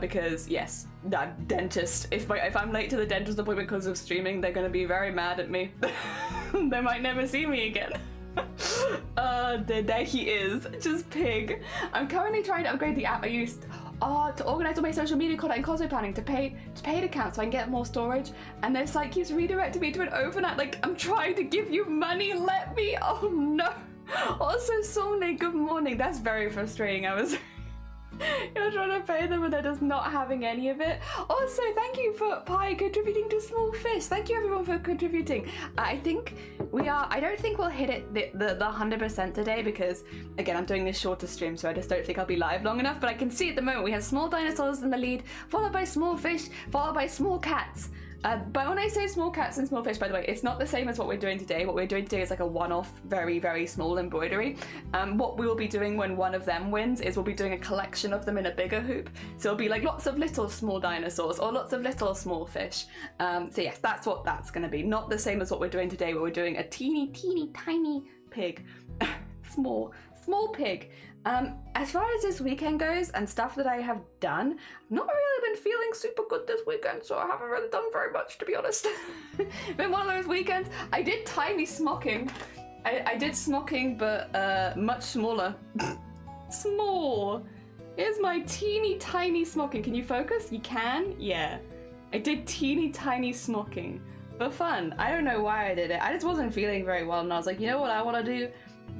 because yes, that dentist. If I'm late to the dentist appointment because of streaming, they're gonna be very mad at me. They might never see me again. There he is, just pig. I'm currently trying to upgrade the app I used to organize all my social media content and cosplay planning to paid accounts so I can get more storage. And their site keeps redirecting me to an open app. Like, I'm trying to give you money, let me. Oh no. Also, Soulmate, good morning. That's very frustrating. You're trying to pay them and they're just not having any of it. Also, thank you for Pi contributing to Small Fish. Thank you everyone for contributing. I think I don't think we'll hit it the 100% today because, again, I'm doing this shorter stream, so I just don't think I'll be live long enough. But I can see at the moment we have small dinosaurs in the lead, followed by small fish, followed by small cats. But when I say small cats and small fish, by the way, it's not the same as what we're doing today. What we're doing today is like a one-off, very, very small embroidery. What we will be doing when one of them wins is we'll be doing a collection of them in a bigger hoop. So it'll be like lots of little small dinosaurs or lots of little small fish. So yes, that's what that's going to be. Not the same as what we're doing today, where we're doing a teeny, tiny pig. small pig. As far as this weekend goes and stuff that I have done, I've not really been feeling super good this weekend, so I haven't really done very much, to be honest. Been one of those weekends. I did tiny smocking. I did smocking, but much smaller. Small. Here's my teeny tiny smocking. Can you focus? You can? Yeah. I did teeny tiny smocking for fun. I don't know why I did it. I just wasn't feeling very well, and I was like, you know what I want to do?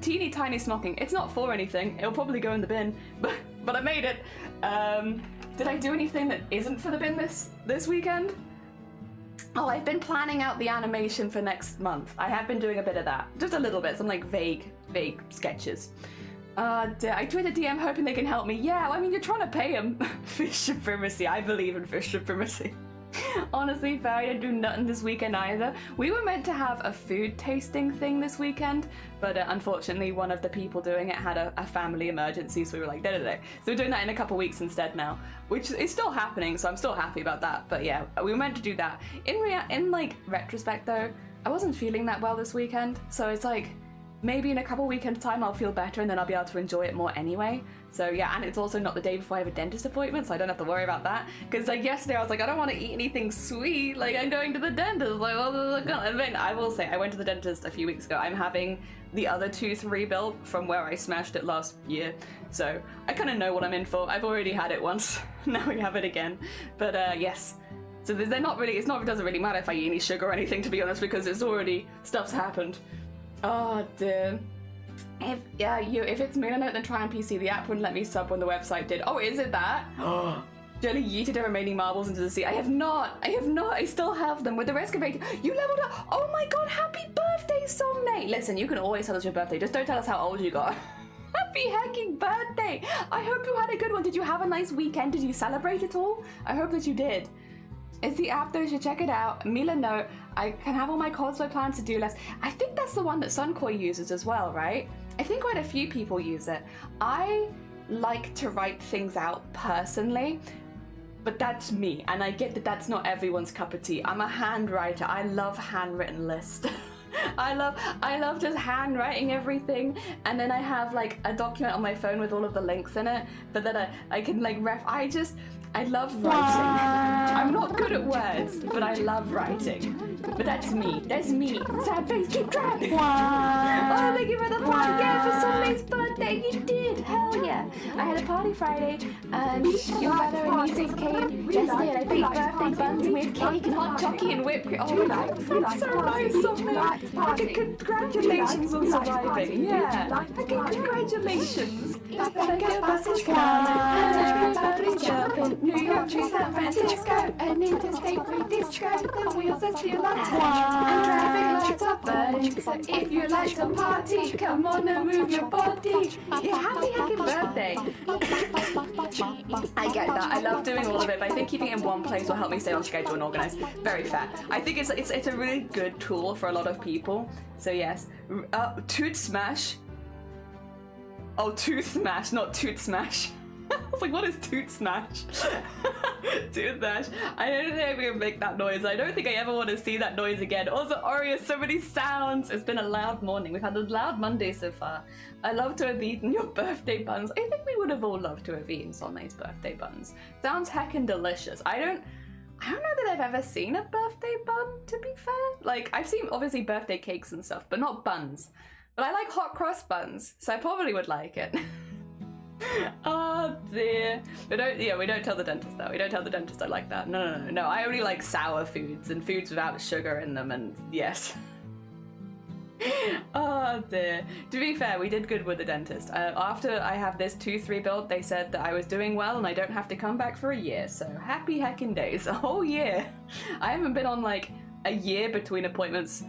Teeny tiny smocking. It's not for anything. It'll probably go in the bin, but I made it. Did I do anything that isn't for the bin this weekend? Oh, I've been planning out the animation for next month. I have been doing a bit of that, just a little bit, some like vague sketches. I tweeted DM hoping they can help me. Yeah, I mean, you're trying to pay them. Fish supremacy. I believe in fish supremacy. Honestly, I didn't do nothing this weekend either. We were meant to have a food tasting thing this weekend, but unfortunately one of the people doing it had a family emergency, so we were like, no. So we're doing that in a couple weeks instead now, which is still happening, so I'm still happy about that. But yeah, we were meant to do that. In like retrospect though, I wasn't feeling that well this weekend, so it's like, maybe in a couple weekend time I'll feel better and then I'll be able to enjoy it more anyway. So yeah, and it's also not the day before I have a dentist appointment, so I don't have to worry about that. Because like yesterday I was like, I don't want to eat anything sweet, like I'm going to the dentist. Like, I will say, I went to the dentist a few weeks ago. I'm having the other tooth rebuilt from where I smashed it last year. So I kind of know what I'm in for. I've already had it once, now we have it again. But yes. So it doesn't really matter if I eat any sugar or anything, to be honest, because stuff's happened. Oh dear. If it's Melanote, then try on PC. The app wouldn't let me sub when the website did. Oh, is it that? Jelly yeeted the remaining marbles into the sea. I have not. I still have them with the excavator. You leveled up. Oh my god, happy birthday, Somnate. Listen, you can always tell us your birthday. Just don't tell us how old you got. Happy hecking birthday. I hope you had a good one. Did you have a nice weekend? Did you celebrate at all? I hope that you did. It's the app though, you should check it out. Melanote, I can have all my cosplay plans to do list. I think that's the one that Sunkoi uses as well, right? I think quite a few people use it. I like to write things out personally, but that's me, and I get that that's not everyone's cup of tea. I'm a handwriter. I love handwritten lists. I love just handwriting everything, and then I have like a document on my phone with all of the links in it, but then I can like I love writing. I'm not good at words, but I love writing. But that's me. Sad face, keep trying. Oh, thank you for the party. Yeah, for Sunday's birthday. You did. Hell yeah. I had a party Friday, and your brother and nieces came. Just did. I baked birthday buns with cake and hot chocolate and whipped cream. Oh, that's so nice of me. Congratulations on surviving. Yeah. Congratulations. New York to San Francisco, an interstate free disco, the wheels are still on and traffic lights are burning. So if you like to party, come on and move your body. Yeah, happy birthday. I get that. I love doing all of it, but I think keeping it in one place will help me stay on schedule and organized. Very fair. I think it's a really good tool for a lot of people. So yes, Toot Smash. Oh, Tooth Smash, not Toot Smash. was like, what is toot smash? Toot smash. I don't think we can make that noise. I don't think I ever want to see that noise again. Also, Ori, so many sounds. It's been a loud morning. We've had a loud Monday so far. I love to have eaten your birthday buns. I think we would have all loved to have eaten Solnay's birthday buns. Sounds heckin' delicious. I don't know that I've ever seen a birthday bun, to be fair. Like, I've seen, obviously, birthday cakes and stuff, but not buns. But I like hot cross buns, so I probably would like it. Oh dear. We don't tell the dentist though. We don't tell the dentist I like that. No. I only like sour foods and foods without sugar in them, and yes. Oh dear. To be fair, we did good with the dentist. After I have this tooth rebuild, they said that I was doing well and I don't have to come back for a year, so happy heckin' days. A whole year. I haven't been on like a year between appointments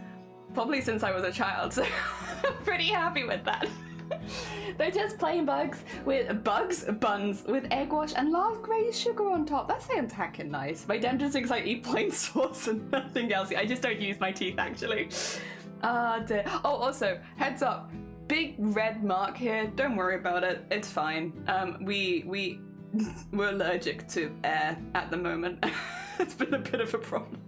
probably since I was a child, so I'm pretty happy with that. They're just plain buns with egg wash and large glazed sugar on top. That sounds heckin' nice. My dentist thinks I eat plain sauce and nothing else. I just don't use my teeth actually. Dear. Oh, also, heads up, big red mark here. Don't worry about it. It's fine. We're allergic to air at the moment. It's been a bit of a problem.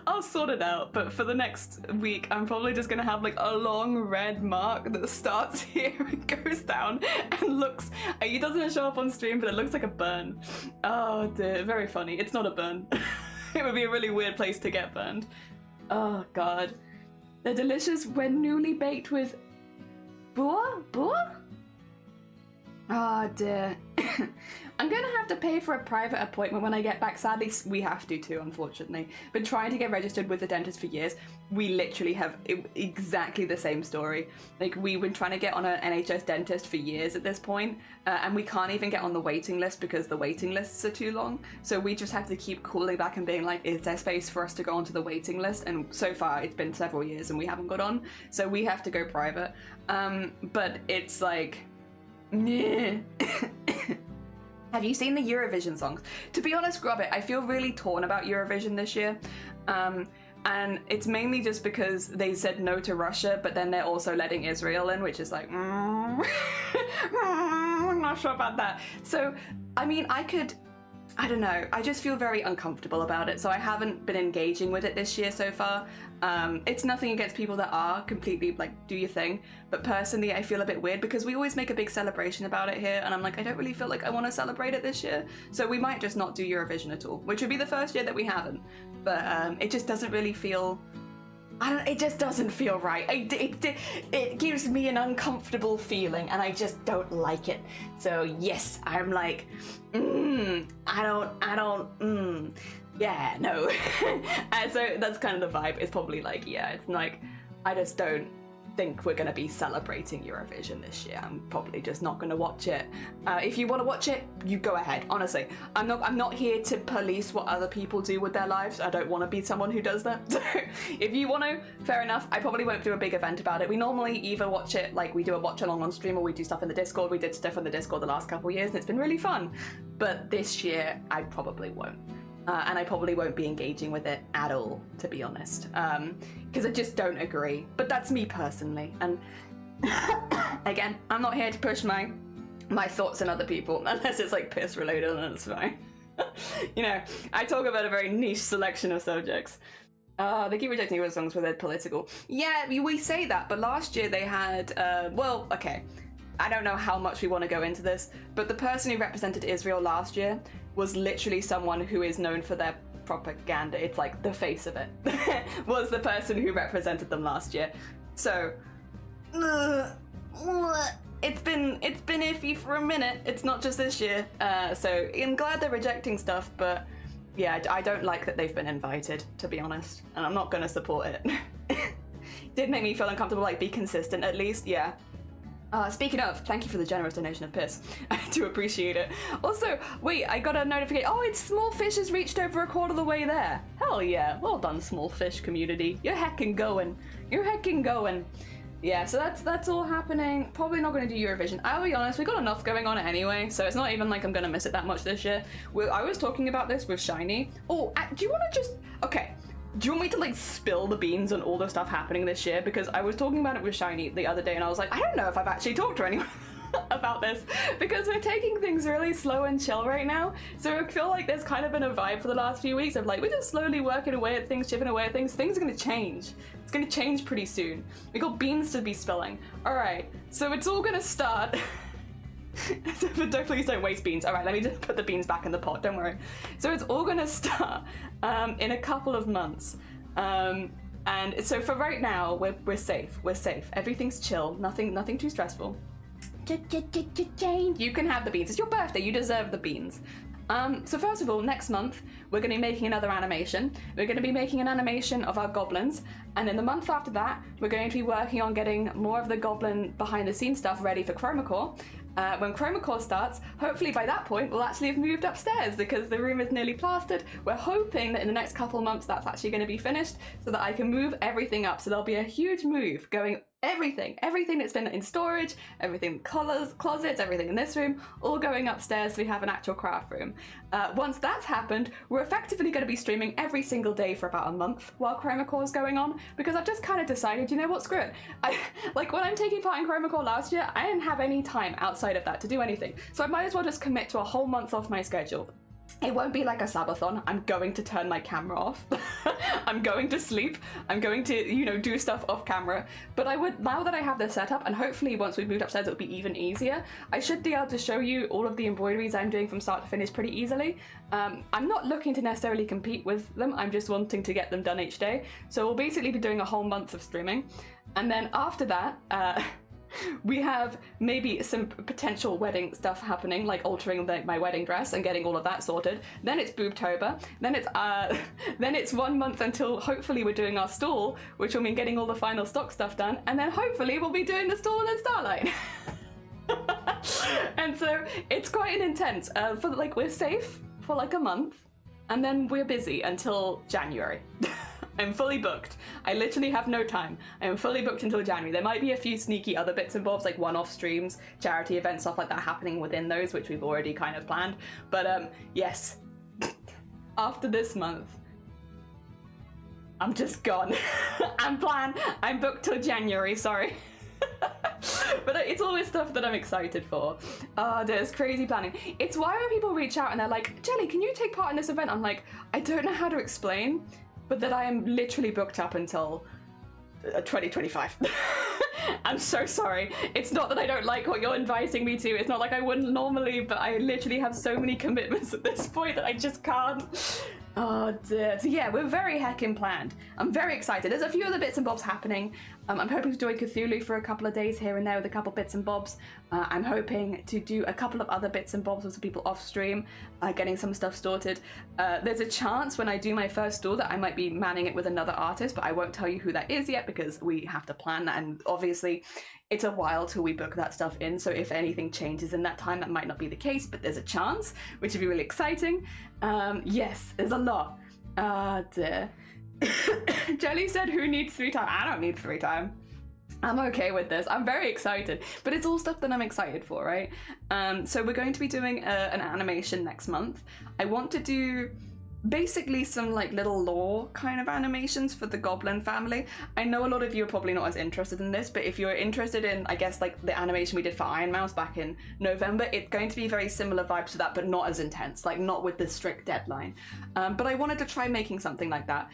I'll sort it out, but for the next week I'm probably just gonna have like a long red mark that starts here and goes down and looks, it doesn't show up on stream, but it looks like a burn. Oh dear, very funny. It's not a burn. It would be a really weird place to get burned. Oh god. They're delicious when newly baked with boa? Oh dear. I'm gonna have to pay for a private appointment when I get back. Sadly, we have to too, unfortunately. Been trying to get registered with the dentist for years. We literally have exactly the same story. Like, we've been trying to get on an NHS dentist for years at this point, and we can't even get on the waiting list because the waiting lists are too long. So we just have to keep calling back and being like, is there space for us to go onto the waiting list? And so far, it's been several years and we haven't got on. So we have to go private. But it's like... Have you seen the Eurovision songs? To be honest, Grubbit, I feel really torn about Eurovision this year. And it's mainly just because they said no to Russia, but then they're also letting Israel in, which is like, I'm not sure about that. So, I mean, I don't know, I just feel very uncomfortable about it, so I haven't been engaging with it this year so far. It's nothing against people that are completely like, do your thing, but personally I feel a bit weird because we always make a big celebration about it here, and I'm like, I don't really feel like I want to celebrate it this year, so we might just not do Eurovision at all, which would be the first year that we haven't, but it just doesn't really feel... it just doesn't feel right. It gives me an uncomfortable feeling and I just don't like it. So yes, I'm like, yeah, no. And so that's kind of the vibe. It's probably like, yeah, it's like, I just don't think we're going to be celebrating Eurovision this year. I'm probably just not going to watch it. If you want to watch it, you go ahead. Honestly, I'm not here to police what other people do with their lives. I don't want to be someone who does that. So if you want to, fair enough. I probably won't do a big event about it. We normally either watch it, like we do a watch along on stream, or we do stuff in the Discord. We did stuff in the Discord the last couple of years and it's been really fun. But this year, I probably won't. And I probably won't be engaging with it at all, to be honest, because I just don't agree. But that's me personally, and again, I'm not here to push my thoughts on other people, unless it's like piss related, and it's fine. You know, I talk about a very niche selection of subjects. They keep rejecting your songs because they're political. Yeah, we say that, but last year they had, well, okay, I don't know how much we want to go into this, but the person who represented Israel last year was literally someone who is known for their propaganda. It's like the face of it. Was the person who represented them last year. So it's been iffy for a minute. It's not just this year. So I'm glad they're rejecting stuff, but yeah, I don't like that they've been invited, to be honest, and I'm not going to support it. Did make me feel uncomfortable. Like, be consistent at least. Yeah. Speaking of, thank you for the generous donation of piss. I do appreciate it. Also, wait, I got a notification. Oh, it's Small Fish has reached over a quarter of the way there. Hell yeah. Well done, Small Fish community. You're heckin' going. You're heckin' going. Yeah, so that's all happening. Probably not going to do Eurovision. I'll be honest, we got enough going on anyway, so it's not even like I'm going to miss it that much this year. I was talking about this with Shiny. Oh, do you want to just... Okay. Do you want me to like spill the beans on all the stuff happening this year? Because I was talking about it with Shiny the other day and I was like, I don't know if I've actually talked to anyone about about this because we're taking things really slow and chill right now. So I feel like there's kind of been a vibe for the last few weeks of like, we're just slowly working away at things, chipping away at things. Things are going to change. It's going to change pretty soon. We got beans to be spilling. All right, so it's all going to start. Please don't waste beans. All right, let me just put the beans back in the pot. Don't worry. So it's all going to start in a couple of months. And so for right now, we're safe. We're safe. Everything's chill. Nothing too stressful. You can have the beans. It's your birthday. You deserve the beans. So first of all, next month, we're going to be making another animation. We're going to be making an animation of our goblins. And then the month after that, we're going to be working on getting more of the goblin behind the scenes stuff ready for Chromacore. When Chromacore starts, hopefully by that point, we'll actually have moved upstairs because the room is nearly plastered. We're hoping that in the next couple of months, that's actually going to be finished so that I can move everything up. So there'll be a huge move going everything that's been in storage, everything closets, everything in this room, all going upstairs so we have an actual craft room. Once that's happened, we're effectively going to be streaming every single day for about a month while Chromacore is going on, because I've just kind of decided, you know what, screw it. Like when I'm taking part in Chromacore last year, I didn't have any time outside of that to do anything. So I might as well just commit to a whole month off my schedule. It won't be like a sabathon. I'm going to turn my camera off. I'm going to sleep. I'm going to, you know, do stuff off camera. But I would, now that I have this set up, and hopefully once we've moved upstairs, it'll be even easier. I should be able to show you all of the embroideries I'm doing from start to finish pretty easily. I'm not looking to necessarily compete with them. I'm just wanting to get them done each day. So we'll basically be doing a whole month of streaming. And then after that, we have maybe some potential wedding stuff happening, like altering my wedding dress and getting all of that sorted. Then it's Boobtober. Then it's 1 month until hopefully we're doing our stall, which will mean getting all the final stock stuff done. And then hopefully we'll be doing the stall and then Starlight. And so it's quite an intense. We're safe for like a month, and then we're busy until January. I'm fully booked. I literally have no time. I am fully booked until January. There might be a few sneaky other bits and bobs, like one-off streams, charity events, stuff like that happening within those, which we've already kind of planned. But yes, after this month, I'm just gone. I'm booked till January, sorry. But it's always stuff that I'm excited for. There's crazy planning. It's why when people reach out and they're like, Jelly, can you take part in this event? I'm like, I don't know how to explain, but that I am literally booked up until 2025. I'm so sorry. It's not that I don't like what you're inviting me to. It's not like I wouldn't normally, but I literally have so many commitments at this point that I just can't. Oh dear. So yeah, we're very heckin' planned. I'm very excited. There's a few other bits and bobs happening. I'm hoping to do a Cthulhu for a couple of days here and there with a couple bits and bobs. I'm hoping to do a couple of other bits and bobs with some people off stream, getting some stuff sorted. There's a chance when I do my first stall that I might be manning it with another artist, but I won't tell you who that is yet because we have to plan that, and obviously it's a while till we book that stuff in, so if anything changes in that time, that might not be the case, but there's a chance, which would be really exciting. Yes, there's a lot. Dear. Jelly said, who needs free time? I don't need free time. I'm okay with this. I'm very excited, but it's all stuff that I'm excited for, right? So we're going to be doing an animation next month. I want to do basically some like little lore kind of animations for the goblin family. I know a lot of you are probably not as interested in this, but if you're interested in, I guess, like the animation we did for Iron Mouse back in November, it's going to be very similar vibes to that, but not as intense, like not with the strict deadline. But I wanted to try making something like that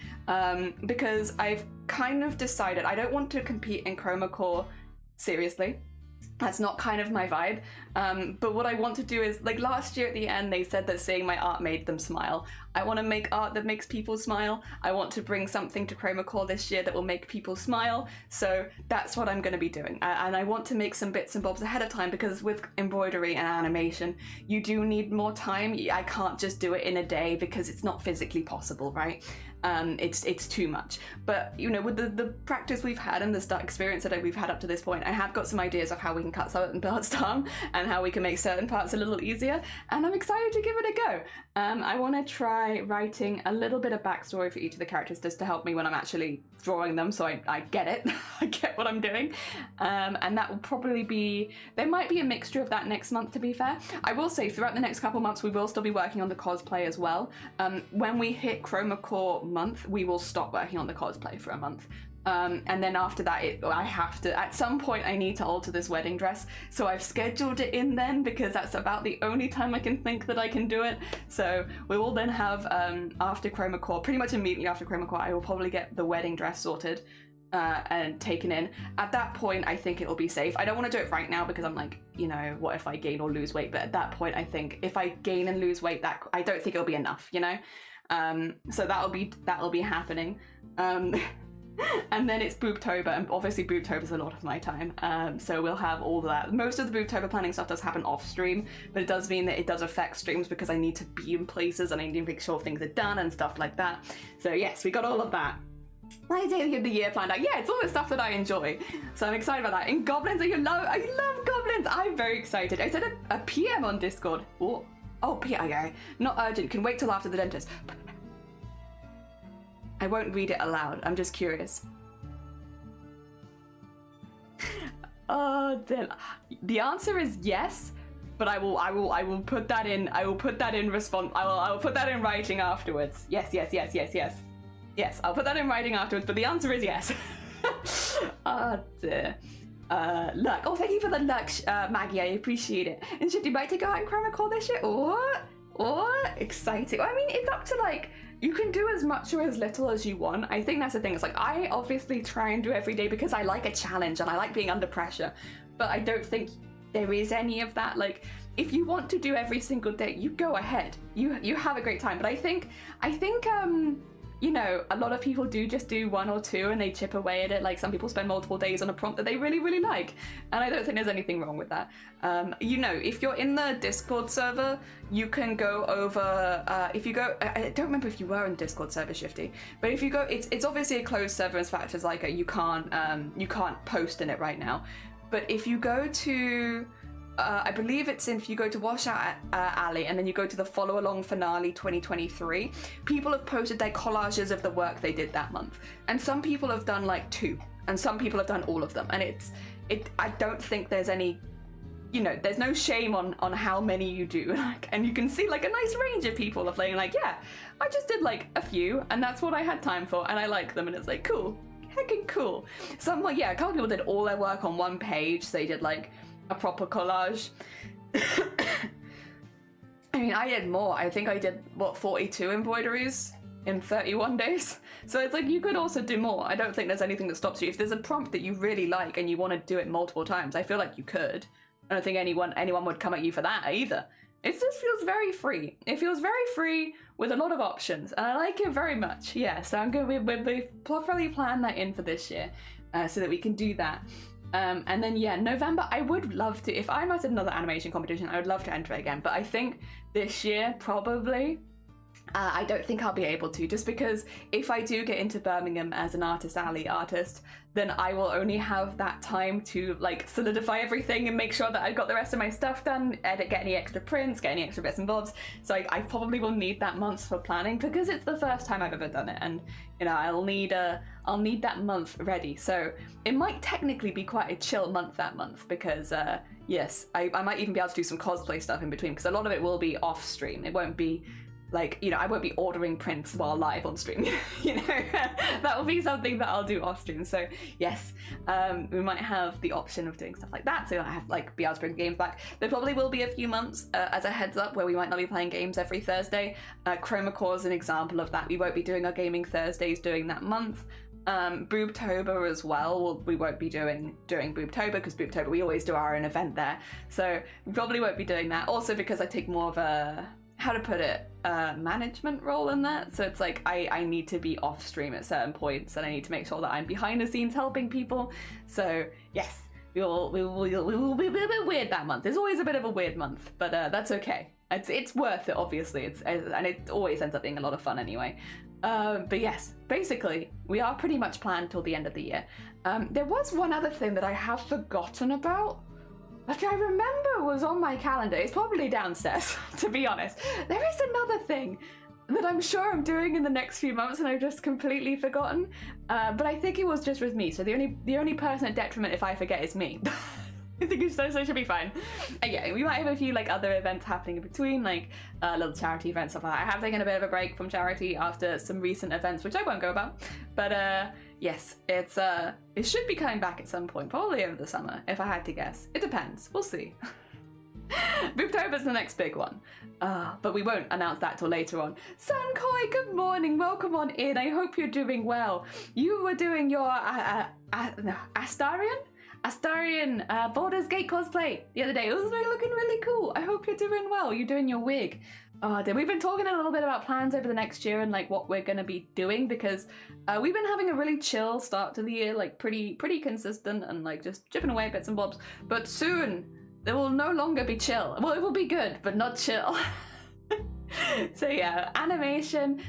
because I've kind of decided I don't want to compete in Chromacore seriously. That's not kind of my vibe. But what I want to do is, like last year at the end, they said that seeing my art made them smile. I want to make art that makes people smile. I want to bring something to Chromacore this year that will make people smile. So that's what I'm going to be doing. And I want to make some bits and bobs ahead of time because with embroidery and animation, you do need more time. I can't just do it in a day because it's not physically possible, right? It's too much. But you know, with the practice we've had and the experience that we've had up to this point, I have got some ideas of how we can cut certain parts down and how we can make certain parts a little easier, and I'm excited to give it a go. I want to try writing a little bit of backstory for each of the characters just to help me when I'm actually drawing them, so I get it. I get what I'm doing. And that will probably be, there might be a mixture of that next month, to be fair. I will say throughout the next couple months we will still be working on the cosplay as well. When we hit Chromacore month, we will stop working on the cosplay for a month. And then after that, I have to, at some point I need to alter this wedding dress. So I've scheduled it in then because that's about the only time I can think that I can do it. So we will then have, after Chroma Core, pretty much immediately after Chroma Core, I will probably get the wedding dress sorted and taken in. At that point, I think it'll be safe. I don't want to do it right now because I'm like, you know, what if I gain or lose weight? But at that point, I think if I gain and lose weight, that I don't think it'll be enough, you know? So that'll be happening. And then it's Boobtober, and obviously Boobtober is a lot of my time, so we'll have all of that. Most of the Boobtober planning stuff does happen off stream, but it does mean that it does affect streams because I need to be in places and I need to make sure things are done and stuff like that. So yes, we got all of that. My daily of the year planned out. Yeah, it's all the stuff that I enjoy, so I'm excited about that. And goblins, I love goblins. I'm very excited. I said a PM on Discord. Oh, okay, not urgent. Can wait till after the dentist. I won't read it aloud. I'm just curious. Oh, the answer is yes, but I will put that in. I will put that in response. I will put that in writing afterwards. Yes. Yes, I'll put that in writing afterwards. But the answer is yes. Oh dear. Luck. Oh, thank you for the luck, Maggie. I appreciate it. And should you like to go out and Chroma Core this year? Oh, exciting. Well, I mean, it's up to like. You can do as much or as little as you want. I think that's the thing. It's like, I obviously try and do every day because I like a challenge and I like being under pressure. But I don't think there is any of that. Like, if you want to do every single day, you go ahead. You have a great time. But I think you know, a lot of people do just do one or two and they chip away at it. Like some people spend multiple days on a prompt that they really, really like. And I don't think there's anything wrong with that. You know, if you're in the Discord server, you can go over, if you go, I don't remember if you were in Discord server, Shifty, but if you go, it's obviously a closed server as fact as like you can't post in it right now. But if you go to, I believe it's if you go to Washout Alley and then you go to the Follow Along Finale 2023, people have posted their collages of the work they did that month. And some people have done like 2, and some people have done all of them. And I don't think there's any, you know, there's no shame on how many you do. And you can see like a nice range of people are playing like, yeah, I just did like a few and that's what I had time for and I like them and it's like, cool, heckin' cool. Some, like, yeah, a couple people did all their work on one page, so they did like a proper collage. I mean, I did more. I think I did, what, 42 embroideries in 31 days? So it's like, you could also do more. I don't think there's anything that stops you. If there's a prompt that you really like and you want to do it multiple times, I feel like you could. I don't think anyone would come at you for that either. It just feels very free. It feels very free with a lot of options, and I like it very much. Yeah, so I'm going to properly plan that in for this year so that we can do that. And then, yeah, November, I would love to, if I'm at another animation competition, I would love to enter it again. But I think this year, probably, I don't think I'll be able to, just because if I do get into Birmingham as an Artist Alley artist, then I will only have that time to like solidify everything and make sure that I've got the rest of my stuff done, get any extra prints, get any extra bits and bobs. So I probably will need that month for planning because it's the first time I've ever done it, and you know, I'll need that month ready. So it might technically be quite a chill month that month because yes, I might even be able to do some cosplay stuff in between because a lot of it will be off stream. It won't be like, you know, I won't be ordering prints while live on stream, you know, that will be something that I'll do off stream. So yes, we might have the option of doing stuff like that. So I have like be able to bring games back. There probably will be a few months as a heads up where we might not be playing games every Thursday. Chroma Core is an example of that. We won't be doing our gaming Thursdays during that month. Boobtober as well, we won't be doing during Boobtober because Boobtober we always do our own event there. So we probably won't be doing that. Also because I take more of a, how to put it, management role in that. So it's like I need to be off stream at certain points and I need to make sure that I'm behind the scenes helping people. So yes, we will be a bit weird that month. It's always a bit of a weird month, but that's okay. It's worth it, obviously. And it always ends up being a lot of fun anyway. But yes, basically we are pretty much planned till the end of the year. There was one other thing that I have forgotten about, which I remember was on my calendar. It's probably downstairs, to be honest. There is another thing that I'm sure I'm doing in the next few months and I've just completely forgotten. But I think it was just with me. So the only person at detriment if I forget is me. I think so it should be fine. Yeah, we might have a few like other events happening in between, like little charity events, stuff like that. I have taken a bit of a break from charity after some recent events, which I won't go about. But Yes, it should be coming back at some point, probably over the summer, if I had to guess. It depends. We'll see. Booptober's the next big one. But we won't announce that till later on. Sunkoi, good morning. Welcome on in. I hope you're doing well. You were doing your Astarian Baldur's Gate cosplay the other day. It was looking really cool. I hope you're doing well. You're doing your wig. We've been talking a little bit about plans over the next year and like what we're gonna be doing, because we've been having a really chill start to the year, like pretty consistent and like just chipping away bits and bobs. But soon there will no longer be chill. Well, it will be good, but not chill. So yeah, animation.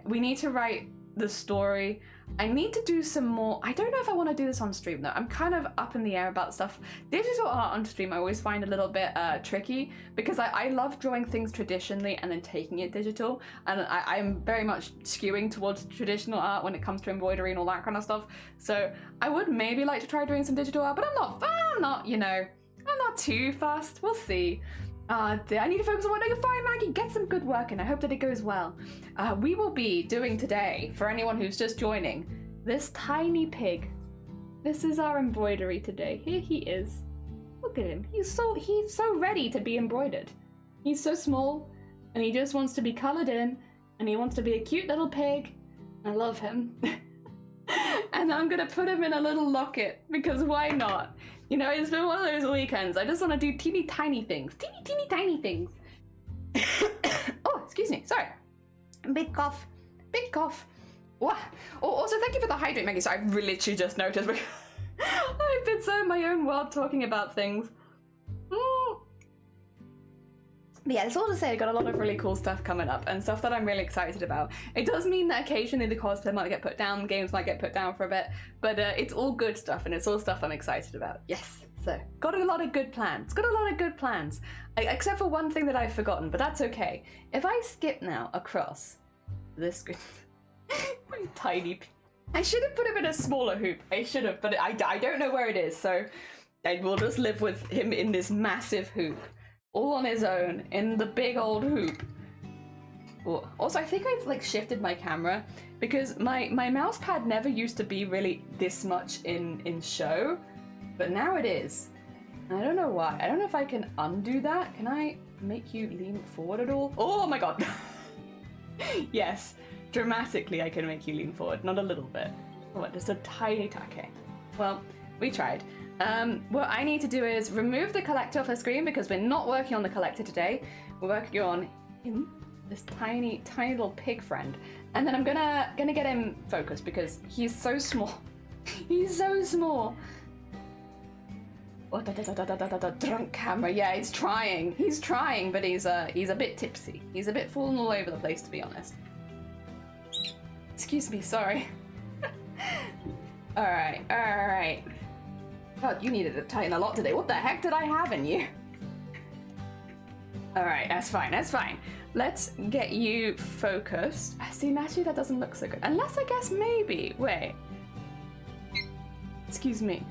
We need to write the story. I need to do some more. I don't know if I want to do this on stream though. I'm kind of up in the air about stuff. Digital art on stream I always find a little bit tricky, because I love drawing things traditionally and then taking it digital, and I'm very much skewing towards traditional art when it comes to embroidery and all that kind of stuff. So I would maybe like to try doing some digital art, but I'm not, you know, I'm not too fast. We'll see. I need to focus on what I can find, Maggie. Get some good work in. I hope that it goes well. We will be doing today, for anyone who's just joining, this tiny pig. This is our embroidery today. Here he is. Look at him. He's so ready to be embroidered. He's so small, and he just wants to be colored in, and he wants to be a cute little pig. I love him. And I'm gonna put him in a little locket, because why not? You know, it's been one of those weekends. I just want to do teeny tiny things. Teeny tiny things. Oh, excuse me. Sorry. Big cough. Big cough. Wow. Oh, also, thank you for the hydrate, Maggie. So I literally just noticed, because I've been so in my own world talking about things. But yeah, it's all to say I got a lot of really cool stuff coming up and stuff that I'm really excited about. It does mean that occasionally the cosplay might get put down, games might get put down for a bit, but it's all good stuff and it's all stuff I'm excited about. Yes, so got a lot of good plans. Got a lot of good plans. Except for one thing that I've forgotten, but that's okay. If I skip now across this screen, tiny. I should have put him in a smaller hoop. I should have, but I don't know where it is, so I will just live with him in this massive hoop. All on his own, in the big old hoop. Ooh. Also, I think I've like shifted my camera, because my mouse pad never used to be really this much in show, but now it is. I don't know why. I don't know if I can undo that. Can I make you lean forward at all? Oh my god. Yes, dramatically I can make you lean forward, not a little bit. What, just a tiny, okay. Well, we tried. What I need to do is remove the collector off the screen, because we're not working on the collector today. We're working on him, this tiny little pig friend. And then I'm gonna get him focused, because he's so small. He's so small. Oh, drunk camera. Yeah, he's trying. He's trying, but he's a bit tipsy. He's a bit falling all over the place, to be honest. Excuse me, sorry. All right. God, you needed to tighten a lot today. What the heck did I have in you? Alright, that's fine. Let's get you focused. See, naturally that doesn't look so good. Unless I guess maybe. Wait. Excuse me.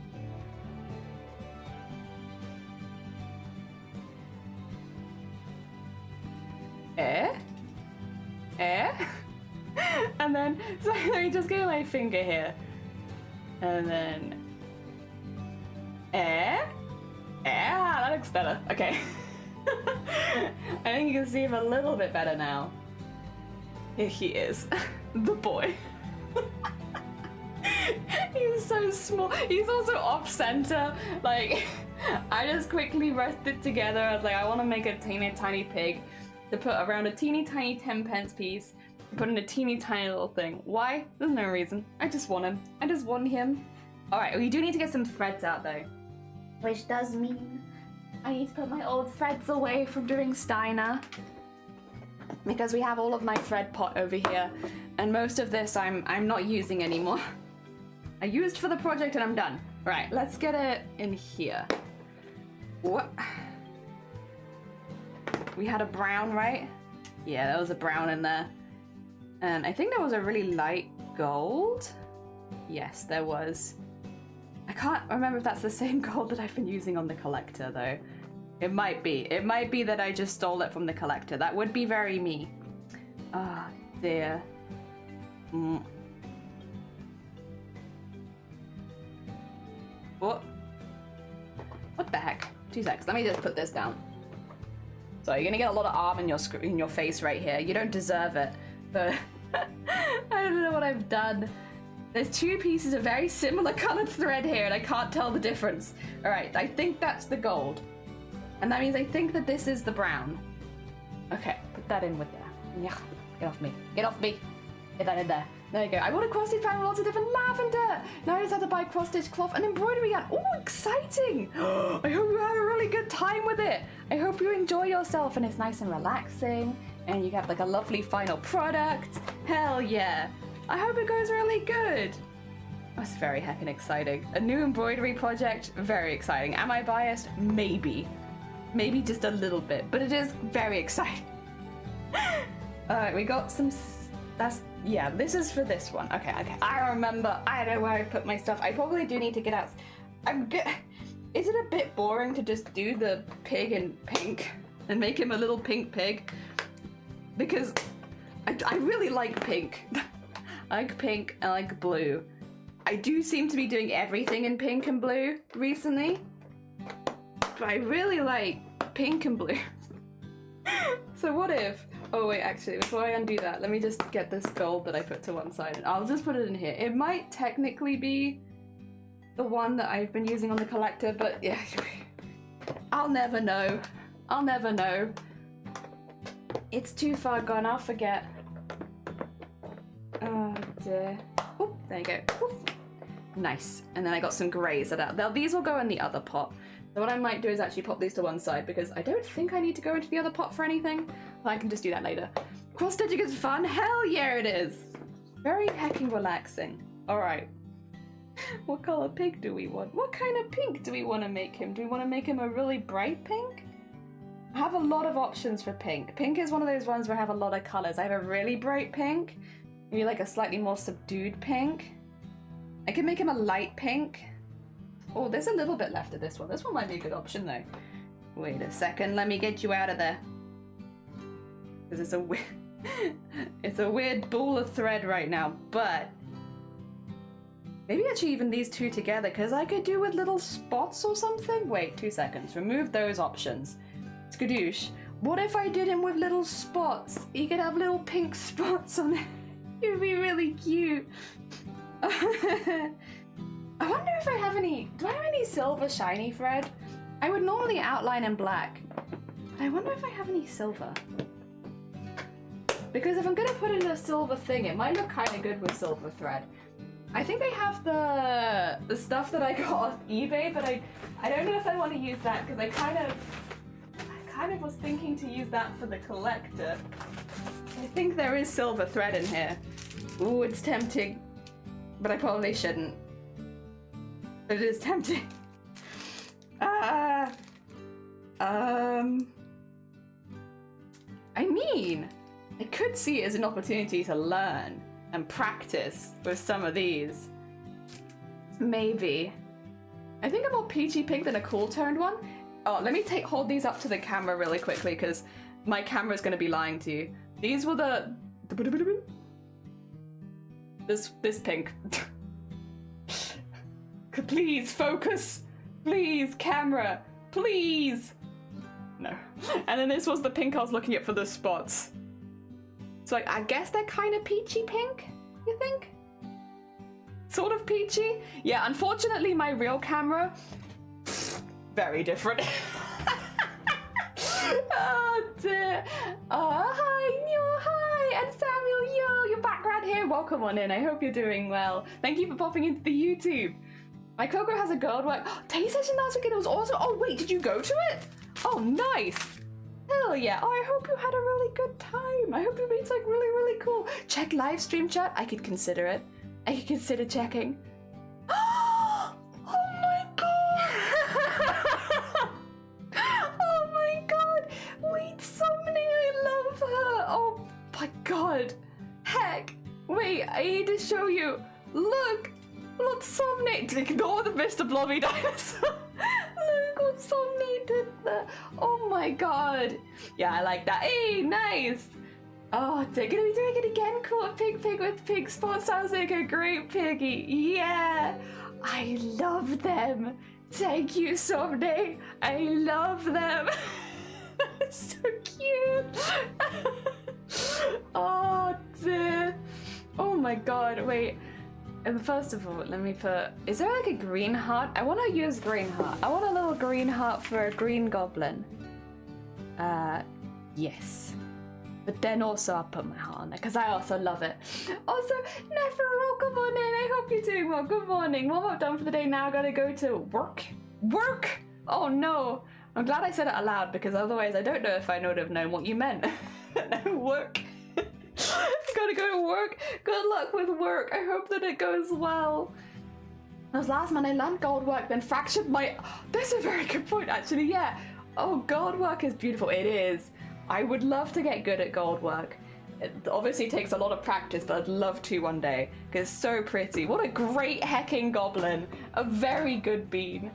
And then, so let me just get my finger here. And then... that looks better. Okay. I think you can see him a little bit better now. Here he is. The boy. He's so small. He's also off-center. Like, I just quickly rushed it together. I was like, I want to make a teeny tiny pig to put around a teeny tiny 10-pence piece, put in a teeny tiny little thing. Why? There's no reason. I just want him. Alright, we do need to get some threads out though. Which does mean I need to put my old threads away from doing Steiner, because we have all of my thread pot over here, and most of this I'm not using anymore. I used for the project and I'm done. Right, let's get it in here. What? We had a brown, right? Yeah, there was a brown in there. And I think there was a really light gold. Yes, there was. I can't remember if that's the same gold that I've been using on the collector, though. It might be. It might be that I just stole it from the collector. That would be very me. Ah, dear. What? What the heck? 2 seconds. Let me just put this down. So you're gonna get a lot of arm in your face right here. You don't deserve it, but I don't know what I've done. There's 2 pieces of very similar colored thread here, and I can't tell the difference. All right, I think that's the gold, and that means I think that this is the brown. Okay, put that in with there. Yeah, get off me. Get off me. Get that in there. There you go. I bought a cross-stitch pan with lots of different lavender. Now I just have to buy cross-stitch cloth and embroidery yarn. Oh, exciting! I hope you have a really good time with it. I hope you enjoy yourself and it's nice and relaxing and you get like a lovely final product. Hell yeah. I hope it goes really good. That's very heckin' exciting. A new embroidery project, very exciting. Am I biased? Maybe. Maybe just a little bit, but it is very exciting. Alright, we got some... Yeah, this is for this one. Okay. I remember. I know where I put my stuff. I probably do need to get out. Is it a bit boring to just do the pig in pink and make him a little pink pig? Because I really like pink. I like pink, I like blue. I do seem to be doing everything in pink and blue recently, but I really like pink and blue. So what if... Oh wait, actually, before I undo that, let me just get this gold that I put to one side. I'll just put it in here. It might technically be the one that I've been using on the collector, but yeah, I'll never know. I'll never know. It's too far gone, I'll forget. Oh dear. Oop, there you go. Oop. Nice. And then I got some greys that are... These will go in the other pot. So what I might do is actually pop these to one side because I don't think I need to go into the other pot for anything. I can just do that later. Cross stitching is fun. Hell yeah, it is. Very hecking relaxing. All right. What color pink do we want? What kind of pink do we want to make him? Do we want to make him a really bright pink? I have a lot of options for pink. Pink is one of those ones where I have a lot of colors. I have a really bright pink, maybe like a slightly more subdued pink. I could make him a light pink. Oh, there's a little bit left of this one. This one might be a good option though. Wait a second, let me get you out of there. Because it's a weird ball of thread right now, but maybe actually even these 2 together, because I could do with little spots or something. Wait, 2 seconds. Remove those options. Skadoosh. What if I did him with little spots? He could have little pink spots on it. It would be really cute. I wonder if I have any... Do I have any silver shiny thread? I would normally outline in black, but I wonder if I have any silver. Because if I'm going to put in a silver thing, it might look kind of good with silver thread. I think I have the stuff that I got off eBay, but I don't know if I want to use that because I kind of was thinking to use that for the collector. I think there is silver thread in here. Ooh, it's tempting, but I probably shouldn't. But it is tempting. I mean, I could see it as an opportunity to learn and practice with some of these. Maybe. I think a more peachy pink than a cool toned one. Oh, let me hold these up to the camera really quickly because my camera's going to be lying to you. These were the this pink. Please focus. Please, camera. Please. No. And then this was the pink I was looking at for the spots. So like, I guess they're kind of peachy pink, you think? Sort of peachy? Yeah, unfortunately my real camera, very different. Oh dear. Oh, hi, Neo, hi, and Samuel, yo, you're back right here. Welcome on in, I hope you're doing well. Thank you for popping into the YouTube. My Coco has a gold work. Day session last weekend, it was awesome. Oh wait, did you go to it? Oh, nice. Hell yeah. Oh, I hope you had a really good time. I hope you made something really, really cool. Check live stream chat. I could consider it. I could consider checking. Oh my god. Oh my god. Wait, Somni, I love her. Oh my god. Heck. Wait, I need to show you. Look. Look, Somni. Ignore the Mr. Blobby dinosaur. Look what Somni did there. Oh my god. Yeah, I like that. Hey, nice. Oh, they're gonna be doing it again. Cool, a pig with pig spots sounds like a great piggy. Yeah, I love them. Thank you, Someday. I love them. So cute. Oh dear. Oh my god, wait. And first of all, let me put... Is there like a green heart? I want to use green heart. I want a little green heart for a green goblin. Yes. But then also I'll put my heart on there because I also love it. Also, Nephero, come on in. I hope you're doing well. Good morning. What have I done for the day now? I gotta go to work. Work! Oh no. I'm glad I said it aloud because otherwise I don't know if I would have known what you meant. Work. Gotta go to work. Good luck with work. I hope that it goes well. That was last month I learned gold work, then fractured my... That's a very good point, actually, yeah. Oh, gold work is beautiful. It is. I would love to get good at gold work. It obviously takes a lot of practice, but I'd love to one day, because it's so pretty. What a great hecking goblin. A very good bean.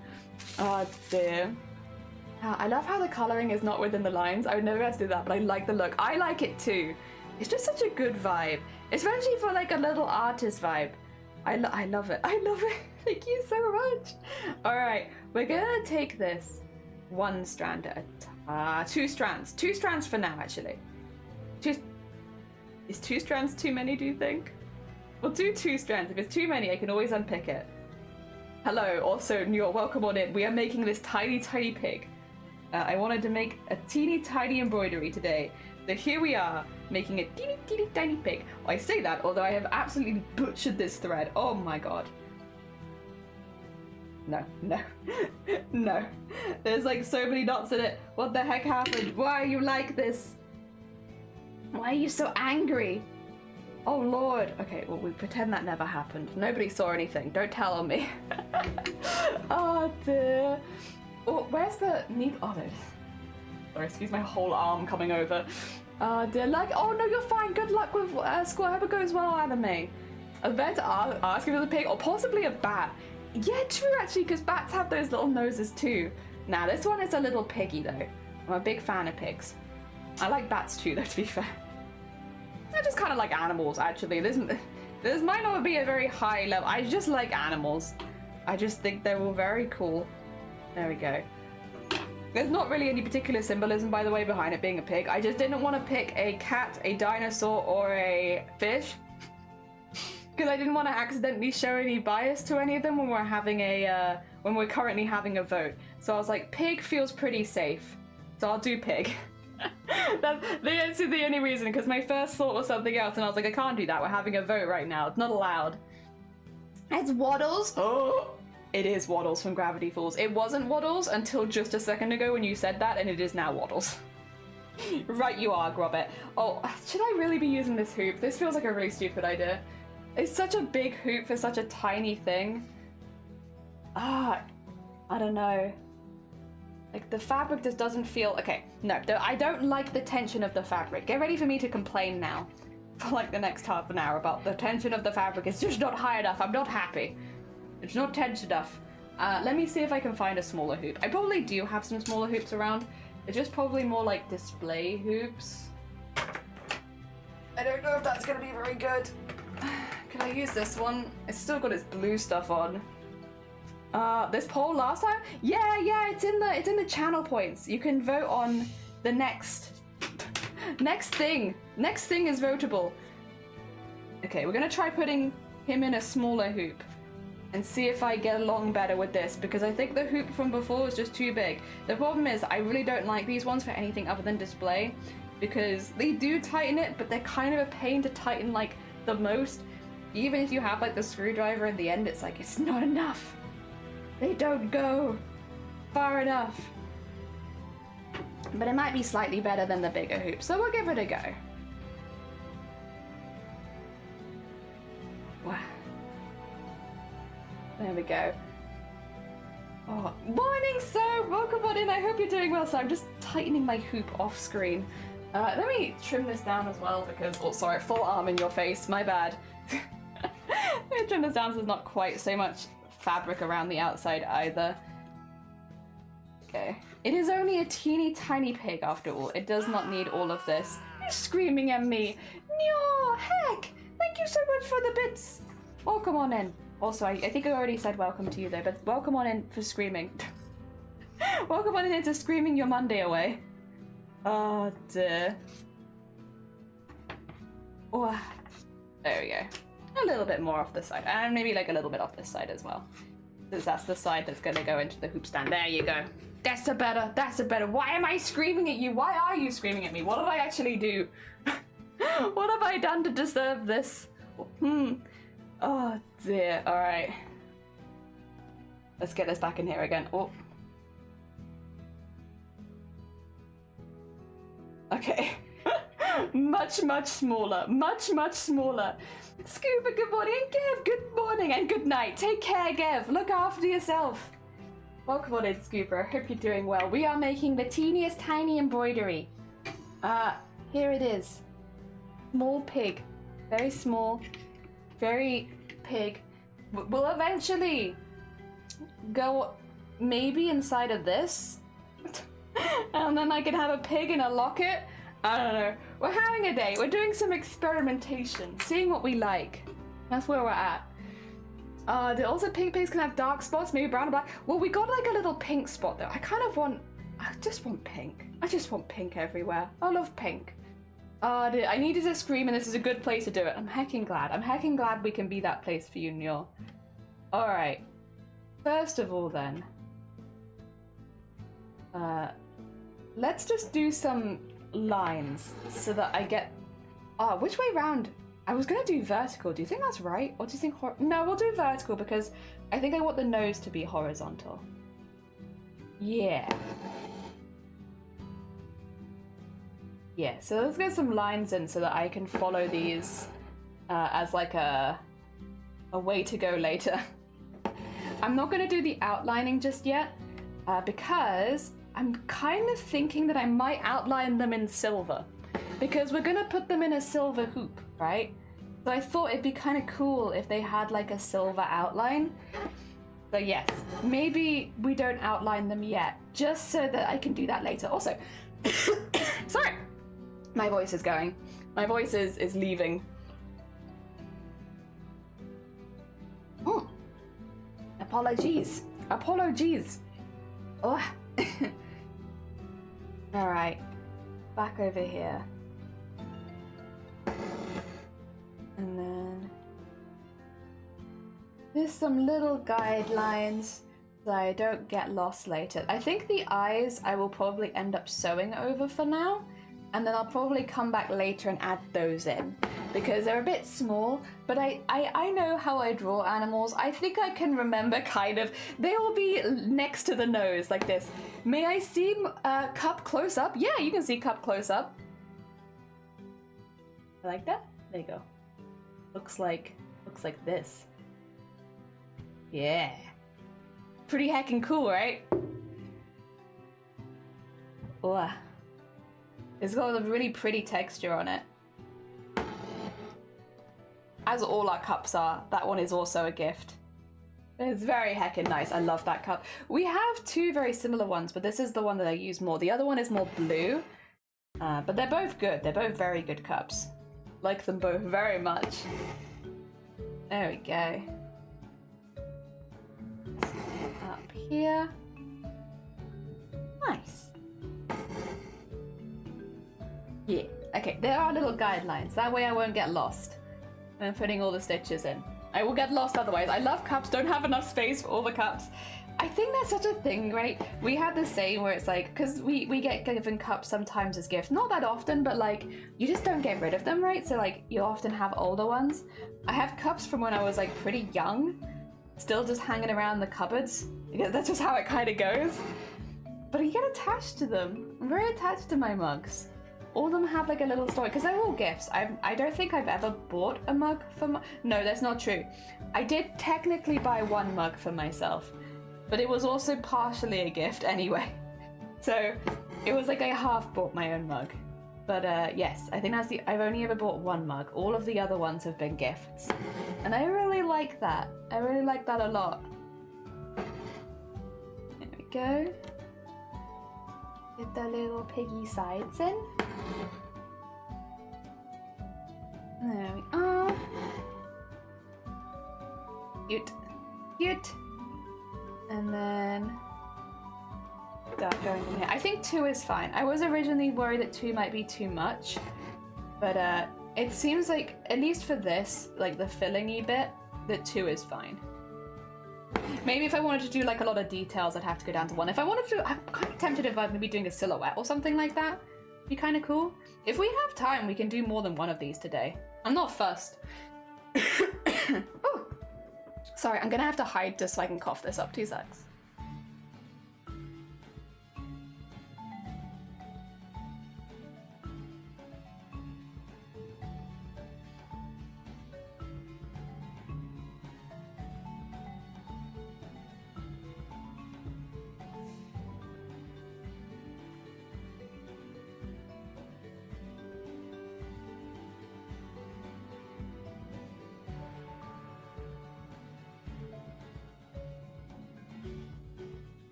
Oh, dear. I love how the colouring is not within the lines. I would never be able to do that, but I like the look. I like it too. It's just such a good vibe, especially for like a little artist vibe. I love it. I love it. Thank you so much. All right, we're gonna take this one strand at a time. Two strands for now, actually. Is 2 strands too many, do you think? We'll do 2 strands. If it's too many, I can always unpick it. Hello, also, New York, welcome on in. We are making this tiny, tiny pig. I wanted to make a teeny, tiny embroidery today. So here we are, making a teeny, teeny, tiny pig. I say that, although I have absolutely butchered this thread. Oh my god. No, no, no. There's like so many knots in it. What the heck happened? Why are you like this? Why are you so angry? Oh lord. Okay, well we pretend that never happened. Nobody saw anything. Don't tell on me. Oh dear. Oh, where's the needle? Oh, there it is. Sorry, excuse my whole arm coming over. Dear luck. Oh no, you're fine. Good luck with school. I hope it goes well, Anime. I was about to ask if it was a pig or possibly a bat. Yeah, true actually, because bats have those little noses too. Now this one is a little piggy though. I'm a big fan of pigs. I like bats too, though. To be fair, I just kind of like animals. Actually, this might not be a very high level. I just like animals. I just think they're all very cool. There we go. There's not really any particular symbolism, by the way, behind it being a pig. I just didn't want to pick a cat, a dinosaur, or a fish. Because I didn't want to accidentally show any bias to any of them when we're currently having a vote. So I was like, pig feels pretty safe. So I'll do pig. That's the only reason, because my first thought was something else, and I was like, I can't do that. We're having a vote right now. It's not allowed. It's Waddles. Oh! It is Waddles from Gravity Falls. It wasn't Waddles until just a second ago when you said that, and it is now Waddles. Right you are, Grobbit. Oh, should I really be using this hoop? This feels like a really stupid idea. It's such a big hoop for such a tiny thing. I don't know. Like, the fabric just doesn't feel... Okay, no, I don't like the tension of the fabric. Get ready for me to complain now for like the next half an hour about the tension of the fabric. It's just not high enough. I'm not happy. It's not tense enough. Let me see if I can find a smaller hoop. I probably do have some smaller hoops around. They're just probably more like display hoops. I don't know if that's gonna be very good. Can I use this one? It's still got its blue stuff on. This poll last time? Yeah, it's in the channel points. You can vote on the next thing. Next thing is votable. Okay, we're gonna try putting him in a smaller hoop and see if I get along better with this, because I think the hoop from before was just too big. The problem is I really don't like these ones for anything other than display, because they do tighten it, but they're kind of a pain to tighten like the most. Even if you have like the screwdriver in the end, it's like, it's not enough. They don't go far enough. But it might be slightly better than the bigger hoop, so we'll give it a go. Wow. There we go. Oh, morning, sir! Welcome on in. I hope you're doing well. So I'm just tightening my hoop off screen. Let me trim this down as well because... Oh, sorry, full arm in your face. My bad. Let me trim this down so there's not quite so much fabric around the outside either. Okay. It is only a teeny tiny pig after all. It does not need all of this. you screaming at me? No, heck! Thank you so much for the bits. Welcome on in. Also, I think I already said welcome to you though, but welcome on in for screaming. Welcome on in into screaming your Monday away. Oh dear. Oh, there we go. A little bit more off this side, and maybe like a little bit off this side as well. Because that's the side that's gonna go into the hoop stand. There you go. That's a better. Why am I screaming at you? Why are you screaming at me? What did I actually do? What have I done to deserve this? Oh dear. All right. Let's get this back in here again. Oh. Okay. much smaller. Much smaller. Scuba, good morning. And Gev, good morning and good night. Take care, Gev. Look after yourself. Welcome on in, Scuba. I hope you're doing well. We are making the teeniest tiny embroidery. Here it is. Small pig. Very small. Very pig. We'll eventually go maybe inside of this. And then I can have a pig in a locket. I don't know. We're having a day. We're doing some experimentation. Seeing what we like. That's where we're at. Also pink pigs can have dark spots, maybe brown or black. Well, we got like a little pink spot though. I just want pink. I just want pink everywhere. I love pink. I needed to scream and this is a good place to do it. I'm hecking glad. I'm hecking glad we can be that place for you, Neil. Alright. First of all then. Let's just do some lines so that I get... which way round? I was gonna do vertical. Do you think that's right? Or do you think no, we'll do vertical because I think I want the nose to be horizontal. Yeah. Yeah, so let's get some lines in so that I can follow these as like a way to go later. I'm not gonna do the outlining just yet because I'm kind of thinking that I might outline them in silver. Because we're gonna put them in a silver hoop, right? So I thought it'd be kind of cool if they had like a silver outline. So yes, maybe we don't outline them yet, just so that I can do that later. Also, sorry, my voice is going. My voice is leaving. Oh, apologies. Oh. All right, back over here. And then there's some little guidelines so I don't get lost later. I think the eyes I will probably end up sewing over for now, and then I'll probably come back later and add those in because they're a bit small, but I know how I draw animals. I think I can remember kind of, they will be next to the nose like this. May I see Cup close up? Yeah, you can see Cup close up. Like that? There you go. Looks like this. Yeah. Pretty heckin' cool, right? Oh. It's got a really pretty texture on it. As all our cups are, that one is also a gift. It's very heckin' nice. I love that cup. We have two very similar ones, but this is the one that I use more. The other one is more blue, but they're both good. They're both very good cups. Like them both very much. There we go. Up here. Nice. Yeah. Okay, there are little guidelines. That way I won't get lost. I'm putting all the stitches in. I will get lost otherwise. I love cups, don't have enough space for all the cups. I think that's such a thing, right? We have the same where it's like, because we get given cups sometimes as gifts. Not that often, but like, you just don't get rid of them, right? So like, you often have older ones. I have cups from when I was like pretty young, still just hanging around the cupboards. Because that's just how it kind of goes. But you get attached to them. I'm very attached to my mugs. All of them have like a little story, because they're all gifts. I don't think I've ever bought a mug for no, that's not true. I did technically buy one mug for myself, but it was also partially a gift anyway. So it was like I half bought my own mug. But yes, I think that's I've only ever bought one mug. All of the other ones have been gifts. And I really like that. I really like that a lot. There we go. Get the little piggy sides in. There we are. Cute. Cute. And then start going in here. I think 2 is fine. I was originally worried that 2 might be too much, but it seems like, at least for this, like the filling-y bit, that 2 is fine. Maybe if I wanted to do like a lot of details, I'd have to go down to 1. If I wanted to, I'm kind of tempted about maybe doing a silhouette or something like that. Be kind of cool. If we have time, we can do more than one of these today. I'm not fussed. Oh, sorry, I'm gonna have to hide just so I can cough this up. 2 secs.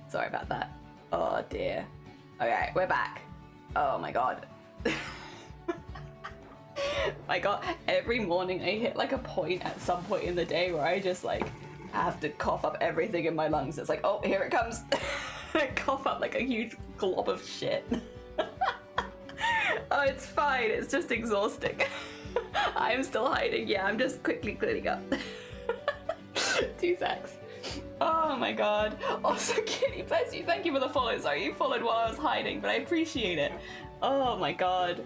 Sorry about that. Oh dear. Okay, we're back. Oh my god. My god, every morning I hit like a point at some point in the day where I just like have to cough up everything in my lungs. It's like, oh, here it comes. I cough up like a huge glob of shit. Oh, it's fine. It's just exhausting. I'm still hiding. Yeah, I'm just quickly cleaning up. 2 secs. Oh my god. Also, Kitty, bless you. Thank you for the follow. Sorry, you followed while I was hiding, but I appreciate it. Oh my god.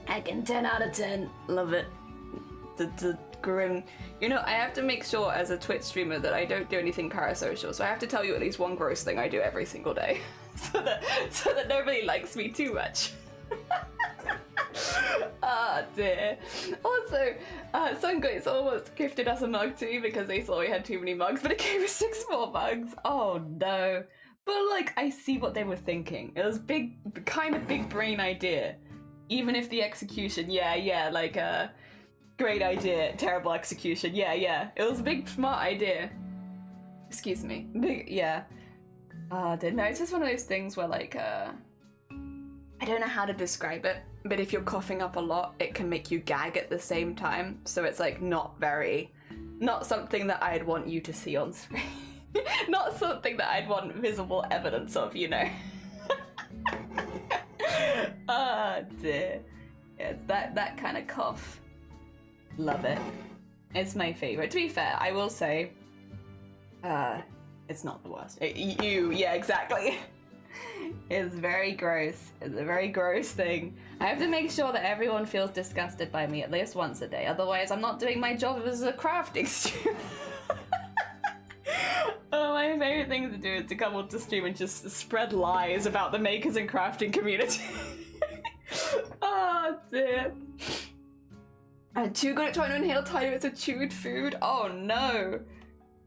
I can 10 out of 10. Love it. The grim. You know, I have to make sure as a Twitch streamer that I don't do anything parasocial, so I have to tell you at least one gross thing I do every single day. so that nobody likes me too much. Ah, dear. Also, Sungoats almost gifted us a mug too because they saw we had too many mugs, but it came with 6 more mugs. Oh no. But like, I see what they were thinking. It was kind of big brain idea. Even if the execution, yeah, like great idea, terrible execution, yeah. It was a big smart idea. Excuse me. Yeah. No, it's just one of those things where like, I don't know how to describe it, but if you're coughing up a lot, it can make you gag at the same time. So it's like not something that I'd want you to see on screen. Not something that I'd want visible evidence of, you know. Ah, dear. Yeah, that kind of cough. Love it. It's my favorite. To be fair, I will say, it's not the worst. Yeah, exactly. It's very gross. It's a very gross thing. I have to make sure that everyone feels disgusted by me at least once a day. Otherwise, I'm not doing my job as a crafting streamer. Oh, my favorite thing to do is to come onto stream and just spread lies about the makers and crafting community. Oh, dear. I'm too good at trying to inhale tiny bits of chewed food. Oh, no.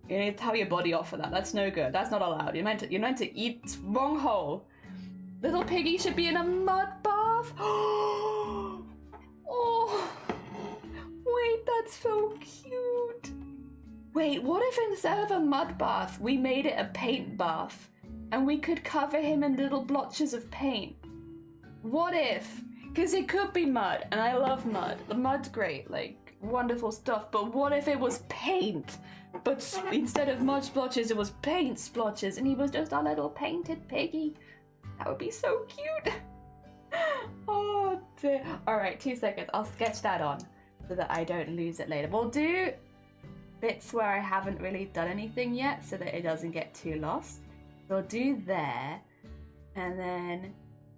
You need to tell your body off for that. That's no good. That's not allowed. You're meant to eat wrong hole. Little piggy should be in a mud bath. Oh, wait, that's so cute. Wait, what if instead of a mud bath, we made it a paint bath and we could cover him in little blotches of paint? What if? Because it could be mud, and I love mud. The mud's great, like, wonderful stuff, but what if it was paint? But instead of mud splotches, it was paint splotches, and he was just a little painted piggy. That would be so cute. Oh, dear. All right, 2 seconds. I'll sketch that on so that I don't lose it later. We'll do bits where I haven't really done anything yet so that it doesn't get too lost. So I'll do there, and then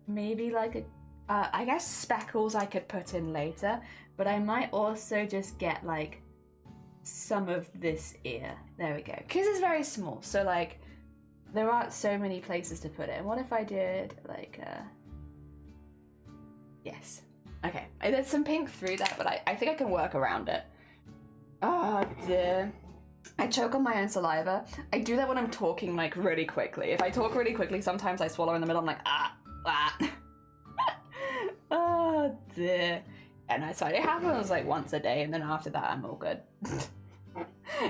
maybe like a I guess speckles I could put in later, but I might also just get like some of this ear. There we go. Because it's very small, so like there aren't so many places to put it. And what if I did like yes. Okay, there's some pink through that, but I think I can work around it. Oh dear. I choke on my own saliva. I do that when I'm talking like really quickly. If I talk really quickly, sometimes I swallow in the middle. I'm like, oh dear. And I it happens like once a day, and then after that I'm all good.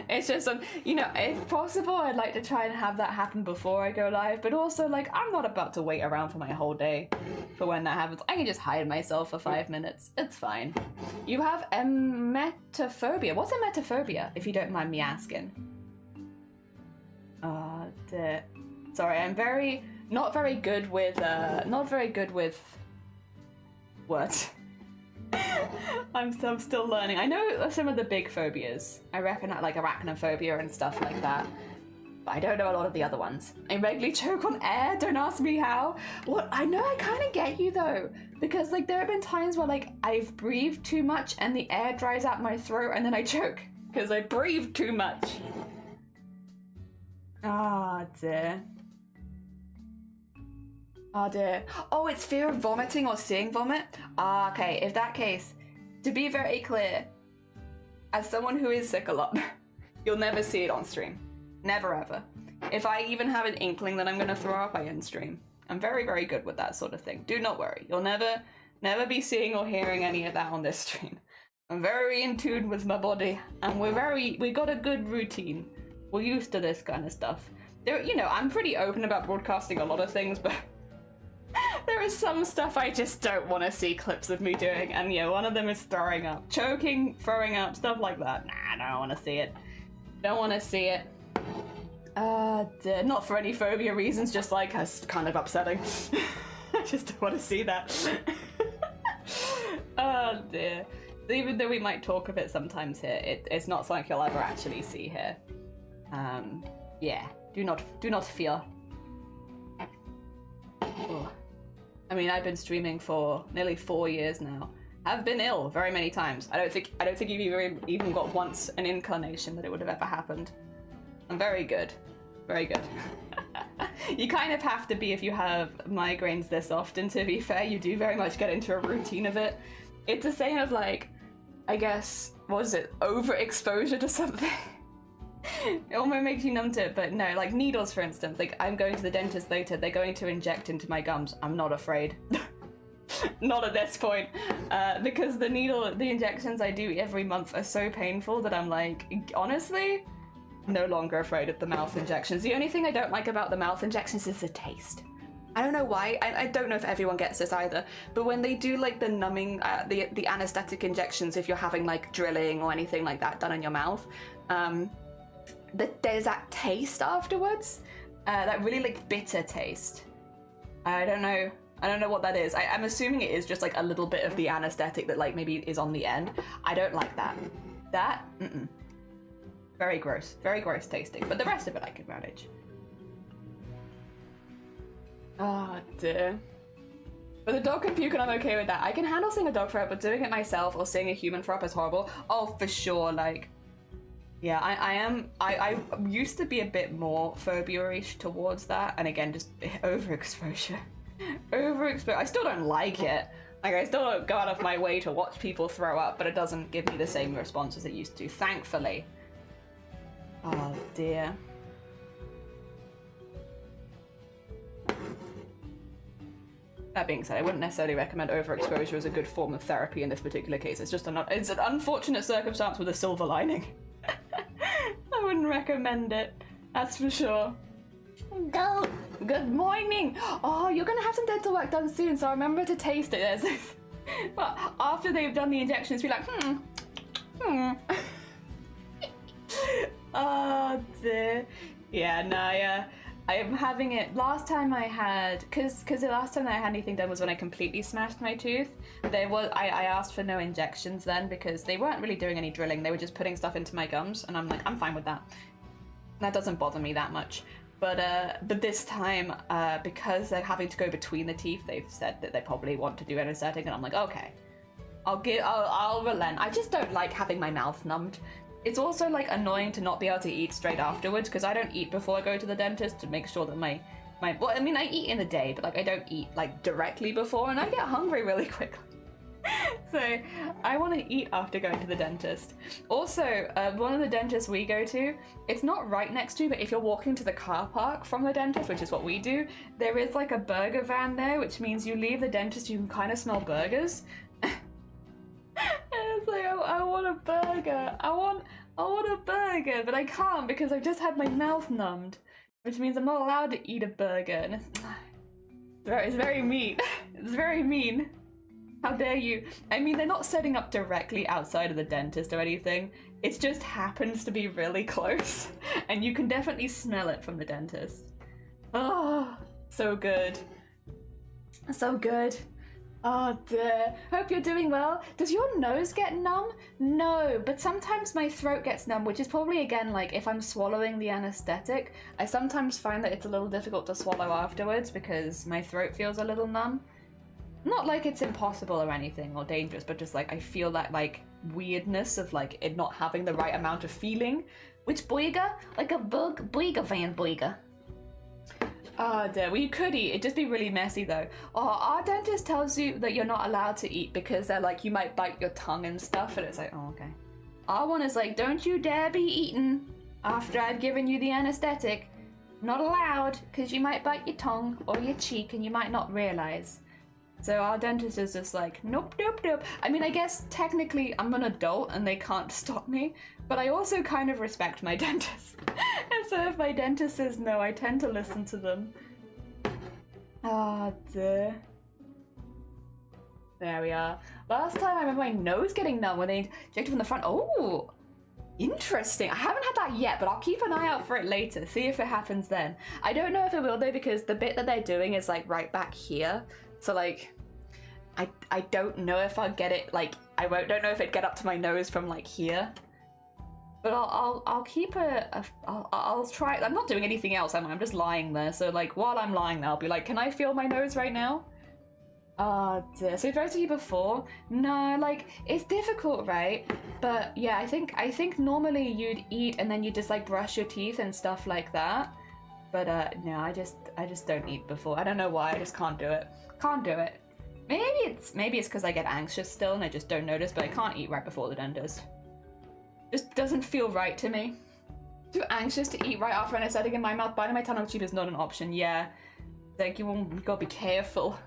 It's just, you know, if possible, I'd like to try and have that happen before I go live, but also, like, I'm not about to wait around for my whole day for when that happens. I can just hide myself for 5 minutes. It's fine. You have emetophobia. What's emetophobia, if you don't mind me asking? Sorry, I'm not very good with words. I'm still learning. I know some of the big phobias. I reckon like arachnophobia and stuff like that. But I don't know a lot of the other ones. I regularly choke on air, don't ask me how. What? I know I kind of get you though. Because like there have been times where like I've breathed too much and the air dries out my throat and then I choke. Because I breathed too much. Ah, dear. Oh dear. Oh, it's fear of vomiting or seeing vomit? Ah, okay. If that case, to be very clear, as someone who is sick a lot, you'll never see it on stream. Never ever. If I even have an inkling that I'm going to throw up, I end stream. I'm very, very good with that sort of thing. Do not worry. You'll never be seeing or hearing any of that on this stream. I'm very in tune with my body, and we got a good routine. We're used to this kind of stuff. There, you know, I'm pretty open about broadcasting a lot of things, but there is some stuff I just don't want to see clips of me doing, and yeah, one of them is throwing up. Choking, throwing up, stuff like that. Nah, I don't want to see it. Don't want to see it. Not for any phobia reasons, just like, it's kind of upsetting. I just don't want to see that. Oh dear. Even though we might talk of it sometimes here, it's not something you'll ever actually see here. Yeah, do not fear. Oh. I mean, I've been streaming for nearly 4 years now. I've been ill very many times. I don't think you've even got once an inclination that it would have ever happened. I'm very good. Very good. You kind of have to be if you have migraines this often, to be fair. You do very much get into a routine of it. It's the same as like, I guess, what is it, overexposure to something? It almost makes you numb to it, but no, like needles for instance, like I'm going to the dentist later, they're going to inject into my gums. I'm not afraid. Not at this point, because the injections I do every month are so painful that I'm like, honestly, no longer afraid of the mouth injections. The only thing I don't like about the mouth injections is the taste. I don't know why. I don't know if everyone gets this either, but when they do like the numbing, the anesthetic injections, if you're having like drilling or anything like that done in your mouth, there's that taste afterwards, that really like bitter taste. I don't know what that is. I'm assuming it is just like a little bit of the anesthetic that like maybe is on the end. I don't like that. Very gross tasting, but the rest of it I can manage. Oh dear. But the dog can puke and I'm okay with that. I can handle seeing a dog throw up, but doing it myself or seeing a human throw up is horrible. Oh, for sure, like, yeah, I used to be a bit more phobia-ish towards that, and again, just overexposure. I still don't like it. Like, I still don't go out of my way to watch people throw up, but it doesn't give me the same response as it used to, thankfully. Oh dear. That being said, I wouldn't necessarily recommend overexposure as a good form of therapy in this particular case. It's just it's an unfortunate circumstance with a silver lining. I wouldn't recommend it, that's for sure. Good morning. Oh, you're gonna have some dental work done soon, so remember to taste it. Well, after they've done the injections, be like, Oh dear. Yeah, no, yeah. I'm having it. Last time I had, because the last time that I had anything done was when I completely smashed my tooth. I asked for no injections then because they weren't really doing any drilling. They were just putting stuff into my gums, and I'm like, I'm fine with that. That doesn't bother me that much. But this time, because they're having to go between the teeth, they've said that they probably want to do anesthetic, and I'm like, okay, I'll relent. I just don't like having my mouth numbed. It's also like annoying to not be able to eat straight afterwards, because I don't eat before I go to the dentist to make sure that well, I mean, I eat in the day, but like I don't eat like directly before, and I get hungry really quickly. So I want to eat after going to the dentist. Also, one of the dentists we go to, it's not right next to, but if you're walking to the car park from the dentist, which is what we do, there is like a burger van there, which means you leave the dentist, you can kind of smell burgers. And it's like, I want a burger. I want a burger, but I can't because I've just had my mouth numbed, which means I'm not allowed to eat a burger. And it's very mean. It's very mean. How dare you? I mean, they're not setting up directly outside of the dentist or anything. It just happens to be really close. And you can definitely smell it from the dentist. Oh, so good. So good. Oh dear. Hope you're doing well. Does your nose get numb? No, but sometimes my throat gets numb, which is probably, again, like if I'm swallowing the anesthetic, I sometimes find that it's a little difficult to swallow afterwards because my throat feels a little numb. Not like it's impossible or anything or dangerous, but just like I feel that like weirdness of like it not having the right amount of feeling. Which boiga? Like a bug? Boiga van boiga. Oh dear, well you could eat, it'd just be really messy though. Oh, our dentist tells you that you're not allowed to eat because they're like, you might bite your tongue and stuff, and it's like, oh okay. Our one is like, don't you dare be eating after I've given you the anesthetic. Not allowed, because you might bite your tongue or your cheek and you might not realise. So our dentist is just like, nope, nope, nope. I mean, I guess technically I'm an adult and they can't stop me, but I also kind of respect my dentist. And so if my dentist says no, I tend to listen to them. Ah, dear. There we are. Last time I remember my nose getting numb when they injected from the front. Oh, interesting. I haven't had that yet, but I'll keep an eye out for it later, see if it happens then. I don't know if it will though, because the bit that they're doing is like right back here. So like, I don't know if I'll get it, like, don't know if it'd get up to my nose from like here. But I'll keep I'll try. I'm not doing anything else, am I? I'm just lying there. So like, while I'm lying there, I'll be like, can I feel my nose right now? Oh dear. So you've to before? No, like, it's difficult, right? But yeah, I think normally you'd eat and then you just like brush your teeth and stuff like that. But no, I just don't eat before. I don't know why, I just can't do it. Can't do it. Maybe it's because I get anxious still and I just don't notice, but I can't eat right before the dentist. Just doesn't feel right to me. Too anxious to eat right after anesthetic in my mouth. Biting my tongue on cheap is not an option, yeah. Like, you gotta be careful.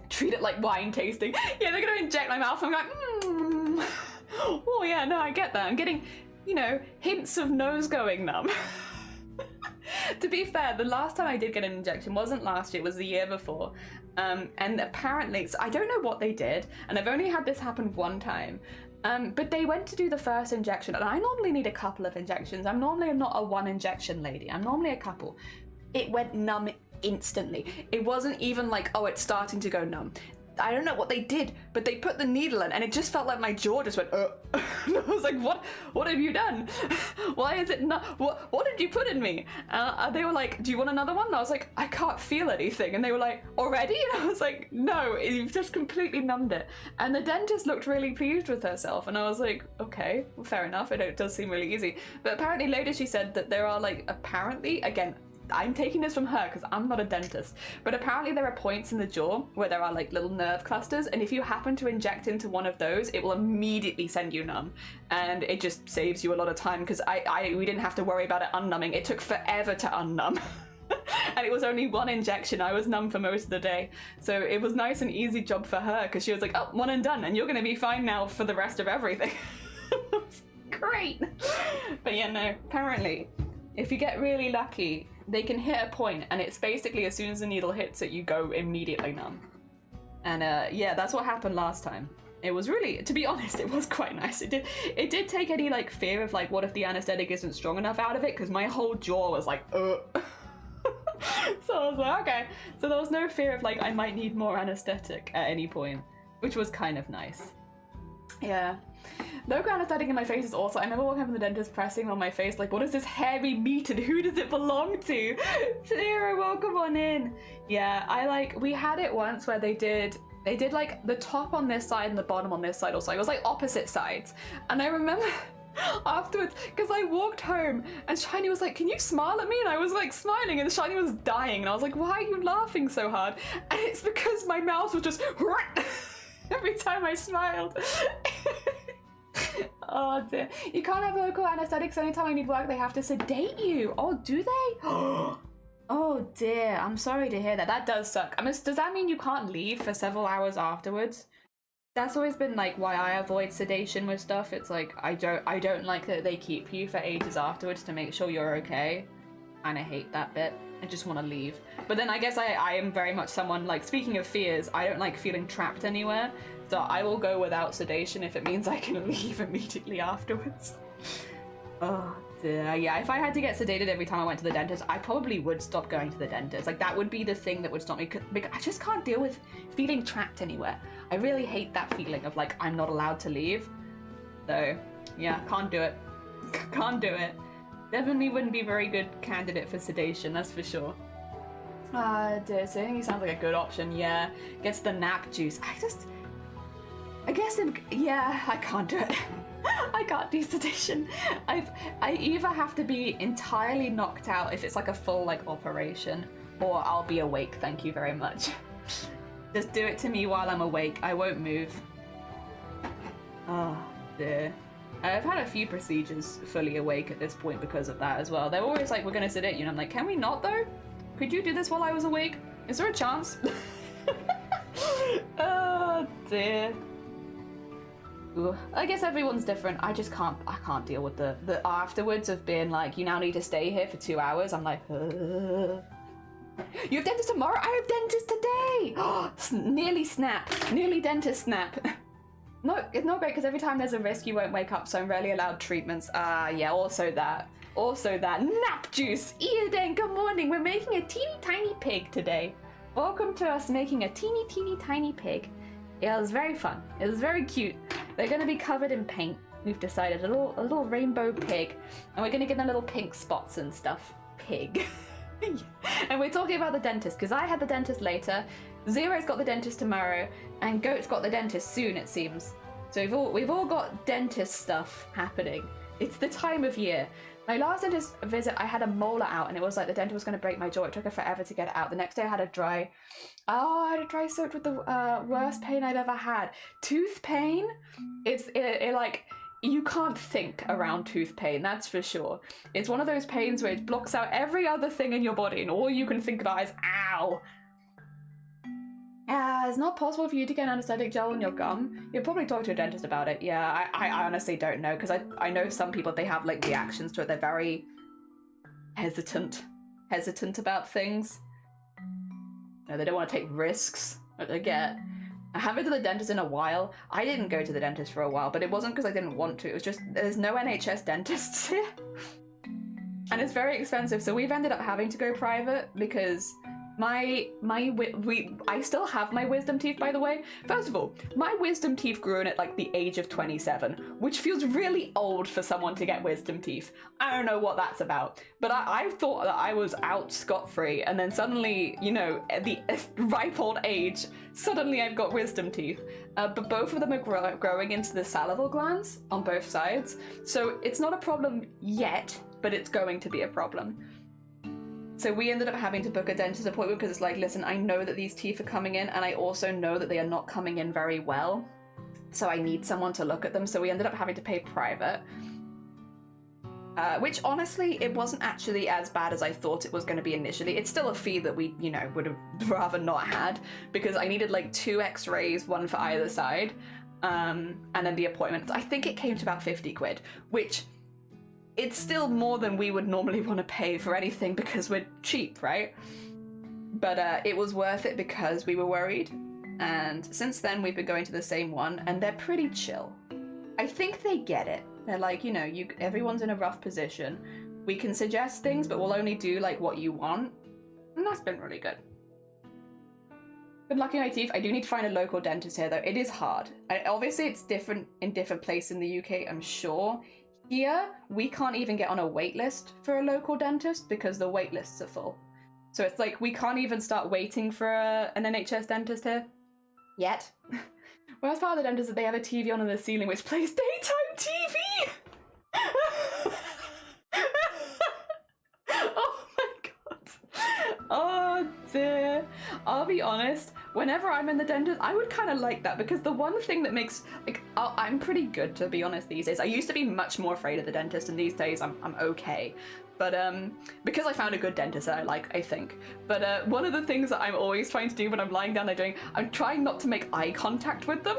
Treat it like wine tasting. Yeah, they're gonna inject my mouth and I'm like, oh yeah, no, I get that. I'm getting, you know, hints of nose going numb. To be fair, the last time I did get an injection wasn't last year, it was the year before. And apparently, so I don't know what they did, and I've only had this happen one time. But they went to do the first injection, and I normally need a couple of injections. I'm normally not a one injection lady. I'm normally a couple. It went numb instantly. It wasn't even like, oh, it's starting to go numb. I don't know what they did, but they put the needle in and it just felt like my jaw just went, and I was like, what have you done? Why is it not, what did you put in me? They were like, do you want another one? And I was like, I can't feel anything. And they were like, already? And I was like, no, you've just completely numbed it. And the dentist looked really pleased with herself. And I was like, okay, well, fair enough. It does seem really easy. But apparently later she said that there are like, apparently, again, I'm taking this from her because I'm not a dentist, but apparently there are points in the jaw where there are like little nerve clusters, and if you happen to inject into one of those, it will immediately send you numb, and it just saves you a lot of time because we didn't have to worry about it unnumbing. It took forever to unnumb. And it was only one injection. I was numb for most of the day, so it was nice and easy job for her because she was like, oh, one and done, and you're gonna be fine now for the rest of everything. Great. But yeah, no, apparently if you get really lucky, they can hit a point, and it's basically as soon as the needle hits it, you go immediately numb. And yeah, that's what happened last time. It was really, to be honest, it was quite nice. It did take any like fear of like, what if the anesthetic isn't strong enough out of it, because my whole jaw was like, So I was like, okay. So there was no fear of like, I might need more anesthetic at any point, which was kind of nice. Yeah. Local anesthetic in my face is also, I remember walking up from the dentist pressing on my face like, what is this hairy meat and who does it belong to? Sarah, welcome on in. Yeah, we had it once where they did like the top on this side and the bottom on this side also. It was like opposite sides. And I remember afterwards, because I walked home and Shiny was like, can you smile at me? And I was like smiling and Shiny was dying and I was like, why are you laughing so hard? And it's because my mouth was just every time I smiled. Oh dear. You can't have local anesthetics anytime you need work, they have to sedate you. Oh, do they? Oh dear, I'm sorry to hear that. That does suck. I mean, does that mean you can't leave for several hours afterwards? That's always been like why I avoid sedation with stuff. It's like I don't like that they keep you for ages afterwards to make sure you're okay. And I hate that bit. I just want to leave. But then I guess I am very much someone, like, speaking of fears, I don't like feeling trapped anywhere. So I will go without sedation if it means I can leave immediately afterwards. Oh dear. Yeah, if I had to get sedated every time I went to the dentist, I probably would stop going to the dentist. Like, that would be the thing that would stop me. Because I just can't deal with feeling trapped anywhere. I really hate that feeling of, like, I'm not allowed to leave. So, yeah, can't do it. Can't do it. Definitely wouldn't be a very good candidate for sedation, that's for sure. Dear, so I think he sounds like a good option, yeah. Gets the nap juice. I guess, yeah, I can't do it. I can't do sedation. I either have to be entirely knocked out if it's like a full, like, operation, or I'll be awake, thank you very much. Just do it to me while I'm awake, I won't move. Oh, dear. I've had a few procedures fully awake at this point because of that as well. They're always like, we're gonna sedate you, and I'm like, can we not though? Could you do this while I was awake? Is there a chance? Oh dear. Ooh. I guess everyone's different. I can't deal with the afterwards of being like, you now need to stay here for 2 hours. I'm like, You have dentist tomorrow? I have dentist today! Nearly snap. Nearly dentist snap. No, it's not great because every time there's a risk you won't wake up, so I'm rarely allowed treatments. Yeah, also that. Also that. Nap juice! Beading, good morning. We're making a teeny tiny pig today. Welcome to us making a teeny tiny pig. It was very fun. It was very cute. They're going to be covered in paint. We've decided a little rainbow pig. And we're going to give them little pink spots and stuff. Pig. And we're talking about the dentist because I had the dentist later. Zero's got the dentist tomorrow, and Goat's got the dentist soon, it seems. So we've all got dentist stuff happening. It's the time of year. My last dentist visit, I had a molar out, and it was like the dentist was going to break my jaw. It took her forever to get it out. The next day I had a dry soaked with the worst pain I've ever had. Tooth pain? It like, you can't think around tooth pain, that's for sure. It's one of those pains where it blocks out every other thing in your body, and all you can think about is, ow. It's not possible for you to get an anesthetic gel on your gum. You'll probably talk to a dentist about it. Yeah, I honestly don't know, because I know some people, they have like reactions to it. They're very hesitant about things. No, they don't want to take risks. I get. I haven't been to the dentist in a while. I didn't go to the dentist for a while, but it wasn't because I didn't want to. It was just there's no NHS dentists here. And it's very expensive, so we've ended up having to go private because I still have my wisdom teeth, by the way. First of all, my wisdom teeth grew in at like the age of 27, which feels really old for someone to get wisdom teeth. I don't know what that's about, but I thought that I was out scot-free, and then suddenly, you know, at the ripe old age, suddenly I've got wisdom teeth. But both of them are growing into the salival glands on both sides, so it's not a problem yet, but it's going to be a problem. So we ended up having to book a dentist appointment because it's like, listen, I know that these teeth are coming in, and I also know that they are not coming in very well. So I need someone to look at them. So we ended up having to pay private. Which honestly, it wasn't actually as bad as I thought it was going to be initially. It's still a fee that we, you know, would have rather not had, because I needed like 2 x-rays, one for either side. And then the appointment, I think it came to about 50 quid, which it's still more than we would normally want to pay for anything because we're cheap, right? But it was worth it because we were worried. And since then we've been going to the same one, and they're pretty chill. I think they get it. They're like, you know, everyone's in a rough position. We can suggest things, but we'll only do like what you want. And that's been really good. Good luck in my teeth. I do need to find a local dentist here though. It is hard. Obviously it's different in different places in the UK, I'm sure. Here, we can't even get on a wait list for a local dentist because the wait lists are full. So it's like, we can't even start waiting for an NHS dentist here. Yet. Whereas part of the dentist, they have a TV on in the ceiling which plays daytime TV! Oh my god. Oh dear. I'll be honest, whenever I'm in the dentist, I would kind of like that, because the one thing that makes, like, I'm pretty good, to be honest, these days. I used to be much more afraid of the dentist, and these days I'm okay. But because I found a good dentist that I like, I think. But one of the things that I'm always trying to do when I'm lying down there I'm trying not to make eye contact with them.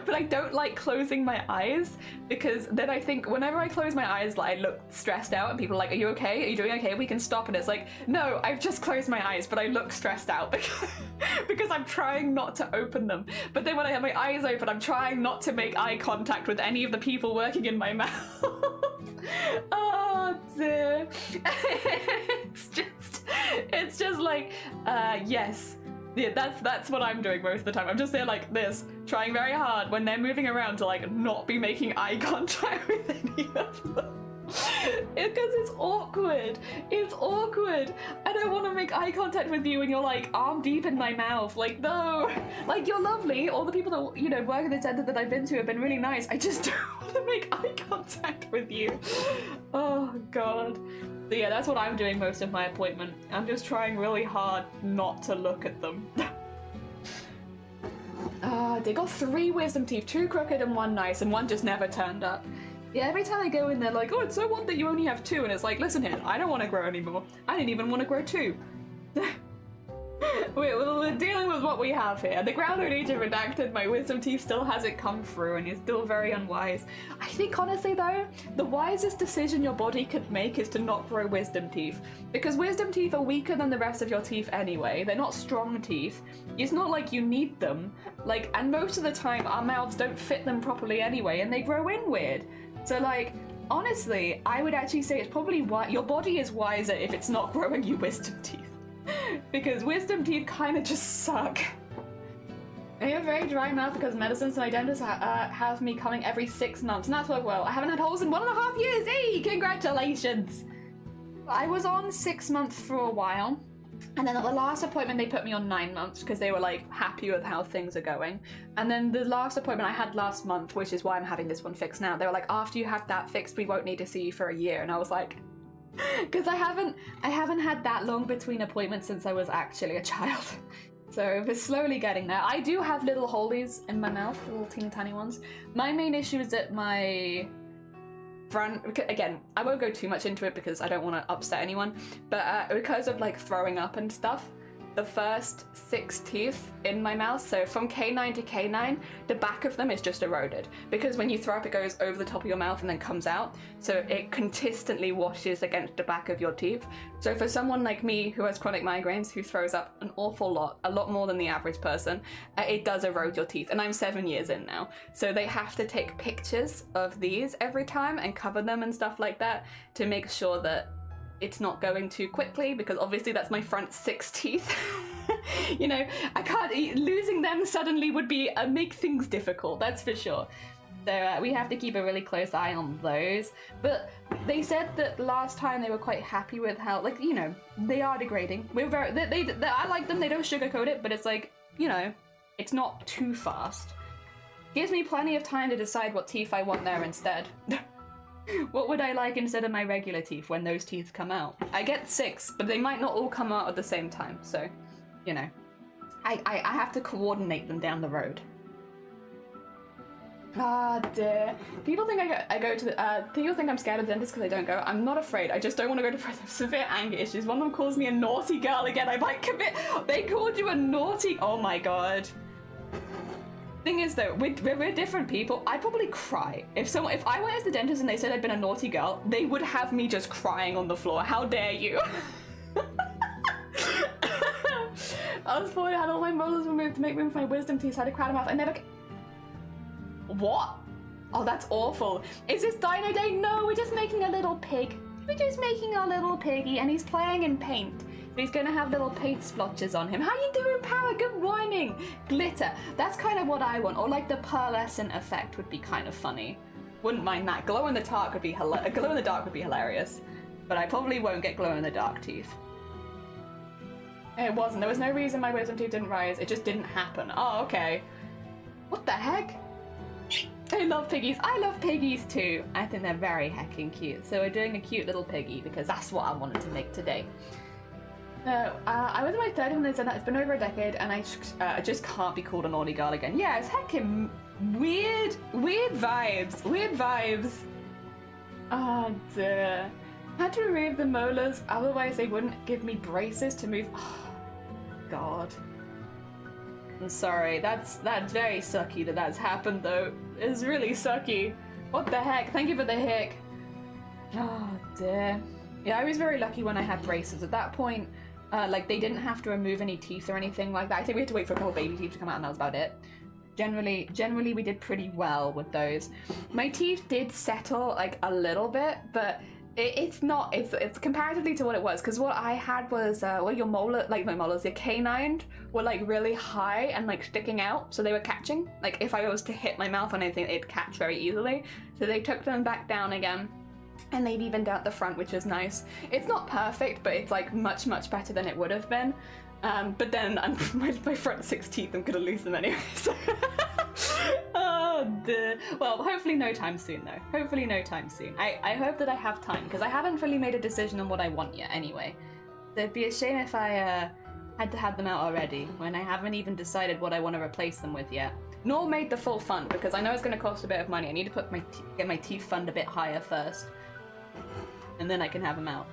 But I don't like closing my eyes, because then I think whenever I close my eyes, like, I look stressed out, and people are like, are you okay? Are you doing okay? We can stop. And it's like, no, I've just closed my eyes, but I look stressed out because I'm trying not to open them. But then when I have my eyes open, I'm trying not to make eye contact with any of the people working in my mouth. Oh dear. It's just like, yes. Yeah, that's what I'm doing most of the time. I'm just there like this, trying very hard when they're moving around to like not be making eye contact with any of them. Because it's awkward. It's awkward. I don't want to make eye contact with you when you're like arm deep in my mouth. Like, no. Like, you're lovely. All the people that, you know, work in the center that I've been to have been really nice. I just don't want to make eye contact with you. Oh, God. So yeah, that's what I'm doing most of my appointment. I'm just trying really hard not to look at them. They got 3 wisdom teeth, 2 crooked and 1 nice, and 1 just never turned up. Yeah, every time I go in, they're like, oh, it's so odd that you only have 2, and it's like, listen here, I don't want to grow anymore. I didn't even want to grow 2. We're dealing with what we have here. The ground age redacted, my wisdom teeth still hasn't come through, and you're still very unwise. I think, honestly, though, the wisest decision your body could make is to not grow wisdom teeth. Because wisdom teeth are weaker than the rest of your teeth anyway. They're not strong teeth. It's not like you need them. Like, and most of the time, our mouths don't fit them properly anyway, and they grow in weird. So, like, honestly, I would actually say it's probably your body is wiser if it's not growing you wisdom teeth. Because wisdom teeth kind of just suck. I have a very dry mouth because medicines and my dentist have me coming every 6 months, and that's worked well. I haven't had holes in 1.5 years. Hey, congratulations! I was on 6 months for a while, and then at the last appointment they put me on 9 months because they were like happy with how things are going. And then the last appointment I had last month, which is why I'm having this one fixed now, they were like, after you have that fixed, we won't need to see you for a year. And I was like, because I haven't had that long between appointments since I was actually a child. So we're slowly getting there. I do have little holies in my mouth, little teeny tiny ones. My main issue is that my front, again, I won't go too much into it because I don't want to upset anyone, but because of like throwing up and stuff, the first 6 teeth in my mouth, so from canine to canine, the back of them is just eroded. Because when you throw up, it goes over the top of your mouth and then comes out. So it consistently washes against the back of your teeth. So for someone like me who has chronic migraines, who throws up an awful lot, a lot more than the average person, it does erode your teeth. And I'm 7 years in now. So they have to take pictures of these every time and cover them and stuff like that to make sure that it's not going too quickly, because obviously that's my front 6 teeth. You know, I can't, losing them suddenly would be make things difficult, that's for sure. So we have to keep a really close eye on those. But they said that last time they were quite happy with how, like, you know, they are degrading. We're very, I like them, they don't sugarcoat it, but it's like, you know, it's not too fast. Gives me plenty of time to decide what teeth I want there instead. What would I like instead of my regular teeth when those teeth come out? I get 6, but they might not all come out at the same time, so, you know. I have to coordinate them down the road. Ah, dear. People think I go to the, people think I'm scared of dentists because I don't go. I'm not afraid, I just don't want to go to severe anger issues. One of them calls me a naughty girl again, I might commit. They called you a naughty, oh my god. Thing is though, we're different people. I'd probably cry. If I went to the dentist and they said I'd been a naughty girl, they would have me just crying on the floor. How dare you? I was 4, I had all my molars removed to make room for my wisdom teeth, so I had a crowd mouth. I never... What? Oh, that's awful. Is this Dino Day? No, we're just making a little pig. We're just making a little piggy, and he's playing in paint. He's gonna have little paint splotches on him. How you doing, Power? Good morning. Glitter. That's kind of what I want. Or like the pearlescent effect would be kind of funny. Wouldn't mind that. Glow in the dark would be hilarious. But I probably won't get glow in the dark teeth. It wasn't. There was no reason my wisdom teeth didn't rise. It just didn't happen. Oh, okay. What the heck? I love piggies. I love piggies too. I think they're very heckin' cute. So we're doing a cute little piggy because that's what I wanted to make today. No, I was in my 30s when they said that. It's been over a decade, and I just can't be called a naughty girl again. Yeah, it's heckin' weird vibes. Weird vibes. Oh, dear. Had to remove the molars, otherwise they wouldn't give me braces to move. Oh, God. I'm sorry, that's very sucky that that's happened, though. It's really sucky. What the heck? Thank you for the hick. Oh, dear. Yeah, I was very lucky when I had braces. At that point, like, they didn't have to remove any teeth or anything like that. I think we had to wait for a couple baby teeth to come out, and that was about it. Generally, we did pretty well with those. My teeth did settle, like, a little bit, but it's comparatively to what it was, because what I had was, well, your molar, like, my molars, your canine were, like, really high and, like, sticking out, so they were catching. Like, if I was to hit my mouth on anything, it'd catch very easily. So they took them back down again. And they've evened out the front, which is nice. It's not perfect, but it's like much better than it would have been. But then my front 6 teeth, I'm gonna lose them anyway. So oh, dear. Well, hopefully no time soon though. Hopefully no time soon. I hope that I have time, because I haven't fully made a decision on what I want yet anyway. So it'd be a shame if I had to have them out already when I haven't even decided what I want to replace them with yet. Nor made the full fund, because I know it's going to cost a bit of money. I need to put get my teeth fund a bit higher first. And then I can have them out.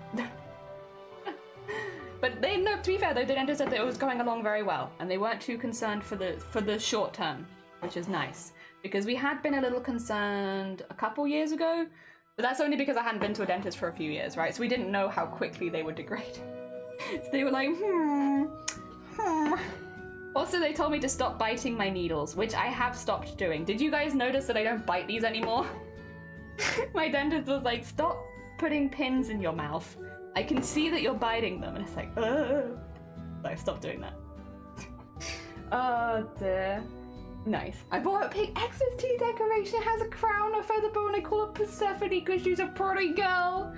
But no, to be fair though, the dentist said that it was going along very well, and they weren't too concerned for the short term, which is nice. Because we had been a little concerned a couple years ago, but that's only because I hadn't been to a dentist for a few years, right? So we didn't know how quickly they would degrade. So they were like, Also, they told me to stop biting my needles, which I have stopped doing. Did you guys notice that I don't bite these anymore? My dentist was like, stop putting pins in your mouth. I can see that you're biting them. And it's like, ugh. So I stopped doing that. Oh dear. Nice. I bought a pink X's tea decoration. It has a crown, a feather bow, and I call it Persephone because she's a pretty girl.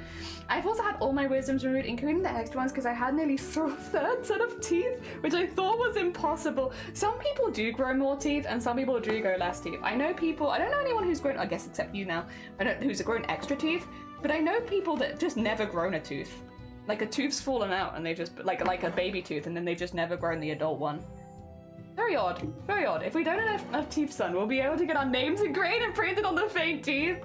I've also had all my wisdoms removed, including the extra ones, because I had nearly a third set of teeth, which I thought was impossible. Some people do grow more teeth, and some people do grow less teeth. I know people, I don't know anyone who's grown, I guess except you now, who's grown extra teeth, but I know people that just never grown a tooth. Like a tooth's fallen out, and they just, like a baby tooth, and then they've just never grown the adult one. Very odd, very odd. If we don't have enough teeth, son, we'll be able to get our names engraved and printed on the fake teeth.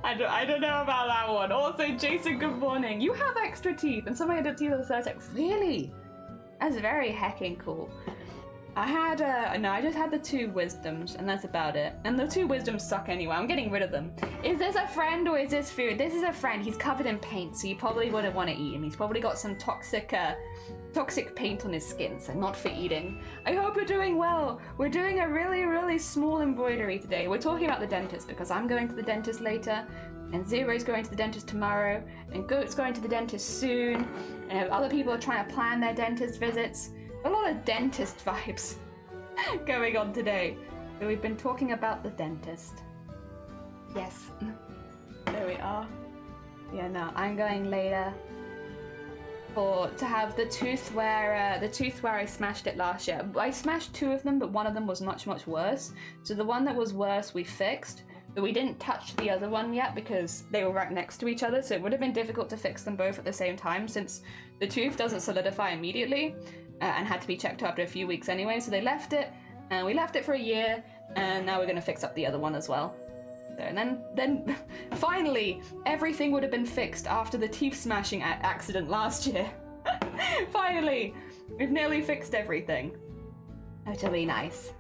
I don't know about that one. Also, Jason, good morning. You have extra teeth, and some of my teeth are 30. Really? That's very heckin' cool. I had, no, I just had the 2 wisdoms, and that's about it. And the 2 wisdoms suck anyway. I'm getting rid of them. Is this a friend or is this food? This is a friend. He's covered in paint, so you probably wouldn't want to eat him. He's probably got some toxic paint on his skin, so not for eating. I hope you're doing well. We're doing a really small embroidery today. We're talking about the dentist because I'm going to the dentist later, and Zero's going to the dentist tomorrow, and Goat's going to the dentist soon, and other people are trying to plan their dentist visits. A lot of dentist vibes going on today. So we've been talking about the dentist. Yes. There we are. Yeah, no, I'm going later to have the tooth where I smashed it last year. I smashed 2 of them, but one of them was much worse. So the one that was worse we fixed, but we didn't touch the other one yet because they were right next to each other, so it would have been difficult to fix them both at the same time since the tooth doesn't solidify immediately and had to be checked after a few weeks anyway. So they left it, and we left it for a year, and now we're going to fix up the other one as well. So, and then finally everything would have been fixed after the teeth smashing accident last year. Finally, we've nearly fixed everything. That'll be nice.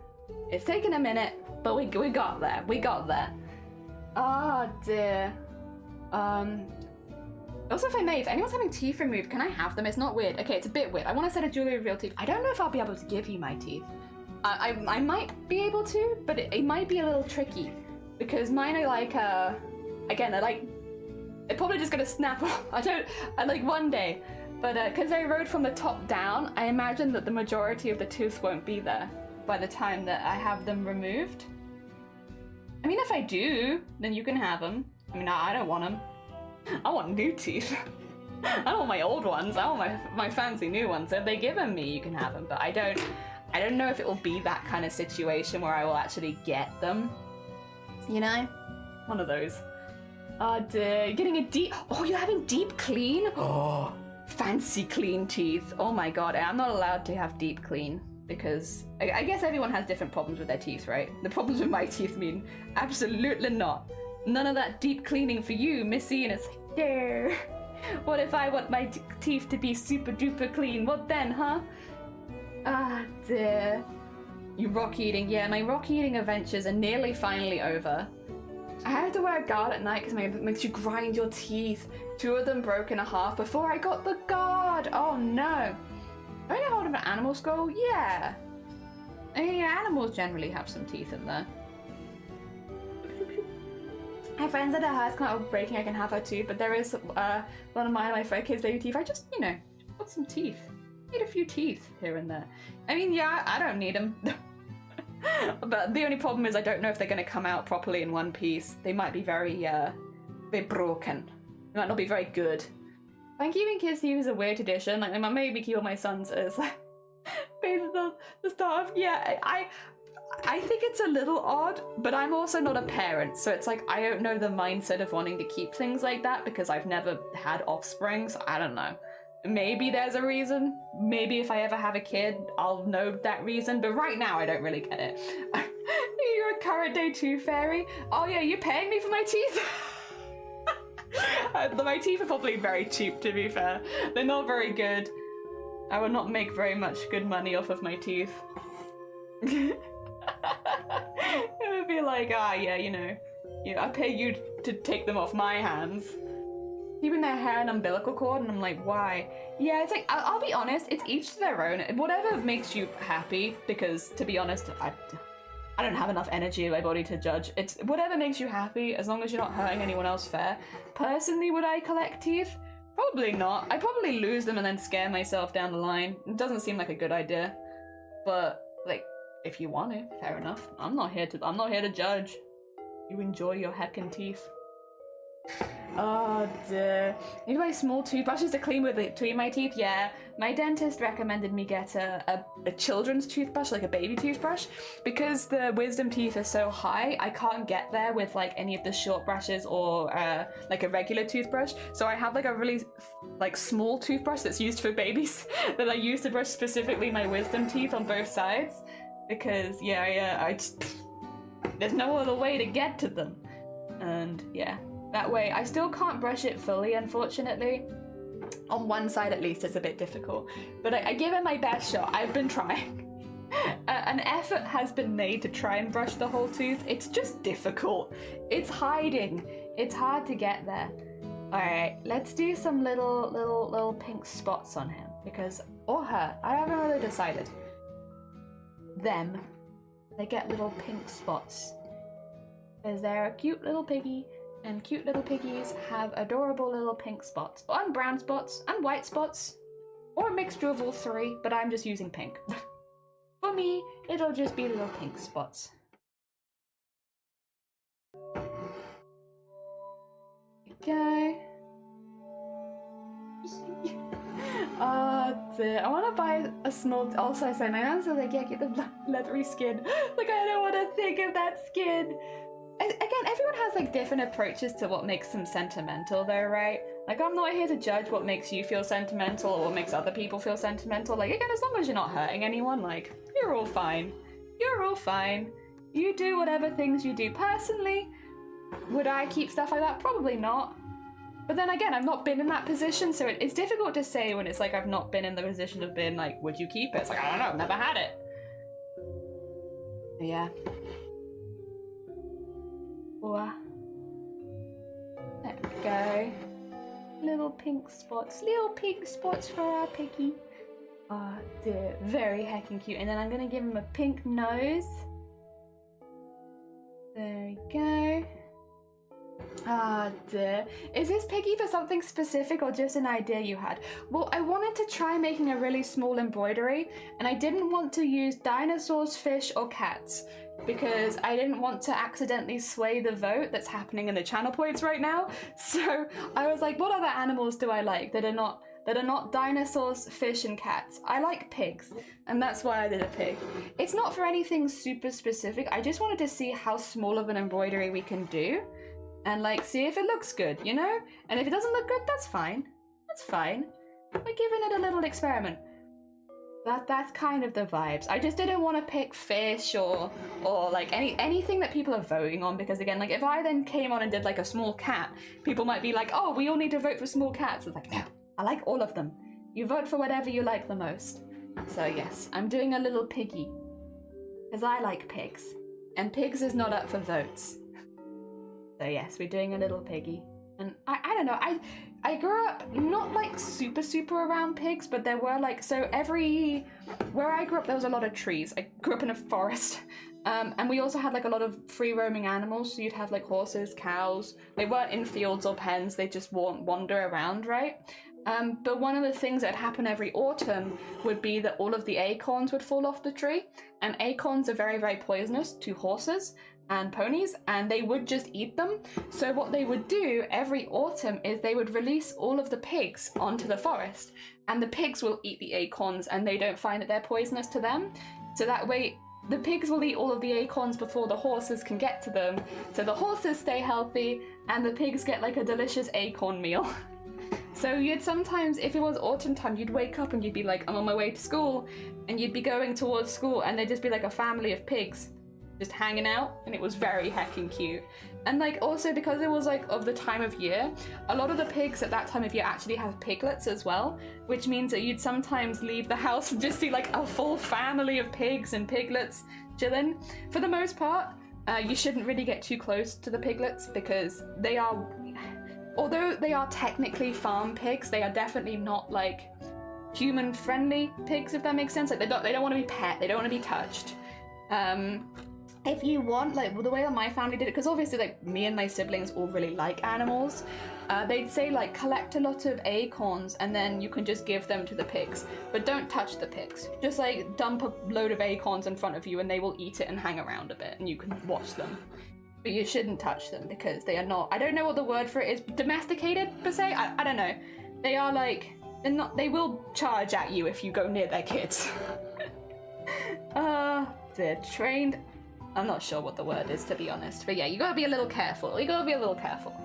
It's taken a minute, but we got there. We got there. Oh dear. Also, if I may, if anyone's having teeth removed, can I have them? It's not weird. Okay, it's a bit weird. I want to set a jewelry reveal teeth. I don't know if I'll be able to give you my teeth. I might be able to, but it might be a little tricky because mine are like, again, they're probably just gonna snap off. I like one day, but because I rode from the top down, I imagine that the majority of the tooth won't be there by the time that I have them removed. I mean, if I do, then you can have them. I mean, I don't want them. I want new teeth. I don't want my old ones. I want my fancy new ones. If they give them me, you can have them. But I don't know if it will be that kind of situation where I will actually get them. You know? One of those. Oh dear, you're getting a deep, oh, you're having deep clean? Oh, fancy clean teeth. Oh my god, I'm not allowed to have deep clean because I guess everyone has different problems with their teeth, right? The problems with my teeth mean absolutely not. None of that deep cleaning for you, Missy, and it's like, there. What if I want my teeth to be super duper clean? What then, huh? Ah, dear. You rock eating. Yeah, my rock eating adventures are nearly finally over. I have to wear a guard at night because it makes you grind your teeth. 2 of them broke in half before I got the guard. Oh no. Do I get hold of an animal skull? Yeah. Animals generally have some teeth in there. My friend said that hers kind of breaking, I can have her too, but there is one of my kids' baby teeth. I just, you know, put some teeth. Need a few teeth here and there. I mean, yeah, I don't need them. But the only problem is I don't know if they're going to come out properly in one piece. They might be very broken. They might not be very good. I'm keeping kids' teeth is a weird tradition. Like, my mum made me keep all my sons as based on the start of, yeah, I think it's a little odd, but I'm also not a parent, so it's like I don't know the mindset of wanting to keep things like that because I've never had offspring, so I don't know. Maybe there's a reason. Maybe if I ever have a kid, I'll know that reason, but right now I don't really get it. You're a current day tooth fairy? Oh yeah, you're paying me for my teeth? My teeth are probably very cheap, to be fair. They're not very good. I would not make very much good money off of my teeth. It would be like, yeah, you know, I pay you to take them off my hands. Keeping their hair and umbilical cord, and I'm like, why? Yeah, it's like, I'll be honest, it's each to their own. Whatever makes you happy, because to be honest, I don't have enough energy in my body to judge. It's whatever makes you happy, as long as you're not hurting anyone else fair. Personally, would I collect teeth? Probably not. I'd probably lose them and then scare myself down the line. It doesn't seem like a good idea. But, like, if you want to, fair enough. I'm not here to judge. You enjoy your heckin' teeth. Oh dear. Need to buy small toothbrushes to clean with between my teeth? Yeah. My dentist recommended me get a children's toothbrush, like a baby toothbrush, because the wisdom teeth are so high, I can't get there with like any of the short brushes or like a regular toothbrush. So I have like a really like small toothbrush that's used for babies that I use to brush specifically my wisdom teeth on both sides. Because yeah, I just, there's no other way to get to them. And yeah. That way, I still can't brush it fully, unfortunately. On one side, at least, it's a bit difficult. But I give it my best shot. I've been trying. An effort has been made to try and brush the whole tooth. It's just difficult. It's hiding. It's hard to get there. All right, let's do some little pink spots on him. Because, or her, I haven't really decided. Them, they get little pink spots. Because they're a cute little piggy. And cute little piggies have adorable little pink spots, and brown spots, and white spots, or a mixture of all 3, but I'm just using pink. For me, it'll just be little pink spots. Okay. Dear. I want to buy a small. Also, I say my answer like, yeah, get the leathery skin. Like, I don't want to think of that skin. Again, everyone has like different approaches to what makes them sentimental though, right? Like, I'm not here to judge what makes you feel sentimental or what makes other people feel sentimental. Like, again, as long as you're not hurting anyone, like, you're all fine. You're all fine. You do whatever things you do. Personally, would I keep stuff like that? Probably not. But then again, I've not been in that position, so it's difficult to say when it's like I've not been in the position of being like, would you keep it? It's like, I don't know, I've never had it. But yeah. There we go. Little pink spots for our piggy. Oh dear, very heckin' cute. And then I'm gonna give him a pink nose. There we go. Ah dear. Is this piggy for something specific or just an idea you had? Well, I wanted to try making a really small embroidery, and I didn't want to use dinosaurs, fish, or cats, because I didn't want to accidentally sway the vote that's happening in the channel points right now. So I was like, what other animals do I like that are not dinosaurs, fish, and cats? I like pigs, and that's why I did a pig. It's not for anything super specific. I just wanted to see how small of an embroidery we can do. and like see if it looks good, you know? And if it doesn't look good, that's fine. That's fine. We're giving it a little experiment. That's kind of the vibes. I just didn't want to pick fish or like anything that people are voting on, because again, like if I then came on and did like a small cat, people might be like, oh, we all need to vote for small cats. It's like, no, I like all of them. You vote for whatever you like the most. So yes, I'm doing a little piggy because I like pigs, and pigs is not up for votes. So yes, we're doing a little piggy. And I don't know, I grew up not like super around pigs, but there were like, so where I grew up there was a lot of trees. I grew up in a forest, and we also had like a lot of free roaming animals. So you'd have like horses, cows. They weren't in fields or pens, they just wander around, right? But one of the things that happened every autumn would be that all of the acorns would fall off the tree, and acorns are very poisonous to horses and ponies, and they would just eat them. So what they would do every autumn is they would release all of the pigs onto the forest, and the pigs will eat the acorns, and they don't find that they're poisonous to them. So that way the pigs will eat all of the acorns before the horses can get to them, so the horses stay healthy and the pigs get like a delicious acorn meal. So you'd sometimes, if it was autumn time, you'd wake up and you'd be like, I'm on my way to school, and you'd be going towards school and there'd just be like a family of pigs just hanging out, and it was very heckin' cute. And like also because it was like of the time of year, a lot of the pigs at that time of year actually have piglets as well, which means that you'd sometimes leave the house and just see like a full family of pigs and piglets chilling. For the most part, you shouldn't really get too close to the piglets because they are, although they are technically farm pigs, they are definitely not like human friendly pigs, if that makes sense. Like they don't want to be pet, they don't want to be touched. If you want, like the way that my family did it, because obviously like me and my siblings all really like animals, they'd say like collect a lot of acorns and then you can just give them to the pigs, but don't touch the pigs. Just like dump a load of acorns in front of you and they will eat it and hang around a bit and you can watch them. But you shouldn't touch them because they are not, I don't know what the word for it is, domesticated per se? I don't know. They are like, they're not, they will charge at you if you go near their kids. They're trained. I'm not sure what the word is, to be honest. But yeah, you gotta be a little careful. You gotta be a little careful.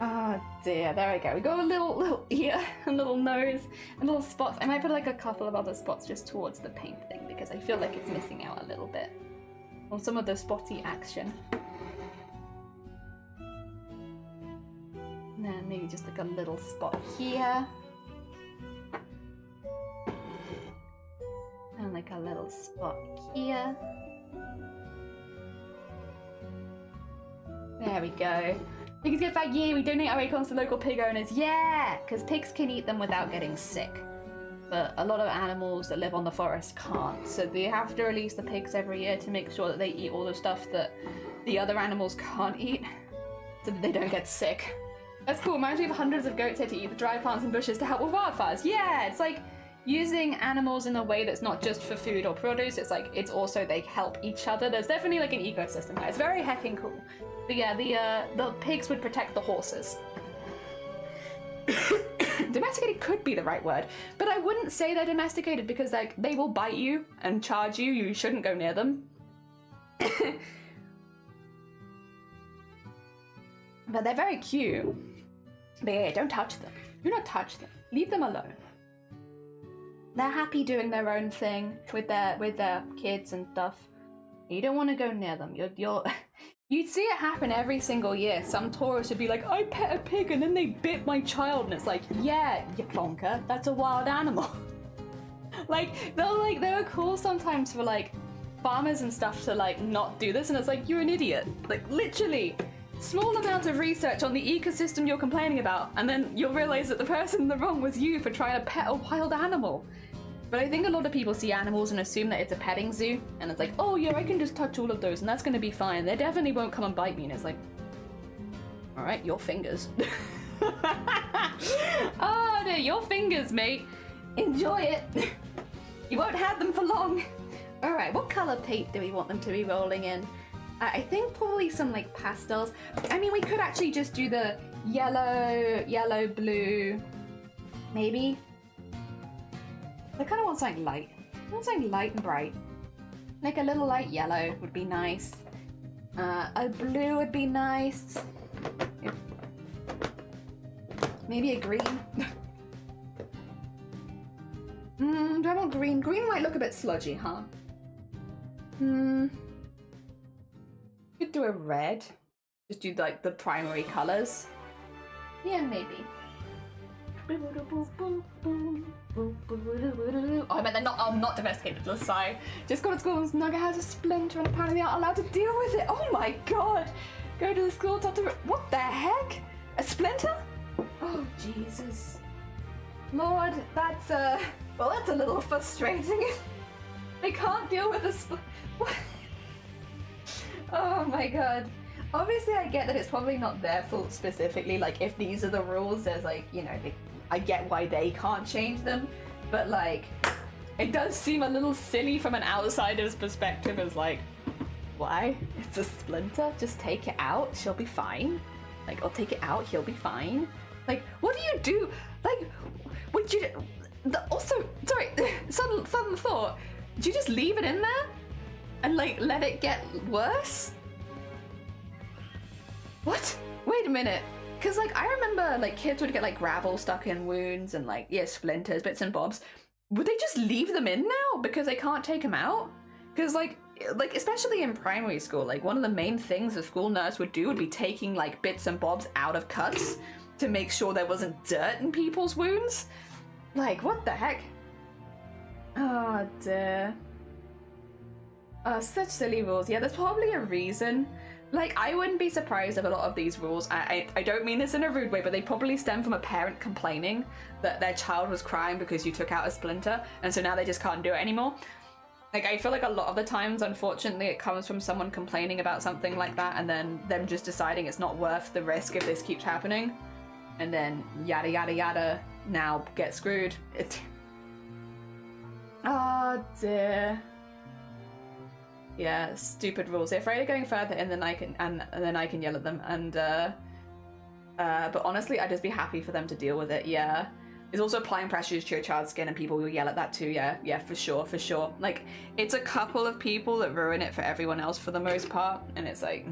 Oh dear, there we go. We got a little ear, a little nose, and little spots. I might put like a couple of other spots just towards the paint thing because I feel like it's missing out a little bit on some of the spotty action. And then maybe just like a little spot here. And like a little spot here. There we go. Pigs Give Back, yeah, we donate our acorns to local pig owners. Yeah, because pigs can eat them without getting sick. But a lot of animals that live on the forest can't. So they have to release the pigs every year to make sure that they eat all the stuff that the other animals can't eat, so that they don't get sick. That's cool. Reminds me of hundreds of goats here to eat the dry plants and bushes to help with wildfires. Yeah, it's like using animals in a way that's not just for food or produce. It's like, it's also they help each other. There's definitely like an ecosystem there. It's very heckin' cool. But yeah, the pigs would protect the horses. Domesticated could be the right word, but I wouldn't say they're domesticated because like they will bite you and charge you. You shouldn't go near them. But they're very cute. But yeah, don't touch them. Do not touch them. Leave them alone. They're happy doing their own thing with their kids and stuff. You don't want to go near them. You'd see it happen every single year. Some tourists would be like, I pet a pig and then they bit my child. And it's like, yeah, you plonker, that's a wild animal. Like, they were cool sometimes for like farmers and stuff to like not do this. And it's like, you're an idiot. Like literally, small amount of research on the ecosystem you're complaining about. And then you'll realize that the person in the wrong was you for trying to pet a wild animal. But I think a lot of people see animals and assume that it's a petting zoo, and it's like, oh yeah, I can just touch all of those and that's gonna be fine. They definitely won't come and bite me, and it's like, alright, your fingers. Oh no, your fingers, mate. Enjoy it. You won't have them for long. Alright, what colour paint do we want them to be rolling in? I think probably some like pastels. I mean, we could actually just do the yellow, blue, maybe. I kind of want something light. I want something light and bright. Like a little light yellow would be nice. A blue would be nice. Maybe a green. Do I want green? Green might look a bit sludgy, huh? Could do a red. Just do like the primary colors. Yeah, maybe. Oh, I meant they're not. I'm not domesticated. Let's sigh. Just got to school and Nugget has a splinter, and apparently aren't allowed to deal with it. Oh my god! Go to the school, talk to. What the heck? A splinter? Oh Jesus! Lord, that's well, that's a little frustrating. They can't deal with the what? Oh my god. Obviously, I get that it's probably not their fault specifically. Like, if these are the rules, there's like, you know, I get why they can't change them. But like, it does seem a little silly from an outsider's perspective. It's like, why? It's a splinter. Just take it out. She'll be fine. Like, I'll take it out. He'll be fine. Like, what do you do? Like, would you? Also, sorry, sudden thought. Did you just leave it in there and like let it get worse? What? Wait a minute. Because, like, I remember, like, kids would get, like, gravel stuck in wounds and, like, yeah, splinters, bits and bobs. Would they just leave them in now because they can't take them out? Because, like, especially in primary school, like, one of the main things a school nurse would do would be taking, like, bits and bobs out of cuts to make sure there wasn't dirt in people's wounds. Like, what the heck? Oh, dear. Such silly rules. Yeah, there's probably a reason. Like, I wouldn't be surprised if a lot of these rules, I don't mean this in a rude way, but they probably stem from a parent complaining that their child was crying because you took out a splinter, and so now they just can't do it anymore. Like, I feel like a lot of the times, unfortunately, it comes from someone complaining about something like that, and then them just deciding it's not worth the risk if this keeps happening, and then yada yada yada, now get screwed. Oh dear. Yeah, stupid rules. They're afraid of going further in than I can, and then I can yell at them. And but honestly, I'd just be happy for them to deal with it. Yeah, it's also applying pressure to your child's skin, and people will yell at that too. Yeah, for sure, for sure. Like, it's a couple of people that ruin it for everyone else for the most part, and it's like,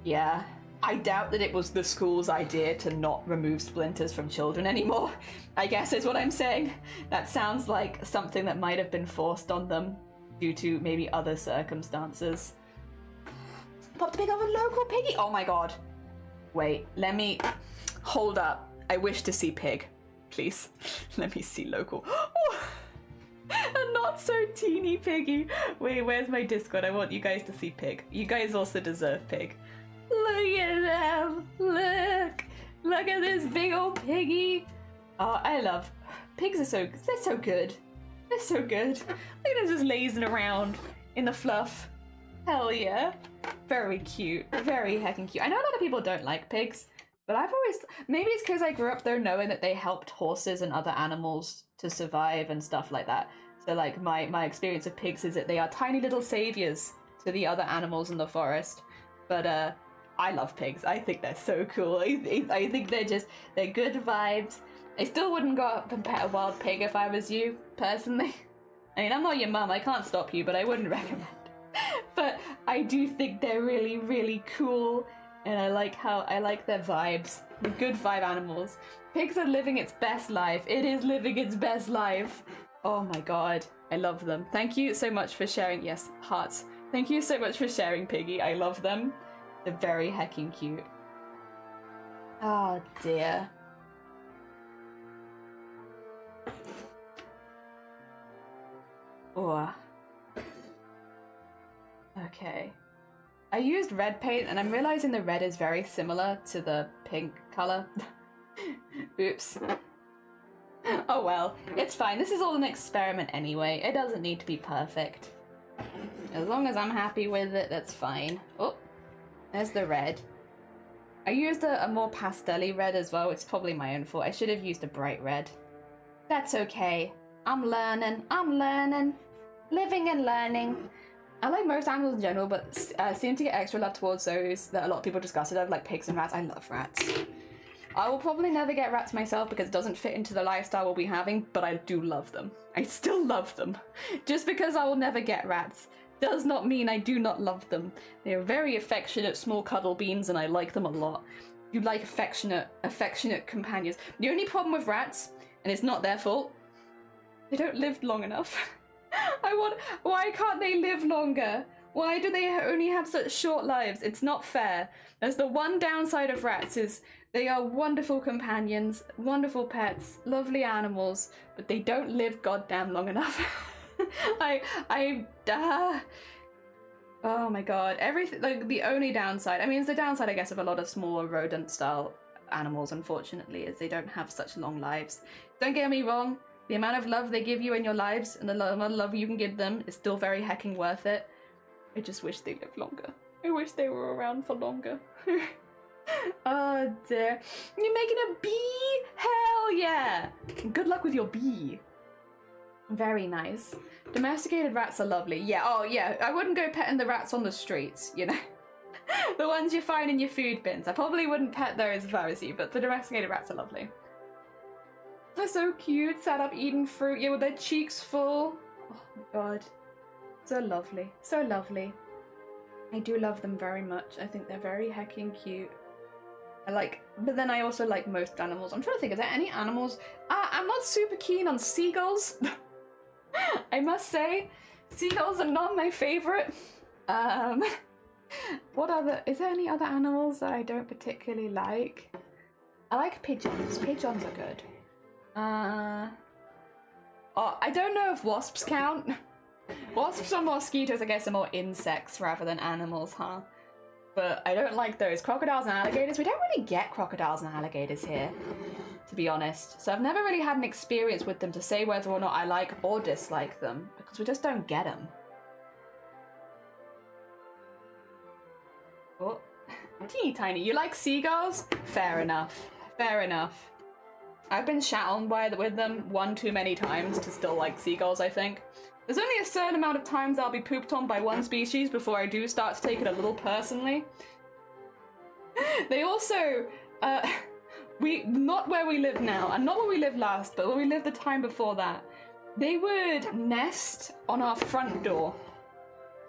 yeah. I doubt that it was the school's idea to not remove splinters from children anymore, I guess is what I'm saying. That sounds like something that might have been forced on them due to maybe other circumstances. Popped a pig of a local piggy. Oh my god. Wait, let me... Hold up. I wish to see pig. Please. Let me see local. Oh, a not so teeny piggy. Wait, where's my Discord? I want you guys to see pig. You guys also deserve pig. Look at them. Look. Look at this big old piggy. Oh, I love... Pigs are so... They're so good. They're so good. Look at them just lazing around in the fluff. Hell yeah. Very cute. Very heckin' cute. I know a lot of people don't like pigs, but I've always... Maybe it's because I grew up there knowing that they helped horses and other animals to survive and stuff like that. So, like, my experience of pigs is that they are tiny little saviors to the other animals in the forest. But, I love pigs. I think they're so cool. I think they're good vibes. I still wouldn't go out and pet a wild pig if I was you, personally. I mean, I'm not your mum, I can't stop you, but I wouldn't recommend. But I do think they're really, really cool, and I like their vibes. The good vibe animals. Pigs are living its best life. It is living its best life. Oh my god, I love them. Thank you so much for sharing. Yes, hearts. Thank you so much for sharing, Piggy. I love them. They're very heckin' cute. Oh dear. Oh. Okay. I used red paint and I'm realizing the red is very similar to the pink color. Oops. Oh well, it's fine. This is all an experiment anyway. It doesn't need to be perfect. As long as I'm happy with it, that's fine. Oh, there's the red. I used a more pastel-y red as well. It's probably my own fault. I should have used a bright red. That's okay. I'm learning. I'm learning. Living and learning. I like most animals in general, but seem to get extra love towards those that a lot of people discuss it of, like pigs and rats. I love rats. I will probably never get rats myself because it doesn't fit into the lifestyle we'll be having, but I do love them. I still love them. Just because I will never get rats does not mean I do not love them. They are very affectionate, small cuddle beans, and I like them a lot. You like affectionate companions. The only problem with rats, and it's not their fault, they don't live long enough. Why can't they live longer? Why do they only have such short lives? It's not fair. That's the one downside of rats, is they are wonderful companions, wonderful pets, lovely animals, but they don't live goddamn long enough. Oh my god, everything, like, the only downside, I mean, it's the downside, I guess, of a lot of smaller rodent-style animals, unfortunately, is they don't have such long lives. Don't get me wrong, the amount of love they give you in your lives, and the amount of love you can give them, is still very hecking worth it. I just wish they lived longer. I wish they were around for longer. Oh dear. You're making a bee? Hell yeah! Good luck with your bee. Very nice. Domesticated rats are lovely. Yeah, oh yeah, I wouldn't go petting the rats on the streets, you know. The ones you find in your food bins. I probably wouldn't pet those if I was you, but the domesticated rats are lovely. They're so cute, sat up eating fruit, yeah, with their cheeks full. Oh my god. So lovely. So lovely. I do love them very much. I think they're very hecking cute. But then I also like most animals. I'm trying to think, is there any animals? I'm not super keen on seagulls. I must say, seagulls are not my favorite. Is there any other animals that I don't particularly like? I like pigeons. Pigeons are good. I don't know if wasps count. Wasps or mosquitoes, I guess, are more insects rather than animals, huh? But I don't like those. Crocodiles and alligators, we don't really get crocodiles and alligators here, to be honest. So I've never really had an experience with them to say whether or not I like or dislike them, because we just don't get them. Oh, teeny tiny. You like seagulls? Fair enough. Fair enough. I've been shat on with them one too many times to still like seagulls, I think. There's only a certain amount of times I'll be pooped on by one species before I do start to take it a little personally. They also, not where we live now, and not where we lived last, but where we lived the time before that, they would nest on our front door.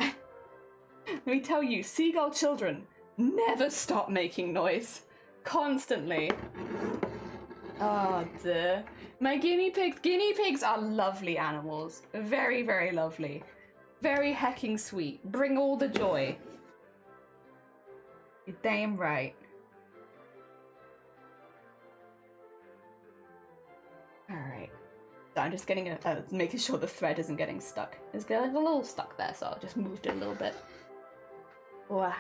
Let me tell you, seagull children never stop making noise. Constantly. Oh dear. My guinea pigs are lovely animals. Very, very lovely. Very hecking sweet. Bring all the joy. You're damn right. Alright. So I'm just getting making sure the thread isn't getting stuck. It's getting a little stuck there, so I just moved it a little bit. Wow.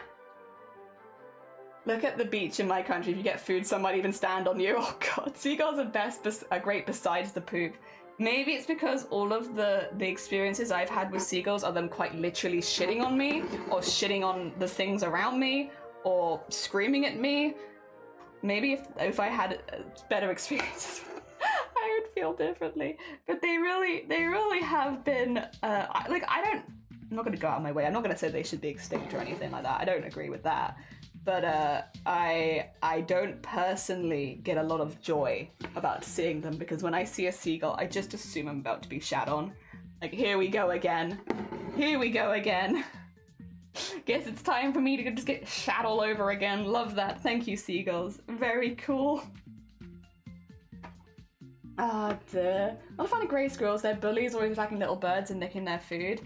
Look at the beach in my country. If you get food, some might even stand on you. Oh god, seagulls are great besides the poop. Maybe it's because all of the experiences I've had with seagulls are them quite literally shitting on me, or shitting on the things around me, or screaming at me. Maybe if I had better experiences, I would feel differently. But they really have been. I'm not going to go out of my way. I'm not going to say they should be extinct or anything like that. I don't agree with that. But I don't personally get a lot of joy about seeing them, because when I see a seagull, I just assume I'm about to be shat on. Like, here we go again. Here we go again. Guess it's time for me to just get shat all over again. Love that. Thank you, seagulls. Very cool. Ah, dear. I find grey squirrels, they're bullies, always attacking little birds and nicking their food.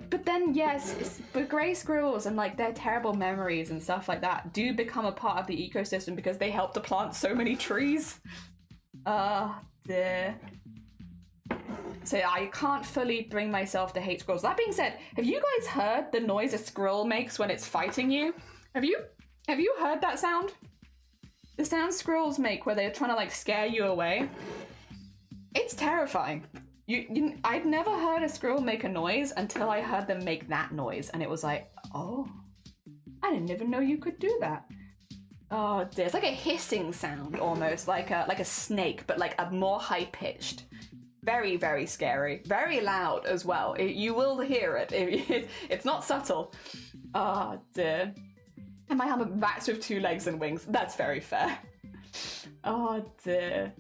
But then, yes, but grey squirrels and, like, their terrible memories and stuff like that do become a part of the ecosystem because they help to plant so many trees. Dear. So I can't fully bring myself to hate squirrels. That being said, have you guys heard the noise a squirrel makes when it's fighting you? Have you heard that sound? The sound squirrels make where they're trying to, like, scare you away. It's terrifying. I'd never heard a squirrel make a noise until I heard them make that noise, and it was like, oh, I didn't even know you could do that. Oh dear, it's like a hissing sound almost, like a snake, but like a more high-pitched. Very, very scary. Very loud as well. You will hear it. It's not subtle. Oh dear. And my hammock bats with 2 legs and wings. That's very fair. Oh dear.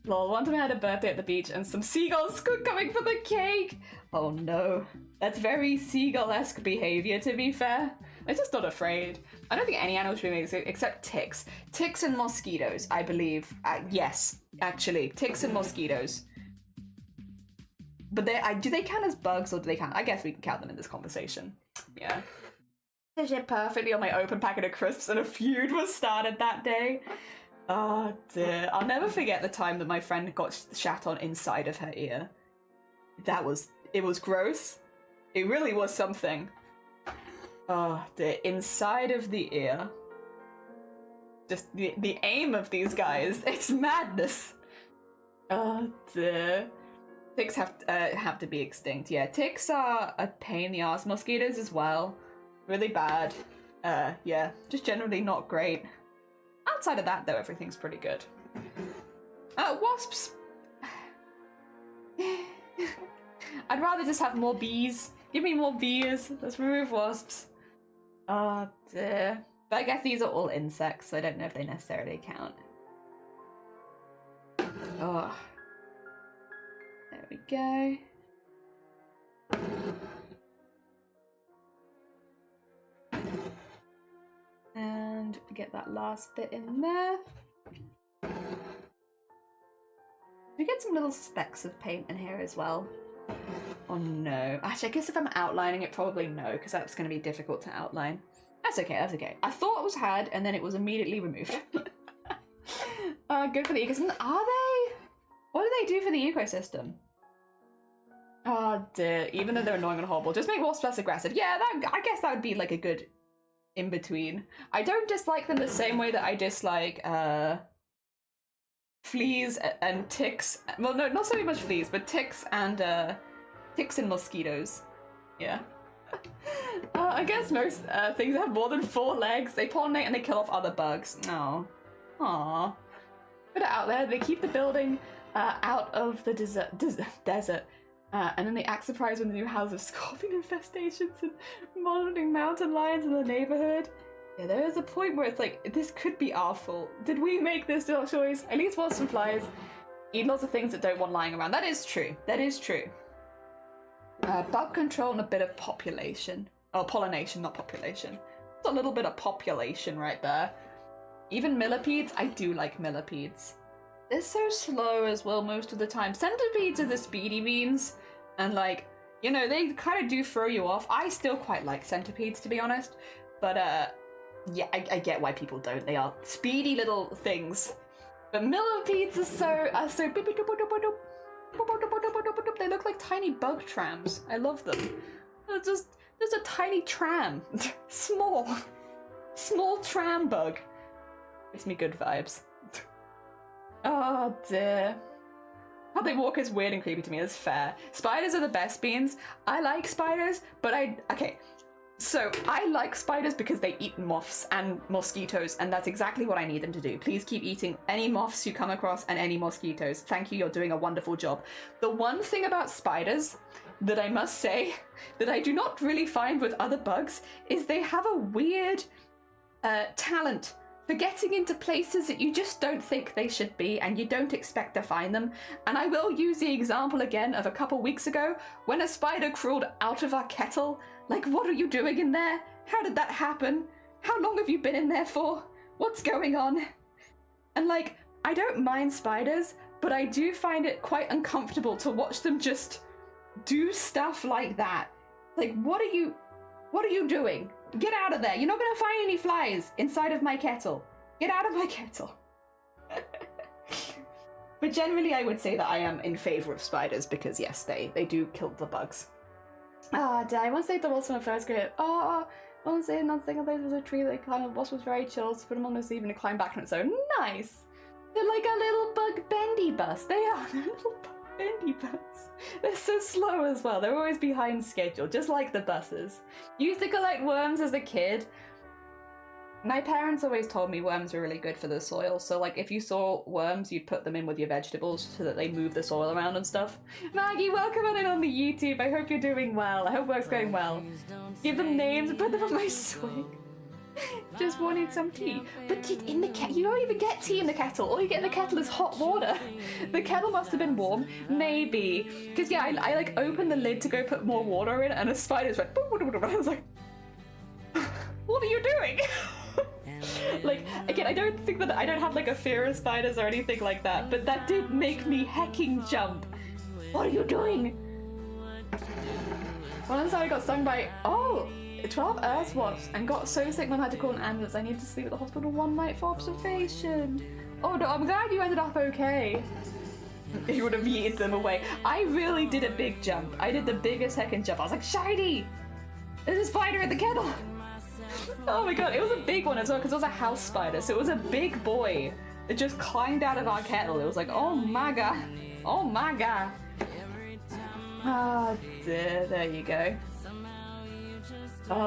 Lol, one time I had a birthday at the beach and some seagulls were coming for the cake! Oh no. That's very seagull-esque behavior, to be fair. I'm just not afraid. I don't think any animals should be made except ticks. Ticks and mosquitoes, I believe. Yes, actually. Ticks and mosquitoes. But do they count as bugs or do they count? I guess we can count them in this conversation. Yeah. Finished it perfectly on my open packet of crisps and a feud was started that day. Oh dear. I'll never forget the time that my friend got shat on inside of her ear. It was gross. It really was something. Oh dear. Inside of the ear. Just the aim of these guys. It's madness. Oh dear. Ticks have to be extinct. Yeah, ticks are a pain in the ass. Mosquitoes as well. Really bad. Yeah, just generally not great. Outside of that, though, everything's pretty good. Wasps. I'd rather just have more bees. Give me more bees. Let's remove wasps. Oh, dear. But I guess these are all insects, so I don't know if they necessarily count. Oh. There we go. And get that last bit in there. We get some little specks of paint in here as well. Oh no. Actually, I guess if I'm outlining it, probably no, because that's going to be difficult to outline. That's okay, that's okay. I thought it was had, and then it was immediately removed. Good for the ecosystem. Are they? What do they do for the ecosystem? Oh dear. Even though they're annoying and horrible, just make wasps less aggressive. Yeah, I guess that would be like a good in-between. I don't dislike them the same way that I dislike fleas and ticks. Well, no, not so much fleas, but ticks and mosquitoes. Yeah. I guess most things have more than 4 legs. They pollinate and they kill off other bugs. Oh. Aww. Put it out there. They keep the building out of the desert. And then they act surprised when the new house of scorpion infestations and monitoring mountain lions in the neighborhood. Yeah, there is a point where it's like, this could be our fault. Did we make this choice? At least wasps and flies eat lots of things that don't want lying around. That is true. That is true. Bug control and a bit of population. Oh, pollination, not population. It's a little bit of population right there. Even millipedes, I do like millipedes. They're so slow as well most of the time. Centipedes are the speedy beans, and like, you know, they kind of do throw you off. I still quite like centipedes, to be honest, but yeah, I get why people don't. They are speedy little things. But millipedes are so they look like tiny bug trams. I love them. They're just a tiny tram. Small tram bug. Gives me good vibes. Oh dear. How they walk is weird and creepy to me, that's fair. Spiders are the best beans. I like spiders, but okay. So, I like spiders because they eat moths and mosquitoes, and that's exactly what I need them to do. Please keep eating any moths you come across and any mosquitoes. Thank you, you're doing a wonderful job. The one thing about spiders that I must say that I do not really find with other bugs is they have a weird talent for getting into places that you just don't think they should be and you don't expect to find them. And I will use the example again of a couple weeks ago when a spider crawled out of our kettle. Like, what are you doing in there? How did that happen? How long have you been in there for? What's going on? And like, I don't mind spiders, but I do find it quite uncomfortable to watch them just do stuff like that. Like, what are you doing? Get out of there. You're not going to find any flies inside of my kettle. Get out of my kettle. But generally, I would say that I am in favor of spiders because, yes, they do kill the bugs. Did I once say the wasp in the first grade? Once say another thing, there was a tree that climbed. The wasp was very chill, to put him on the sleeve and to climb back on its own. Nice! They're like a little bug bendy bus. They are. They're little bug bendy bus. They're so slow as well. They're always behind schedule, just like the buses. Used to collect worms as a kid. My parents always told me worms were really good for the soil, so like if you saw worms, you'd put them in with your vegetables so that they move the soil around and stuff. Maggie, welcome on the YouTube. I hope you're doing well. I hope work's going well. Give them names and put them on my swing. Just wanted some tea. But in the kettle, you don't even get tea in the kettle. All you get in the kettle is hot water. The kettle must have been warm. Maybe. Because yeah, I like opened the lid to go put more water in and a spider just went... I was like, what are you doing? Like, again, I don't think that I don't have like a fear of spiders or anything like that, but that did make me hecking jump. What are you doing? Once I got stung by 12 earth wasps and got so sick when I had to call an ambulance. I needed to sleep at the hospital one night for observation. Oh no, I'm glad you ended up okay. You would have yeeted them away. I really did a big jump. I did the biggest heckin' jump. I was like, shiny! There's a spider in the kettle! Oh my god, it was a big one as well because it was a house spider. So it was a big boy that just climbed out of our kettle. It was like, oh my god. Oh my god. Ah, there you go.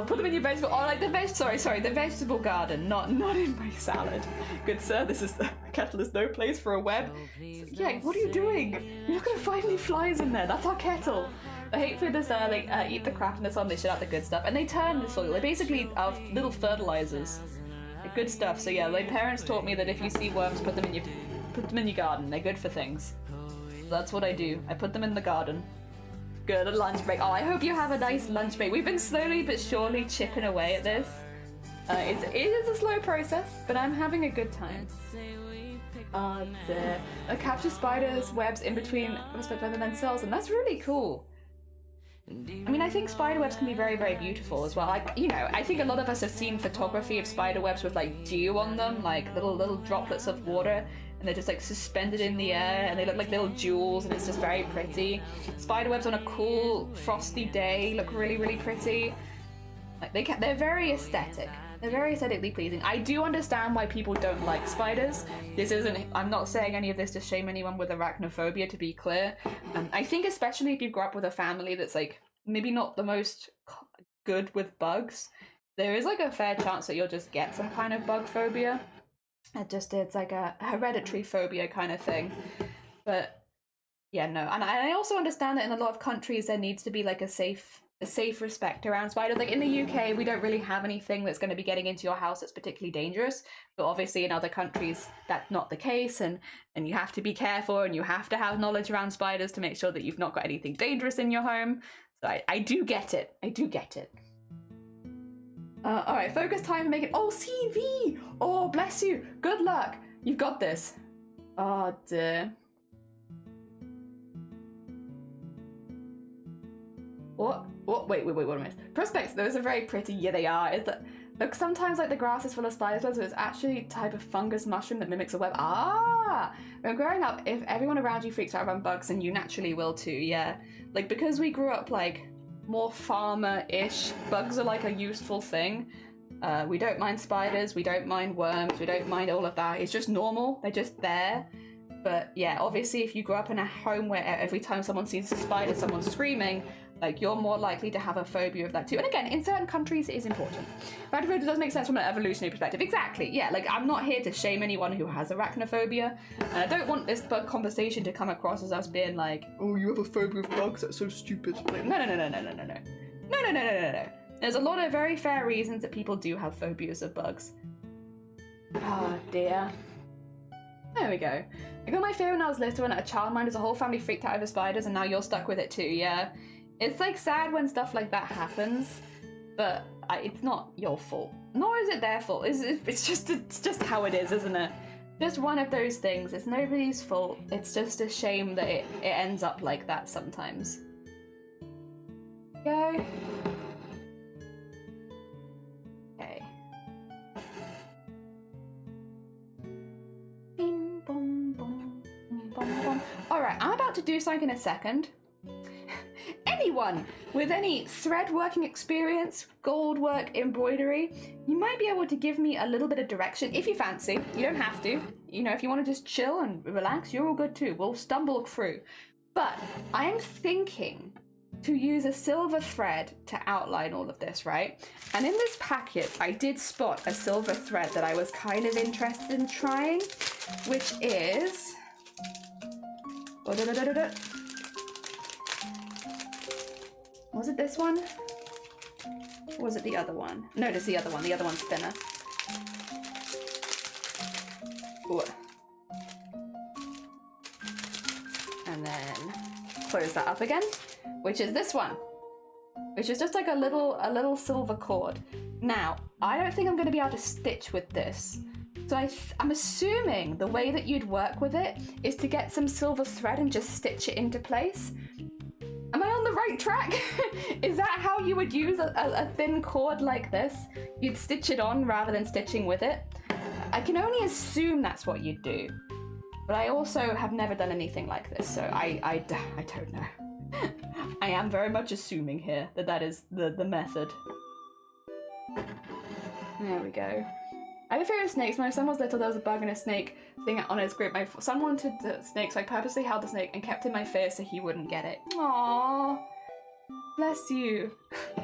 Put them in your vegetable. Oh, like the the vegetable garden, not in my salad. Good sir, the kettle is no place for a web. Yeah, what are you doing? You're not gonna find any flies in there. That's our kettle. I hate food this eat the crap and the sun, they shit out the good stuff, and they turn the soil. They basically are little fertilizers. They're good stuff. So yeah, my parents taught me that if you see worms, put them in your garden. They're good for things. So that's what I do. I put them in the garden. Good, a lunch break. Oh, I hope you have a nice lunch break. We've been slowly but surely chipping away at this. It is a slow process, but I'm having a good time. Capture spiders' webs in between and then sells them. That's really cool. I mean, I think spider webs can be very, very beautiful as well. Like, you know, I think a lot of us have seen photography of spider webs with like dew on them, like little droplets of water, and they're just like suspended in the air, and they look like little jewels, and it's just very pretty. Spider webs on a cool, frosty day look really, really pretty. Like they're very aesthetic. They're very aesthetically pleasing. I do understand why people don't like spiders. I'm not saying any of this to shame anyone with arachnophobia, to be clear. I think especially if you grew up with a family that's like maybe not the most good with bugs, there is like a fair chance that you'll just get some kind of bug phobia. It's like a hereditary phobia kind of thing. But yeah, no. And I also understand that in a lot of countries there needs to be like a safe respect around spiders. Like in the UK, we don't really have anything that's going to be getting into your house that's particularly dangerous. But obviously in other countries, that's not the case. And you have to be careful, and you have to have knowledge around spiders to make sure that you've not got anything dangerous in your home. So I do get it. I do get it. All right, focus time to make it. Oh, CV! Oh, bless you. Good luck. You've got this. Oh, dear. What? Wait a minute. Prospects, those are very pretty. Yeah, they are. Look, sometimes like the grass is full of spiders, but it's actually a type of fungus mushroom that mimics a web. Ah! When growing up, if everyone around you freaks out around bugs, then you naturally will too, yeah. Like, because we grew up like more farmer-ish, bugs are like a useful thing. We don't mind spiders, we don't mind worms, we don't mind all of that. It's just normal, they're just there. But yeah, obviously if you grow up in a home where every time someone sees a spider, someone's screaming, like, you're more likely to have a phobia of that too. And again, in certain countries, it is important. Arachnophobia does make sense from an evolutionary perspective. Exactly, yeah. Like, I'm not here to shame anyone who has arachnophobia. And I don't want this bug conversation to come across as us being like, oh, you have a phobia of bugs? That's so stupid. Like, no. No. There's a lot of very fair reasons that people do have phobias of bugs. Oh, dear. There we go. I got my fear when I was little, and a child of mine, as a whole family freaked out over spiders, and now you're stuck with it too, yeah. It's like sad when stuff like that happens, but it's not your fault. Nor is it their fault. It's just how it is, isn't it? Just one of those things. It's nobody's fault. It's just a shame that it ends up like that sometimes. Go. Okay. Bing, bong, bong, bong, bong. All right, I'm about to do something in a second. Anyone with any thread working experience, gold work, embroidery, you might be able to give me a little bit of direction if you fancy. You don't have to. You know, if you want to just chill and relax, you're all good too. We'll stumble through. But I'm thinking to use a silver thread to outline all of this, right? And in this packet, I did spot a silver thread that I was kind of interested in trying, which is... Was it this one? Or was it the other one? No, it's the other one. The other one's thinner. Ooh. And then close that up again, which is this one, which is just like a little silver cord. Now, I don't think I'm going to be able to stitch with this. So I'm assuming the way that you'd work with it is to get some silver thread and just stitch it into place. Am I on the right track? Is that how you would use a thin cord like this? You'd stitch it on rather than stitching with it? I can only assume that's what you'd do. But I also have never done anything like this, so I don't know. I am very much assuming here that that is the method. There we go. I have a fear of snakes. When my son was little, there was a bug and a snake thing on his grip. My son wanted the snake, so I purposely held the snake and kept in my fear so he wouldn't get it. Aww. Bless you.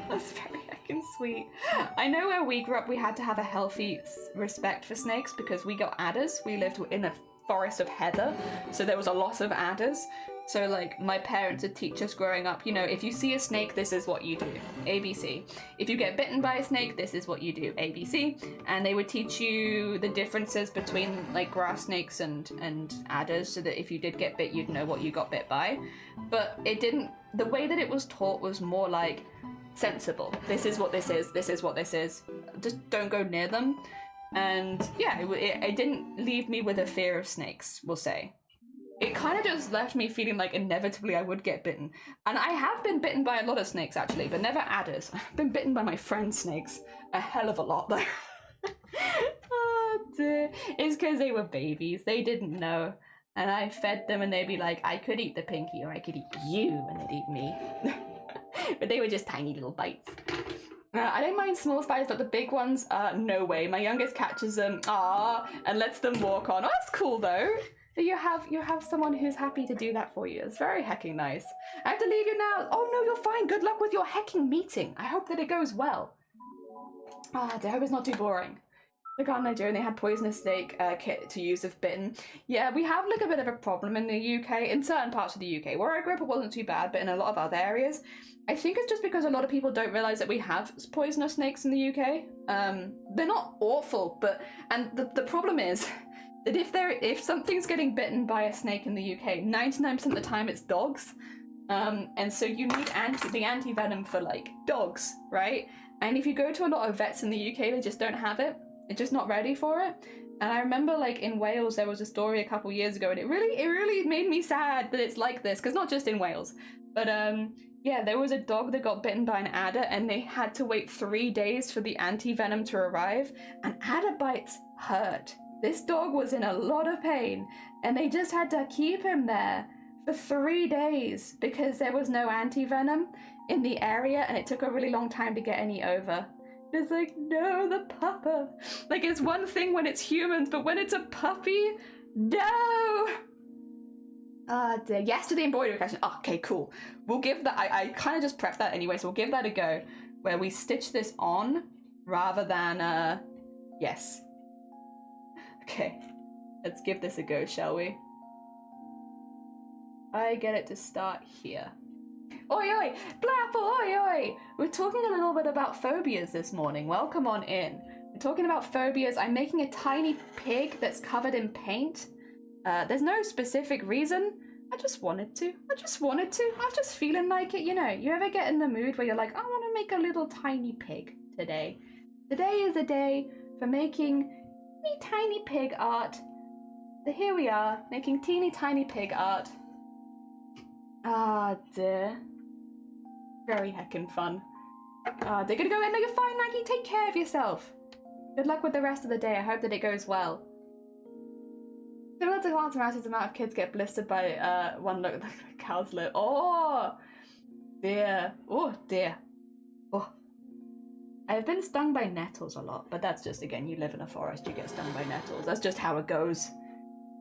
That's very heckin' sweet. I know where we grew up, we had to have a healthy respect for snakes because we got adders. We lived in a forest of heather, so there was a lot of adders. So like my parents would teach us growing up, you know, if you see a snake, this is what you do, ABC. If you get bitten by a snake, this is what you do, ABC. And they would teach you the differences between like grass snakes and adders, so that if you did get bit, you'd know what you got bit by. But it didn't, the way that it was taught was more like sensible. This is what this is, this is what this is. Just don't go near them. And yeah, it didn't leave me with a fear of snakes, we'll say. It kind of just left me feeling like inevitably I would get bitten. And I have been bitten by a lot of snakes actually, but never adders. I've been bitten by my friend's snakes a hell of a lot though. Oh dear. It's because they were babies, they didn't know. And I fed them and they'd be like, I could eat the pinky or I could eat you, and they'd eat me. But they were just tiny little bites. I don't mind small spiders, but the big ones, no way. My youngest catches them, and lets them walk on. Oh, that's cool though. You have someone who's happy to do that for you. It's very hecking nice. I have to leave you now. Oh no, you're fine. Good luck with your hecking meeting. I hope that it goes well. I hope it's not too boring. The garden Nigeria, and they had poisonous snake kit to use if bitten. Yeah, we have like a bit of a problem in the UK, in certain parts of the UK. Where I grew up it wasn't too bad, but in a lot of other areas, I think it's just because a lot of people don't realise that we have poisonous snakes in the UK. They're not awful, but, and the problem is, that if something's getting bitten by a snake in the UK, 99% of the time it's dogs. And so you need the anti-venom for like dogs, right? And if you go to a lot of vets in the UK, they just don't have it. They're just not ready for it. And I remember like in Wales, there was a story a couple years ago and it really made me sad that it's like this, because not just in Wales, but yeah, there was a dog that got bitten by an adder and they had to wait 3 days for the anti-venom to arrive, and adder bites hurt. This dog was in a lot of pain and they just had to keep him there for 3 days because there was no anti-venom in the area and it took a really long time to get any over. It's like, no, the pupper. Like, it's one thing when it's humans, but when it's a puppy, no! Dear. Yes to the embroidery question. Oh, okay, cool. We'll give that, I kind of just prepped that anyway, so we'll give that a go, where we stitch this on rather than, yes. Okay, let's give this a go, shall we? I get it to start here. Oi oi, Blapple, oi oi! We're talking a little bit about phobias this morning. Welcome on in. We're talking about phobias. I'm making a tiny pig that's covered in paint. There's no specific reason. I just wanted to. I was just feeling like it, you know. You ever get in the mood where you're like, I want to make a little tiny pig today. Today is a day for making tiny pig art. So here we are, making teeny tiny pig art. Ah dear. Very heckin' fun. They're gonna go in. No, you're fine, Maggie. Take care of yourself. Good luck with the rest of the day. I hope that it goes well. Similar to plants and rats, the amount of kids get blistered by one look at the cow's lip. Oh dear. Oh dear. Oh. I've been stung by nettles a lot, but that's just, again, you live in a forest, you get stung by nettles. That's just how it goes.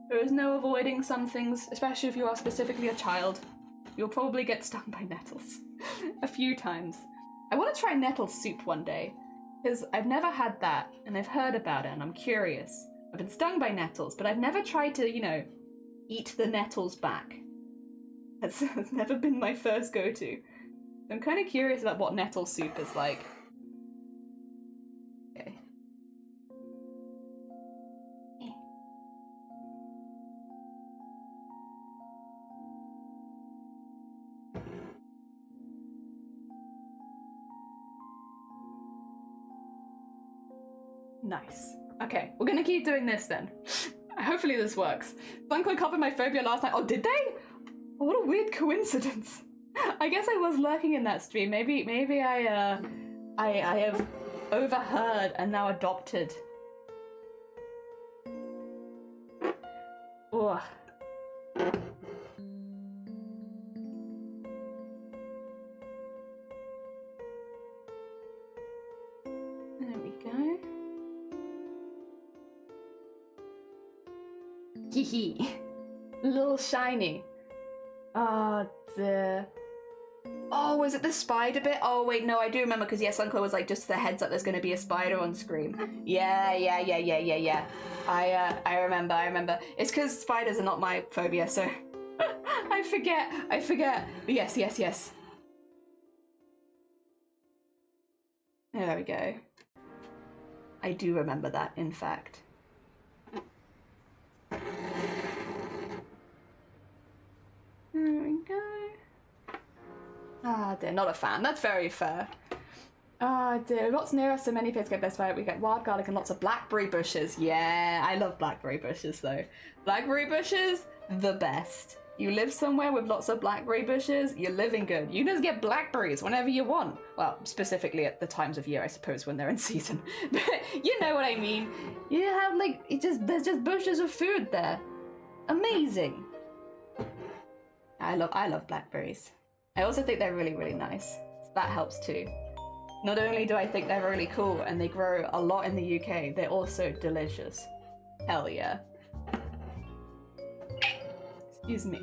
There is no avoiding some things, especially if you are specifically a child. You'll probably get stung by nettles a few times. I want to try nettle soup one day, because I've never had that, and I've heard about it, and I'm curious. I've been stung by nettles, but I've never tried to, you know, eat the nettles back. That's never been my first go-to. I'm kind of curious about what nettle soup is like. Nice. Okay, we're gonna keep doing this then. Hopefully this works. Suncoin covered my phobia last night. Oh, did they? Oh, what a weird coincidence. I guess I was lurking in that stream. Maybe I have overheard and now adopted. Ugh. There we go. Hee. A little shiny. Oh, dear. Oh, was it the spider bit? Oh, wait, no, I do remember, because yes, Uncle was like, just the heads up, there's going to be a spider on screen. Yeah. I remember. It's because spiders are not my phobia, so I forget. Yes. There we go. I do remember that, in fact. There we go. Ah, dear, not a fan. That's very fair. Ah, dear. Lots near us, so many places get best by it. We get wild garlic and lots of blackberry bushes. Yeah, I love blackberry bushes, though. Blackberry bushes, the best. You live somewhere with lots of blackberry bushes, you're living good. You just get blackberries whenever you want. Well, specifically at the times of year, I suppose, when they're in season. But you know what I mean. You have, like, there's just bushes of food there. Amazing. I love blackberries. I also think they're really, really nice. So that helps too. Not only do I think they're really cool and they grow a lot in the UK, they're also delicious. Hell yeah. Excuse me.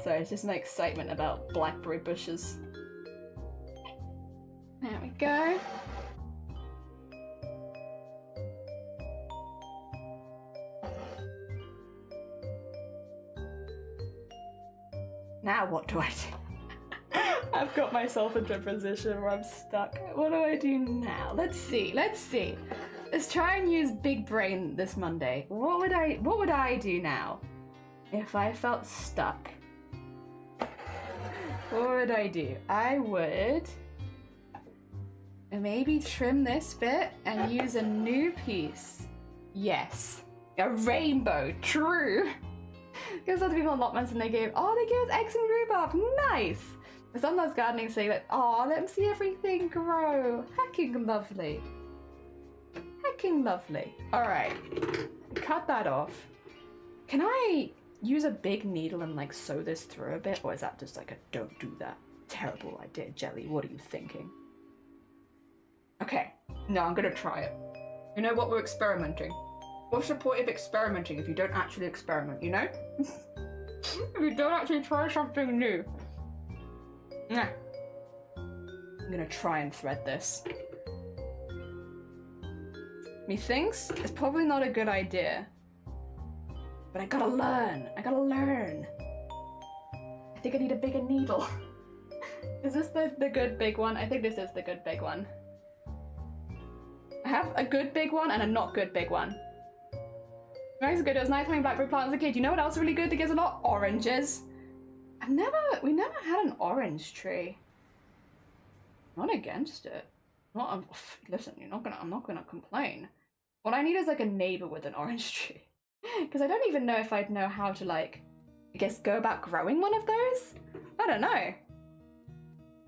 Sorry, it's just my excitement about blackberry bushes. There we go. Now what do I do? I've got myself into a position where I'm stuck. What do I do now? Let's see. Let's try and use big brain this Monday. What would I do now if I felt stuck? What would I do? I would maybe trim this bit and use a new piece. Yes, a rainbow, true. Because lots of people allotments and they gave us eggs and rhubarb, nice! Sometimes gardening saying that, oh, let them see everything grow. Hecking lovely. Alright, cut that off. Can I use a big needle and like sew this through a bit? Or is that just like a don't do that? Terrible idea, Jelly, what are you thinking? Okay, no, I'm gonna try it. You know what, we're experimenting. What's the point of experimenting if you don't actually experiment, you know? If you don't actually try something new. Nah. I'm gonna try and thread this. Methinks it's probably not a good idea. But I gotta learn. I think I need a bigger needle. Is this the good big one? I think this is the good big one. I have a good big one and a not good big one. Very good. It was nice having blackberry plants as a kid. You know what else really good that gives a lot? Oranges. We never had an orange tree. Not against it. Listen, I'm not gonna complain. What I need is like a neighbor with an orange tree. Because I don't even know if I'd know how to like, I guess go about growing one of those? I don't know.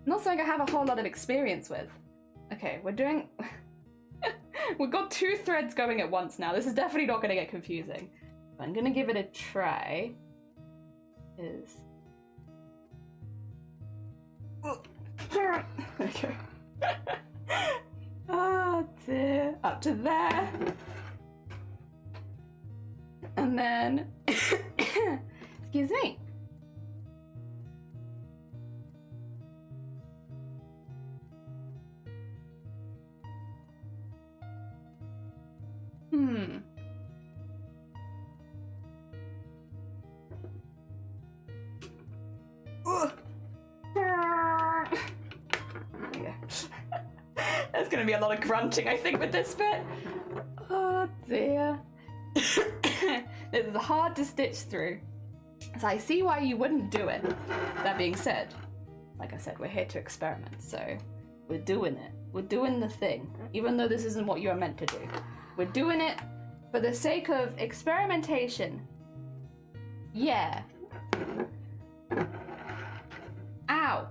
Not something I have a whole lot of experience with. Okay, we're doing... We've got 2 threads going at once now. This is definitely not going to get confusing. I'm going to give it a try. Okay. Oh dear. Up to there. And then... Excuse me. There's gonna be a lot of grunting, I think, with this bit. Oh dear. This is hard to stitch through. So I see why you wouldn't do it. That being said, like I said, we're here to experiment, so We're doing it. We're doing the thing, even though this isn't what you're meant to do. We're doing it for the sake of experimentation. Yeah. Ow.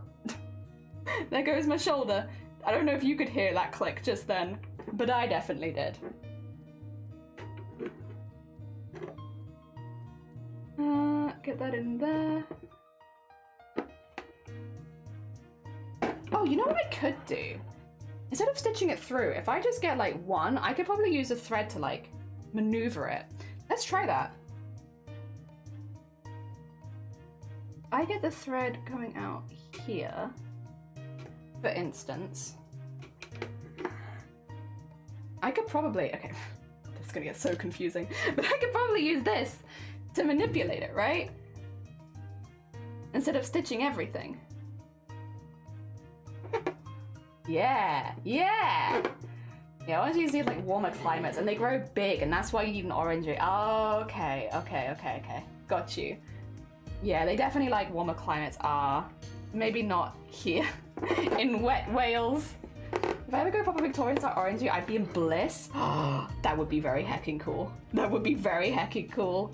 There goes my shoulder. I don't know if you could hear that click just then, but I definitely did. Get that in there. Oh, you know what I could do? Instead of stitching it through, if I just get like one, I could probably use a thread to like maneuver it. Let's try that. I get the thread coming out here, for instance. I could probably, okay, this is gonna get so confusing, but I could probably use this to manipulate it, right? Instead of stitching everything. Yeah, yeah! Yeah, I want to use these like warmer climates, and they grow big, and that's why you need an orangey. Oh, okay. Got you. Yeah, they definitely like warmer climates are. Maybe not here in wet Wales. If I ever go proper Victorian style orangey, I'd be in bliss. That would be very heckin' cool. That would be very heckin' cool.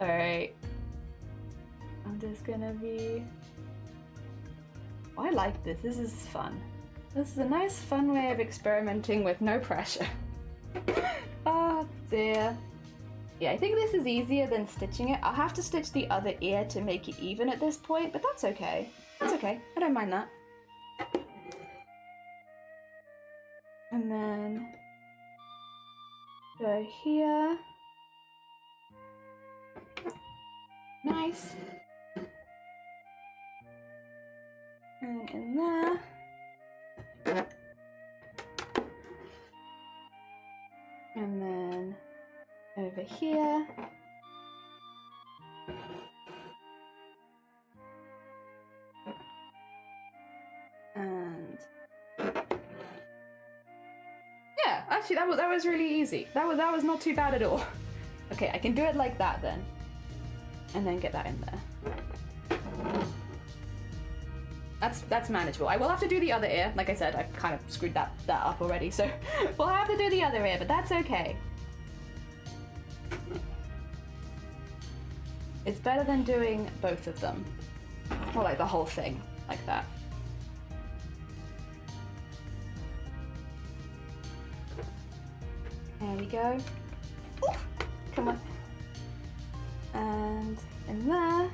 Alright. I'm just gonna be... Oh, I like this. This is fun. This is a nice fun way of experimenting with no pressure. Oh dear. Yeah, I think this is easier than stitching it. I'll have to stitch the other ear to make it even at this point, but that's okay. That's okay. I don't mind that. And then go here. Nice. And in there. And then over here. And yeah, actually that was really easy. That was not too bad at all. Okay, I can do it like that then. And then get that in there. That's manageable. I will have to do the other ear. Like I said, I kind of screwed that up already, so we'll have to do the other ear, but that's okay. It's better than doing both of them. Or like the whole thing, like that. There we go. Ooh, come on. And in there.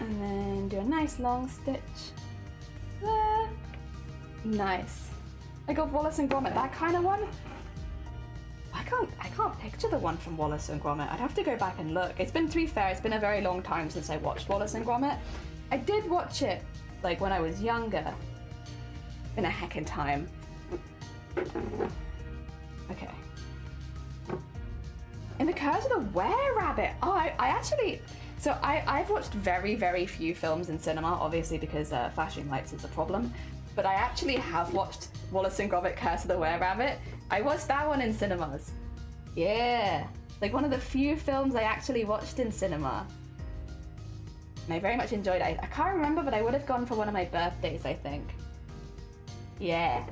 And then do a nice long stitch there. Nice. I got Wallace and Gromit, that kind of one. I can't picture the one from Wallace and Gromit. I'd have to go back and look. To be fair, it's been a very long time since I watched Wallace and Gromit. I did watch it like when I was younger. Been a heckin' time. Okay. In the Curse of the Were-Rabbit. Oh, I actually... So I've watched very, very few films in cinema, obviously because flashing lights is a problem. But I actually have watched Wallace and Gromit Curse of the Were-Rabbit. I watched that one in cinemas. Yeah. Like one of the few films I actually watched in cinema. And I very much enjoyed it. I can't remember, but I would have gone for one of my birthdays, I think. Yeah.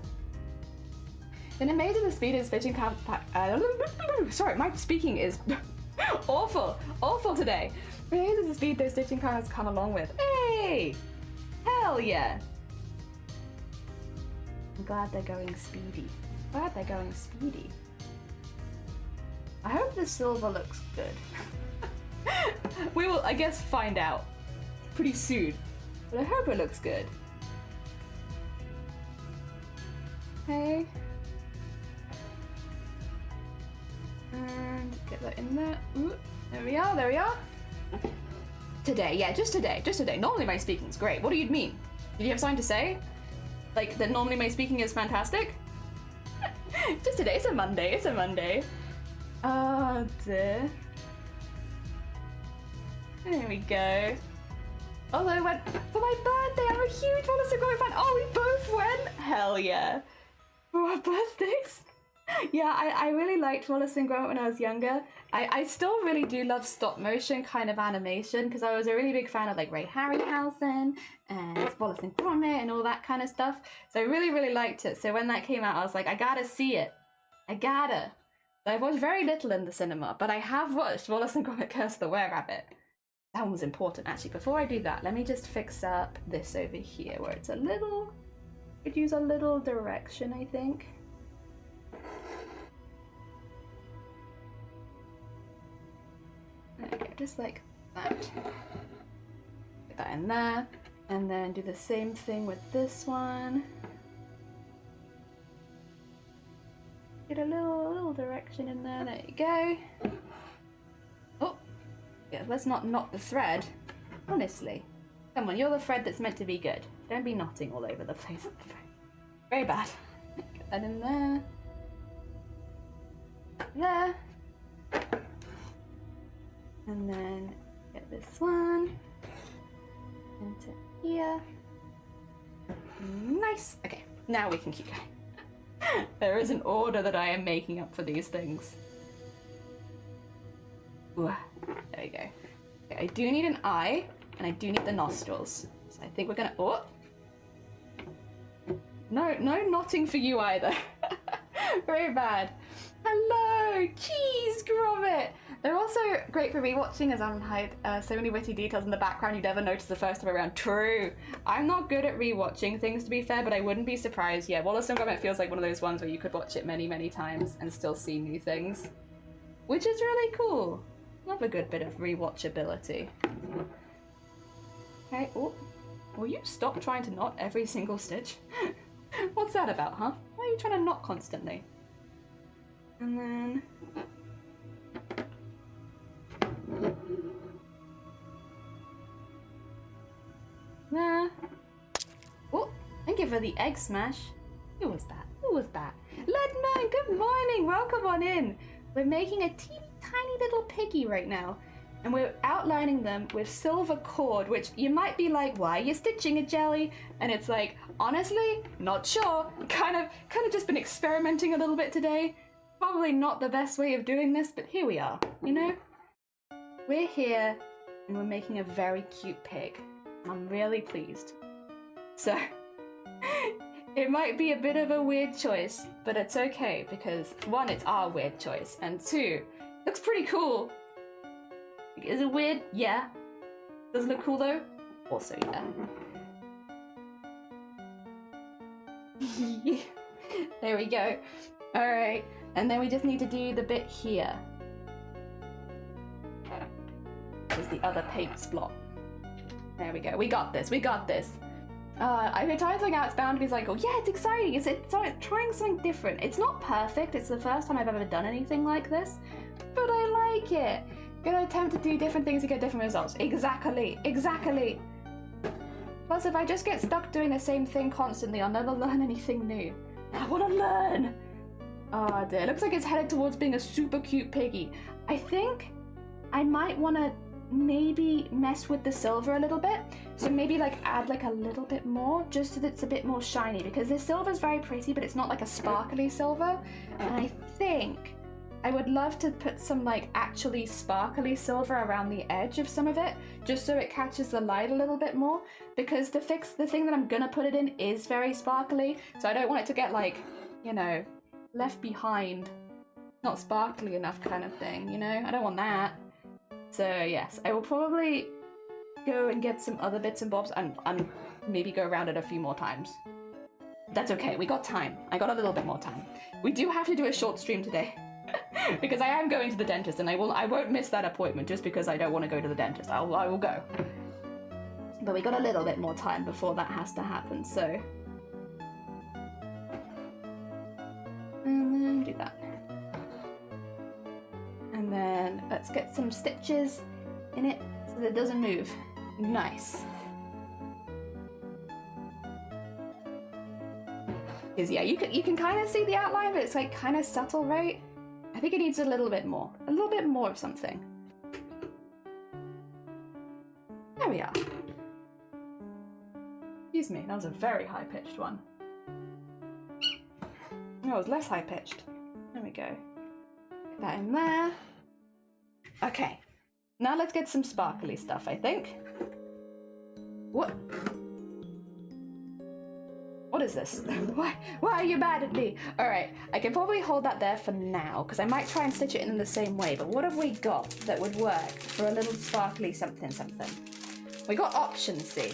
Then it made it the speed of stitching sorry, my speaking is awful today. It is the speed those stitching counters come along with. Hey! Hell yeah! I'm glad they're going speedy. I hope the silver looks good. We will, I guess, find out pretty soon. But I hope it looks good. Okay. And get that in there. Ooh, there we are. Today, yeah, just today. Normally my speaking's great. What do you mean? Did you have something to say? Like that normally my speaking is fantastic? Just today, it's a Monday. Oh dear. There we go. Although I went for my birthday, I'm a huge Wallace and Gromit fan. Oh, we both went? Hell yeah. For our birthdays? Yeah, I really liked Wallace and Gromit when I was younger. I still really do love stop motion kind of animation because I was a really big fan of like Ray Harryhausen and Wallace and Gromit and all that kind of stuff. So I really, really liked it. So when that came out, I was like, I gotta see it. I gotta. So I've watched very little in the cinema, but I have watched Wallace and Gromit Curse of the Were-Rabbit. That one was important, actually. Before I do that, let me just fix up this over here where it's a little... Could use a little direction, I think. Okay, just like that. Get that in there, and then do the same thing with this one. Get a little direction in there. There you go. Oh, yeah. Let's not knot the thread. Honestly, come on. You're the thread that's meant to be good. Don't be knotting all over the place. Very bad. Get that in there. There. And then get this one into here. Nice. Okay, now we can keep going. There is an order that I am making up for these things. Ooh, there we go. Okay, I do need an eye, and I do need the nostrils. So I think we're gonna... Oh! No knotting for you either. Very bad. Hello! Cheese Gromit! They're also great for rewatching as I hide so many witty details in the background you'd never notice the first time around. True! I'm not good at rewatching things, to be fair, but I wouldn't be surprised. Yeah, Wallace and Gromit feels like one of those ones where you could watch it many, many times and still see new things. Which is really cool. Love a good bit of rewatchability. Okay, oh. Will you stop trying to knot every single stitch? What's that about, huh? Why are you trying to knot constantly? And then... There. Oh, thank you for the egg smash. Who was that? Who was that? Ledman, good morning. Welcome on in. We're making a teeny tiny little piggy right now. And we're outlining them with silver cord, which you might be like, why are you stitching a jelly? And it's like, honestly, not sure. Kind of just been experimenting a little bit today. Probably not the best way of doing this, but here we are, you know? We're here, and we're making a very cute pig. I'm really pleased. So, it might be a bit of a weird choice, but it's okay, because one, it's our weird choice, and two, it looks pretty cool. Is it weird? Yeah. Does it look cool though? Also, yeah. There we go. Alright, and then we just need to do the bit here. Is the other paint splot. There we go. We got this. We got this. I've been trying something out. It's bound to be like, oh yeah, it's exciting. It's trying something different. It's not perfect. It's the first time I've ever done anything like this, but I like it. Gonna attempt to do different things to get different results. Exactly. Exactly. Plus, if I just get stuck doing the same thing constantly, I'll never learn anything new. I want to learn. Oh dear. It looks like it's headed towards being a super cute piggy. I think I might want to maybe mess with the silver a little bit. So maybe like add like a little bit more just so that it's a bit more shiny, because the silver is very pretty, but it's not like a sparkly silver. And I think I would love to put some like actually sparkly silver around the edge of some of it, just so it catches the light a little bit more, because the thing that I'm gonna put it in is very sparkly, so I don't want it to get like, you know, left behind, not sparkly enough kind of thing, you know? I don't want that. So yes, I will probably go and get some other bits and bobs and maybe go around it a few more times. That's okay, we got time. I got a little bit more time. We do have to do a short stream today. Because I am going to the dentist, and I won't miss that appointment just because I don't want to go to the dentist. I will go. But we got a little bit more time before that has to happen, so. And then do that. And then let's get some stitches in it so that it doesn't move. Nice. Because yeah, you can kind of see the outline, but it's like kind of subtle, right? I think it needs a little bit more of something. There we are. Excuse me, that was a very high-pitched one. No, it was less high-pitched. go. Put that in there. Okay. Now let's get some sparkly stuff, I think. What? What is this? Why are you mad at me? All right, I can probably hold that there for now because I might try and stitch it in the same way, but what have we got that would work for a little sparkly something something? We got options, see.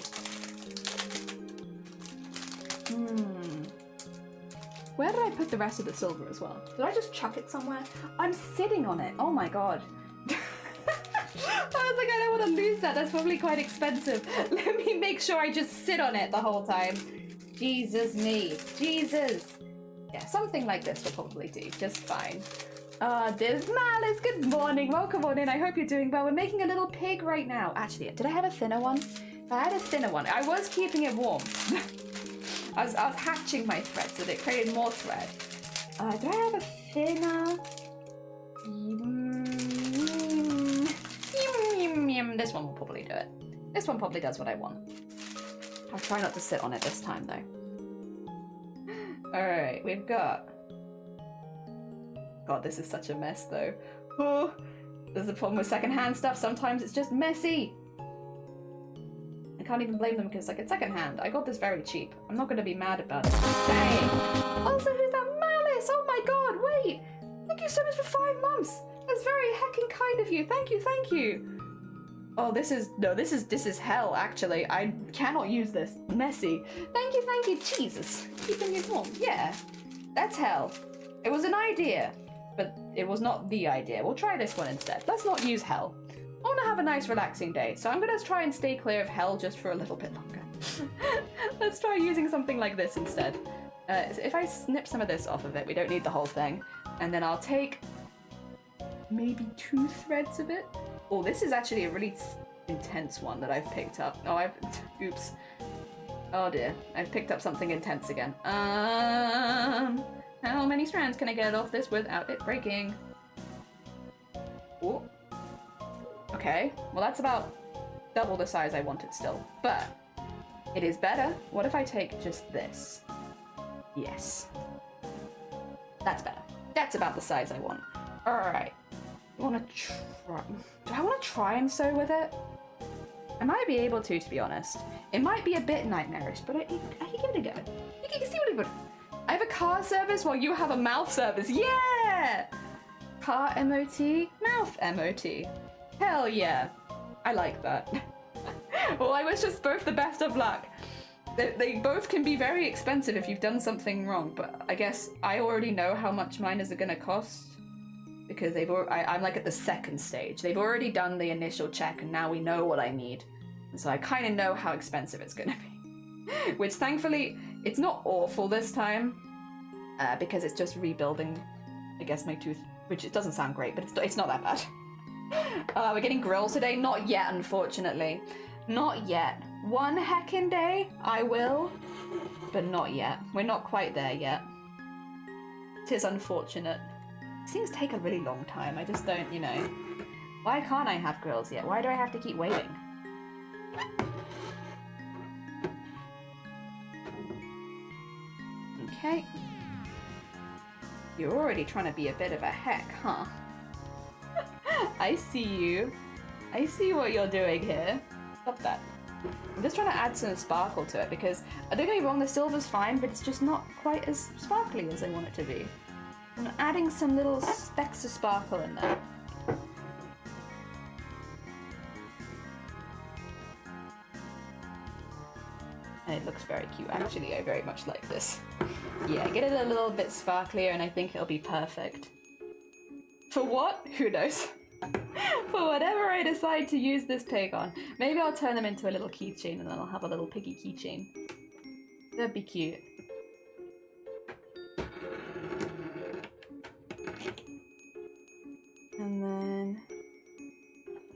Where did I put the rest of the silver as well? Did I just chuck it somewhere? I'm sitting on it. Oh my god. I was like, I don't want to lose that. That's probably quite expensive. Let me make sure I just sit on it the whole time. Jesus me. Jesus. Yeah, something like this will probably do just fine. There's Malice. Good morning. Welcome on in. I hope you're doing well. We're making a little pig right now. Actually, did I have a thinner one? If I had a thinner one, I was keeping it warm. I was hatching my thread so that it created more thread. Do I have a thinner? This one will probably do it. This one probably does what I want. I'll try not to sit on it this time though. Alright, we've got... God, this is such a mess though. Oh, there's a problem with secondhand stuff. Sometimes it's just messy. I can't even blame them because like it's secondhand. I got this very cheap. I'm not going to be mad about it. Dang. Also, who's that? Malice? Oh my god, wait. Thank you so much for 5 months. That's very heckin' kind of you. Thank you, thank you. Oh, this is hell, actually. I cannot use this. Messy. Thank you, Jesus. Keeping it warm. Yeah, that's hell. It was an idea, but it was not the idea. We'll try this one instead. Let's not use hell. I want to have a nice relaxing day, so I'm going to try and stay clear of hell just for a little bit longer. Let's try using something like this instead. If I snip some of this off of it, we don't need the whole thing. And then I'll take maybe 2 threads of it. Oh, this is actually a really intense one that I've picked up. Oh, oops. Oh dear, I've picked up something intense again. How many strands can I get off this without it breaking? Oh. Okay, well that's about double the size I wanted still, but it is better. What if I take just this? Yes. That's better. That's about the size I want. Alright. I want to try... Do I want to try and sew with it? I might be able to be honest. It might be a bit nightmarish, but I can give it a go. You can see what it would... I have a car service while you have a mouth service. Yeah! Car MOT, mouth MOT. Hell yeah. I like that. Well, I wish us both the best of luck. They both can be very expensive if you've done something wrong, but I guess I already know how much mine is going to cost. Because I'm like at the second stage. They've already done the initial check and now we know what I need. And so I kind of know how expensive it's going to be. Which thankfully, it's not awful this time. Because it's just rebuilding, I guess, my tooth. Which it doesn't sound great, but it's not that bad. We're getting grills today? Not yet, unfortunately. Not yet. One heckin' day, I will. But not yet. We're not quite there yet. It is unfortunate. Things take a really long time. I just don't, you know. Why can't I have grills yet? Why do I have to keep waiting? Okay. You're already trying to be a bit of a heck, huh? I see you. I see what you're doing here. Stop that. I'm just trying to add some sparkle to it because, don't get me wrong, the silver's fine, but it's just not quite as sparkly as I want it to be. I'm adding some little specks of sparkle in there. And it looks very cute. Actually, I very much like this. Yeah, get it a little bit sparklier and I think it'll be perfect. For what? Who knows? For whatever I decide to use this pig on. Maybe I'll turn them into a little keychain and then I'll have a little piggy keychain. That'd be cute. And then...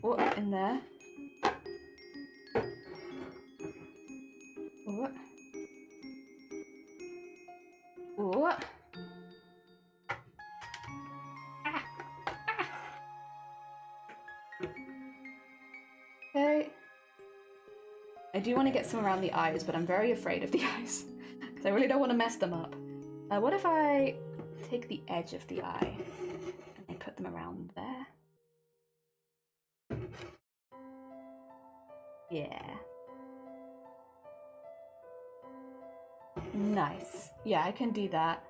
what in there? What? What? Ah. Ah. Okay. I do want to get some around the eyes, but I'm very afraid of the eyes. Because I really don't want to mess them up. What if I take the edge of the eye and put them around there. Yeah. Nice. Yeah, I can do that.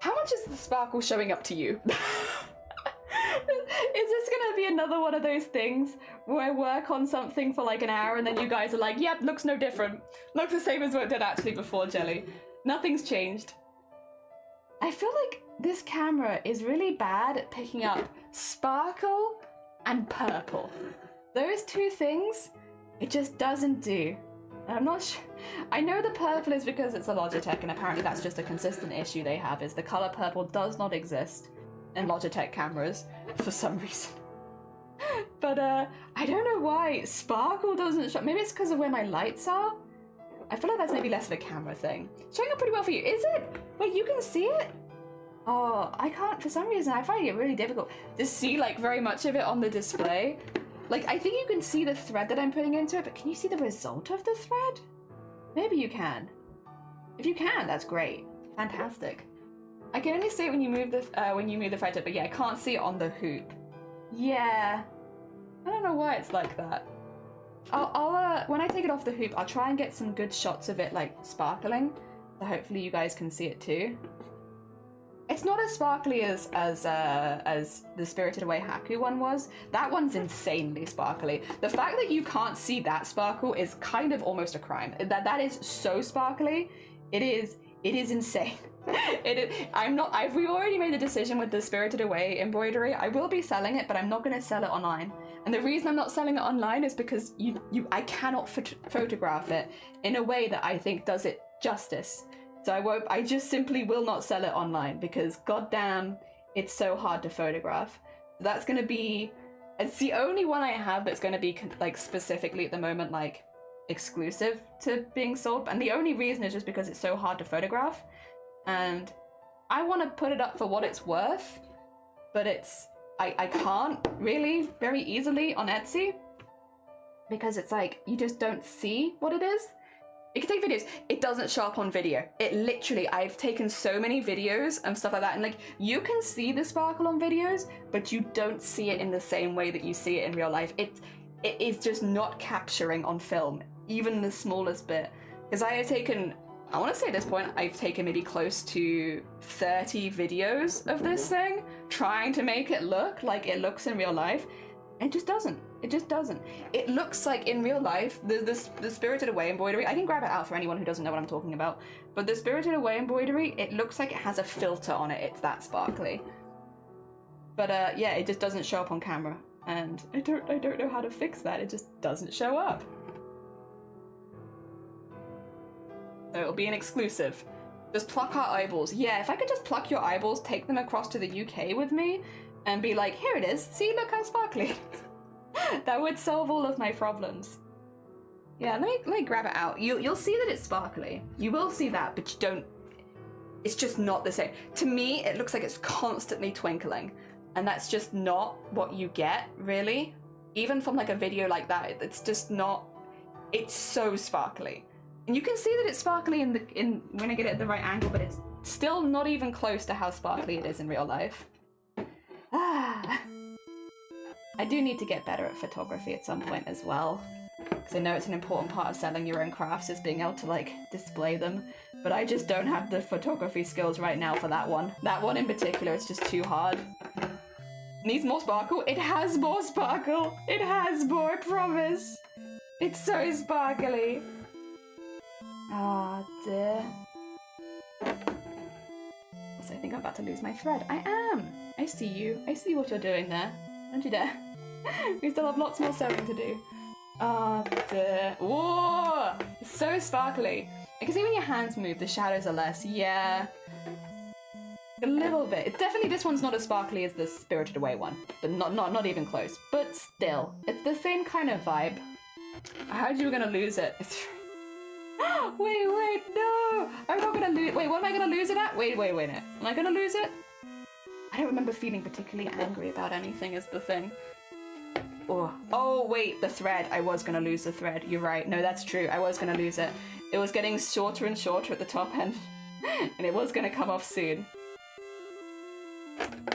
How much is the sparkle showing up to you? Is this gonna be another one of those things where I work on something for like an hour and then you guys are like, yep, looks no different. Looks the same as what it did actually before, Jelly. Nothing's changed. I feel like this camera is really bad at picking up sparkle and purple. Those two things, it just doesn't do. I'm not sure. I know the purple is because it's a Logitech, and apparently that's just a consistent issue they have, is the color purple does not exist in Logitech cameras for some reason. But I don't know why sparkle doesn't show. Maybe it's because of where my lights are. I feel like that's maybe less of a camera thing. Showing up pretty well for you. Is it? Wait, you can see it? Oh, I can't, for some reason I find it really difficult to see like very much of it on the display. Like, I think you can see the thread that I'm putting into it, but can you see the result of the thread? Maybe you can. If you can, that's great. Fantastic. I can only see it when you move the thread up, but yeah, I can't see it on the hoop. Yeah. I don't know why it's like that. I'll when I take it off the hoop, I'll try and get some good shots of it like sparkling, so hopefully you guys can see it too. It's not as sparkly as the Spirited Away Haku one was. That one's insanely sparkly. The fact that you can't see that sparkle is kind of almost a crime. That is so sparkly. It is insane. We've already made a decision with the Spirited Away embroidery. I will be selling it, but I'm not going to sell it online. And the reason I'm not selling it online is because I cannot photograph it in a way that I think does it justice. So I just simply will not sell it online because goddamn, it's so hard to photograph. That's going to be, it's the only one I have that's going to be like specifically at the moment like exclusive to being sold. And the only reason is just because it's so hard to photograph. And I want to put it up for what it's worth, but I can't really very easily on Etsy because it's like, you just don't see what it is. You can take videos, it doesn't show up on video. It literally, I've taken so many videos and stuff like that, and like, you can see the sparkle on videos, but you don't see it in the same way that you see it in real life. It is just not capturing on film, even the smallest bit. Because I have taken, I want to say at this point, I've taken maybe close to 30 videos of this thing, trying to make it look like it looks in real life. It just doesn't. It just doesn't. It looks like in real life, the Spirited Away embroidery, I can grab it out for anyone who doesn't know what I'm talking about, but the Spirited Away embroidery, it looks like it has a filter on it. It's that sparkly. But yeah, it just doesn't show up on camera, and I don't know how to fix that. It just doesn't show up. So it'll be an exclusive. Just pluck our eyeballs. Yeah, if I could just pluck your eyeballs, take them across to the UK with me, and be like, here it is. See, look how sparkly it is. That would solve all of my problems. Yeah, let me grab it out. You'll see that it's sparkly. You will see that, but you don't. It's just not the same. To me, it looks like it's constantly twinkling, and that's just not what you get, really. Even from like a video like that, it's just not. It's so sparkly, and you can see that it's sparkly in when I get it at the right angle, but it's still not even close to how sparkly it is in real life. Ah. I do need to get better at photography at some point as well, because I know it's an important part of selling your own crafts is being able to like display them, but I just don't have the photography skills right now for that one. That one in particular, it's just too hard. Needs more sparkle? It has more sparkle! It has more, I promise! It's so sparkly! Ah, dear. Also, I think I'm about to lose my thread. I am! I see you. I see what you're doing there. Don't you dare. We still have lots more sewing to do. Oh, dear. Whoa! It's so sparkly. I can see when your hands move, the shadows are less. Yeah. A little bit. It's definitely, this one's not as sparkly as the Spirited Away one, but not even close. But still, it's the same kind of vibe. I heard you were gonna lose it. Wait, no! I'm not gonna lose. Wait, what am I gonna lose it at? Wait. Am I gonna lose it? I don't remember feeling particularly angry about anything is the thing. Oh, wait, the thread. I was gonna lose the thread. You're right. No, that's true. I was gonna lose it. It was getting shorter and shorter at the top end, and it was gonna come off soon.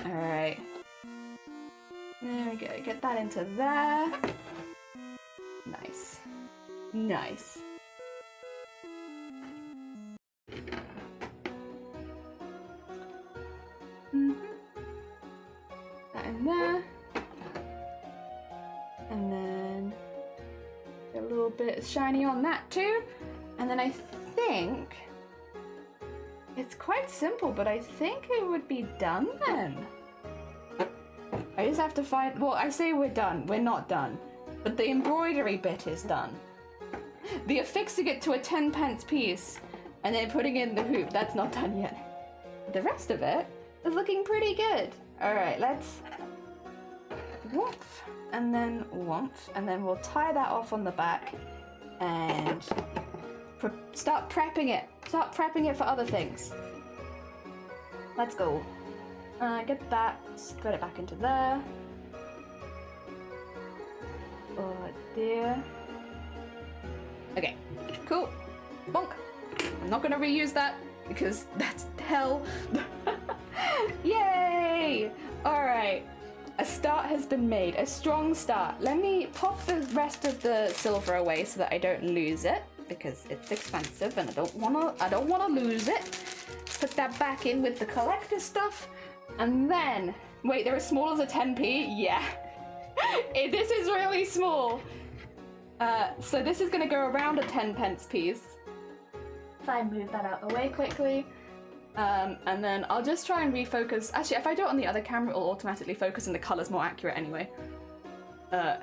Alright. There we go, get that into there. Nice. Nice. That in there. And then a little bit shiny on that too. And then I think it's quite simple, but I think it would be done then. I just have to find, well, I say we're done, we're not done, but the embroidery bit is done. The affixing it to a 10p piece and then putting in the hoop, that's not done yet. The rest of it is looking pretty good. All right, let's whoomp, and then whoomp, and then we'll tie that off on the back and start prepping it. Start prepping it for other things. Let's go. Get that, put it back into there. Oh dear. Okay, cool. Bonk. I'm not gonna reuse that because that's hell. Yay! Alright. A start has been made. A strong start. Let me pop the rest of the silver away so that I don't lose it, because it's expensive and I don't wanna lose it. Put that back in with the collector stuff. And then, wait, they're as small as a 10p? Yeah. This is really small. So this is gonna go around a 10p piece. If I move that out the way quickly. And then I'll just try and refocus. Actually, if I do it on the other camera, it'll automatically focus and the color's more accurate anyway. Yeah.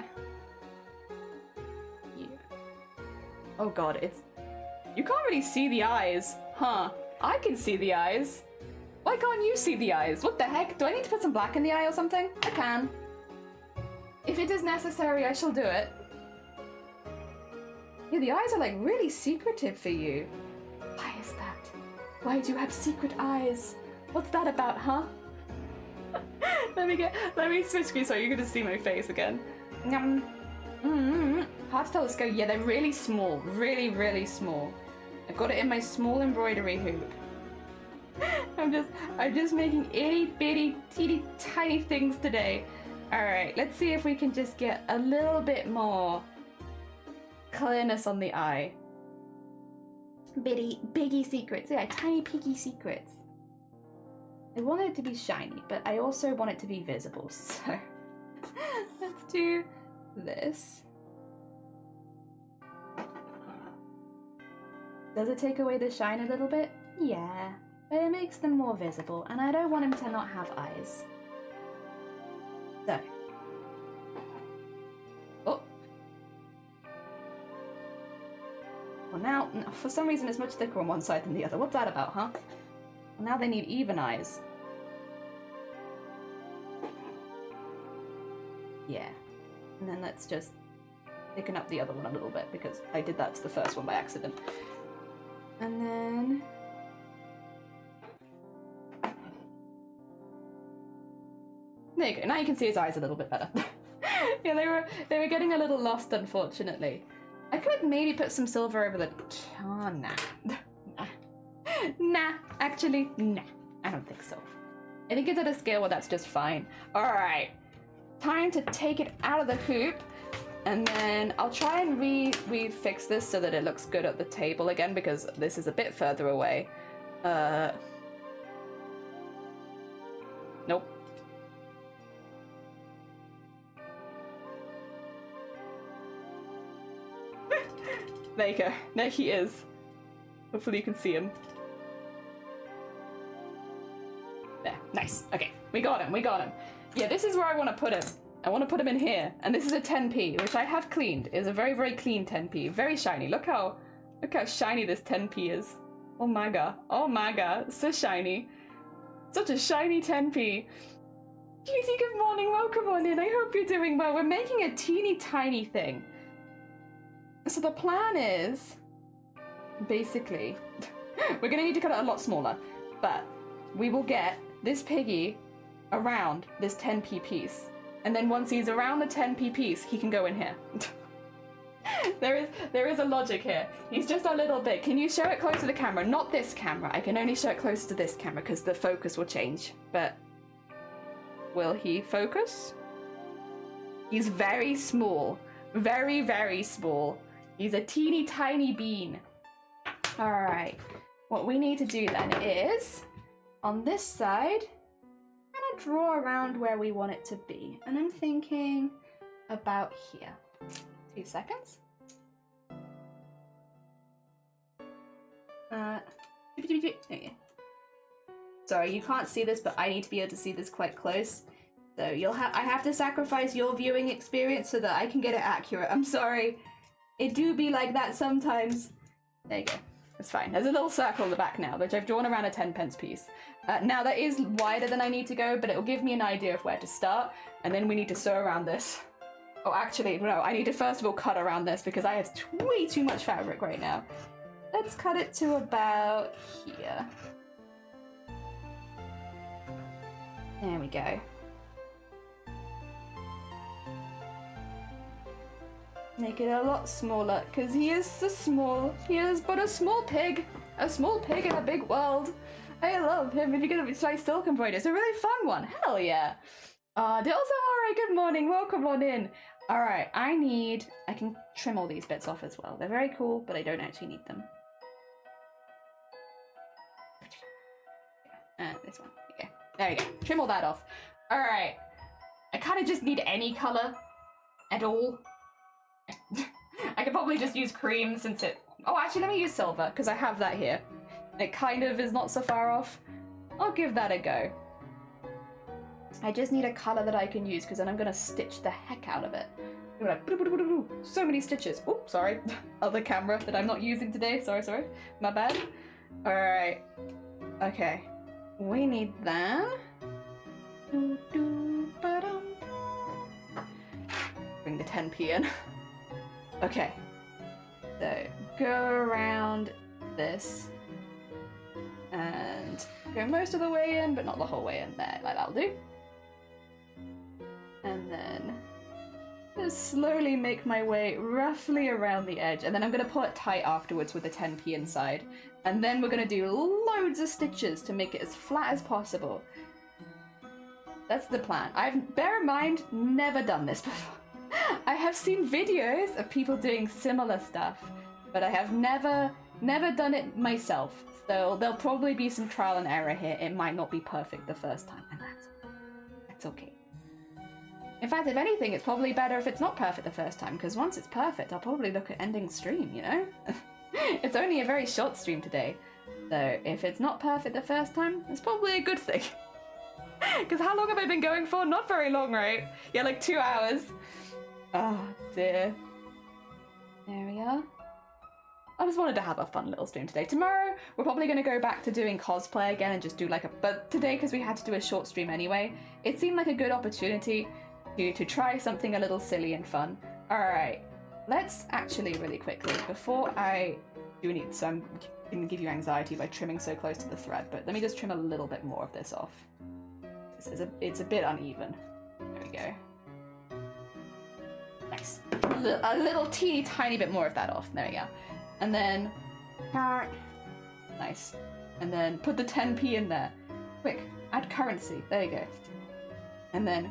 Oh god, you can't really see the eyes. Huh. I can see the eyes. Why can't you see the eyes? What the heck? Do I need to put some black in the eye or something? I can. If it is necessary, I shall do it. Yeah, the eyes are like really secretive for you. Why is that? Why do you have secret eyes? What's that about, huh? Let me switch screens so you're gonna see my face again. Hard to tell the scale. Yeah, they're really small. Really, really small. I've got it in my small embroidery hoop. I'm just making itty bitty teeny tiny things today. Alright, let's see if we can just get a little bit more clearness on the eye. Biggy secrets. Yeah, tiny peaky secrets. I want it to be shiny, but I also want it to be visible, so let's do this. Does it take away the shine a little bit? Yeah, but it makes them more visible, and I don't want him to not have eyes. So. Oh. Well now, for some reason it's much thicker on one side than the other. What's that about, huh? Well, now they need even eyes. Yeah. And then let's just thicken up the other one a little bit, because I did that to the first one by accident. And then... there you go. Now you can see his eyes a little bit better. Yeah, they were getting a little lost, unfortunately. I could maybe put some silver over the... oh, nah. Nah, actually, nah. I don't think so. I think it's at a scale where that's just fine. Alright. Time to take it out of the hoop. And then I'll try and refix this so that it looks good at the table again, because this is a bit further away. Nope. There you go. There he is. Hopefully you can see him. There. Nice. Okay. We got him. We got him. Yeah, this is where I want to put him. I want to put him in here. And this is a 10p, which I have cleaned. It's a very, very clean 10p. Very shiny. Look how shiny this 10p is. Oh my god. Oh my god. So shiny. Such a shiny 10p. Cutie, good morning. Welcome on in. I hope you're doing well. We're making a teeny tiny thing. So the plan is, basically, we're going to need to cut it a lot smaller, but we will get this piggy around this 10p piece. And then once he's around the 10p piece, he can go in here. There is a logic here. He's just a little bit. Can you show it close to the camera? Not this camera. I can only show it close to this camera because the focus will change. But will he focus? He's very small. Very, very small. He's a teeny tiny bean. All right. What we need to do then is, on this side, kind of draw around where we want it to be. And I'm thinking about here. 2 seconds. There you go. Sorry, you can't see this, but I need to be able to see this quite close. So I have to sacrifice your viewing experience so that I can get it accurate. I'm sorry. It do be like that sometimes. There you go. It's fine. There's a little circle in the back now, which I've drawn around a 10p piece. Now that is wider than I need to go, but it will give me an idea of where to start, and then we need to sew around this. Oh, actually, no, I need to first of all cut around this because I have way too much fabric right now. Let's cut it to about here. There we go. Make it a lot smaller, because he is but a small pig. A small pig in a big world. I love him. If you're gonna try silk embroidery, it's a really fun one. Hell yeah. Dilsa, alright, good morning, welcome on in. Alright, I can trim all these bits off as well. They're very cool, but I don't actually need them. This one, okay. There we go, trim all that off. Alright, I kind of just need any color at all. I could probably just use cream since it... Oh, actually, let me use silver, because I have that here. It kind of is not so far off. I'll give that a go. I just need a color that I can use, because then I'm going to stitch the heck out of it. So many stitches. Oh, sorry. Other camera that I'm not using today. Sorry. My bad. Alright. Okay. We need that. Bring the 10p in. Okay, so go around this and go most of the way in, but not the whole way in there, like that'll do. And then just slowly make my way roughly around the edge, and then I'm going to pull it tight afterwards with the 10p inside. And then we're going to do loads of stitches to make it as flat as possible. That's the plan. Bear in mind, never done this before. I have seen videos of people doing similar stuff, but I have never done it myself. So there'll probably be some trial and error here. It might not be perfect the first time, and that's okay. In fact, if anything, it's probably better if it's not perfect the first time, because once it's perfect, I'll probably look at ending stream, you know? It's only a very short stream today, so if it's not perfect the first time, it's probably a good thing. Because how long have I been going for? Not very long, right? Yeah, like 2 hours. Oh dear. There we are. I just wanted to have a fun little stream today. Tomorrow, we're probably going to go back to doing cosplay again and just do like a... But today, because we had to do a short stream anyway, it seemed like a good opportunity to try something a little silly and fun. Alright, let's actually really quickly, before I do need... So I'm going to give you anxiety by trimming so close to the thread, but let me just trim a little bit more of this off. It's a bit uneven. There we go. Nice. A little teeny tiny bit more of that off. There we go. And then... Nice. And then put the 10p in there. Quick. Add currency. There you go. And then...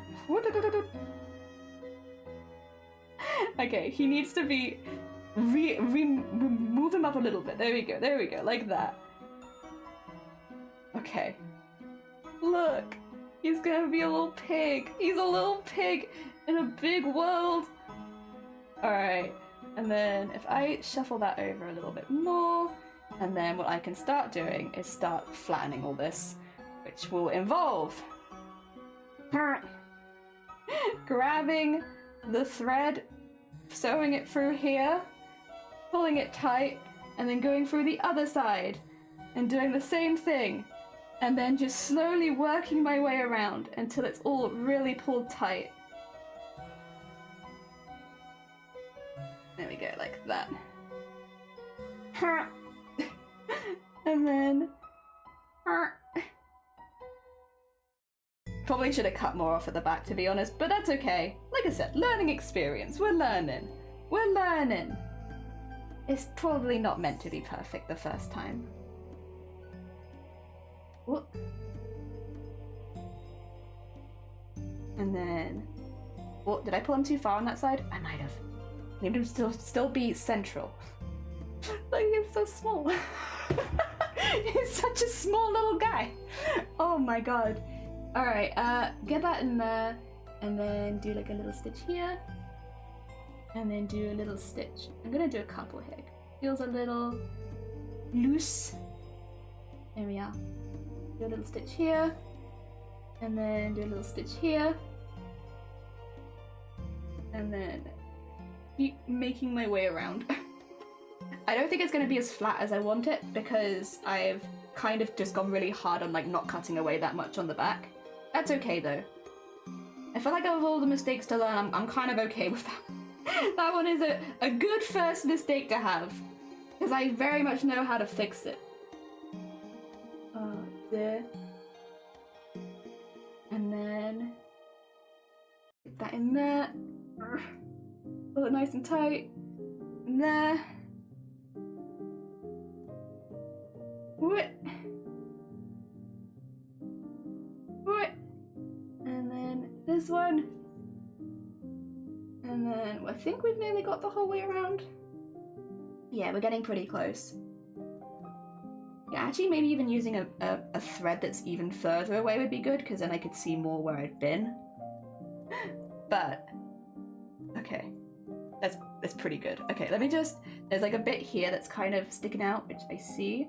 Okay, he needs to be... Move him up a little bit. There we go. Like that. Okay. Look. He's gonna be a little pig. He's a little pig in a big world. Alright, and then if I shuffle that over a little bit more, and then what I can start doing is start flattening all this, which will involve grabbing the thread, sewing it through here, pulling it tight, and then going through the other side, and doing the same thing, and then just slowly working my way around until it's all really pulled tight. There we go, like that. And then... Probably should have cut more off at the back, to be honest, but that's okay. Like I said, learning experience. We're learning. We're learning. It's probably not meant to be perfect the first time. Whoop. And then, what, did I pull him too far on that side? I might have. Need him still be central. Like, he's so small. He's such a small little guy. Oh my god. Alright, get that in there, and then do like a little stitch here, and then do a little stitch. I'm gonna do a couple here. Feels a little loose. There we are. Do a little stitch here, and then do a little stitch here, and then keep making my way around. I don't think it's going to be as flat as I want it because I've kind of just gone really hard on like not cutting away that much on the back. That's okay though. I feel like out of all the mistakes to learn, I'm kind of okay with that. That one is a good first mistake to have because I very much know how to fix it. There. And then get that in there. Pull it nice and tight. In there. What? What? And then this one. And then I think we've nearly got the whole way around. Yeah, we're getting pretty close. Yeah, actually maybe even using a thread that's even further away would be good, because then I could see more where I'd been. But, okay. That's pretty good. Okay, let me just, there's like a bit here that's kind of sticking out, which I see.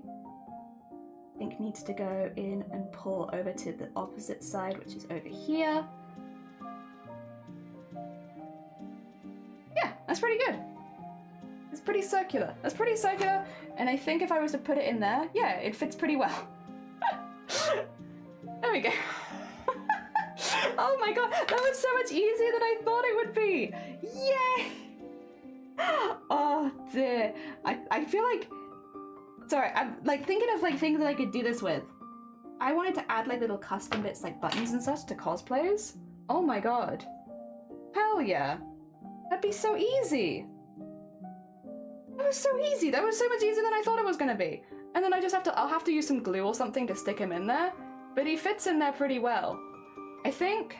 I think needs to go in and pull over to the opposite side, which is over here. Yeah, that's pretty good. It's pretty circular. That's pretty circular, and I think if I was to put it in there, yeah, it fits pretty well. There we go. Oh my god, that was so much easier than I thought it would be! Yay! Oh dear. I feel like... Sorry, I'm like thinking of like things that I could do this with. I wanted to add like little custom bits like buttons and such to cosplayers. Oh my god. Hell yeah. That'd be so easy. That was so easy. That was so much easier than I thought it was gonna be. And then I'll have to use some glue or something to stick him in there. But he fits in there pretty well. I think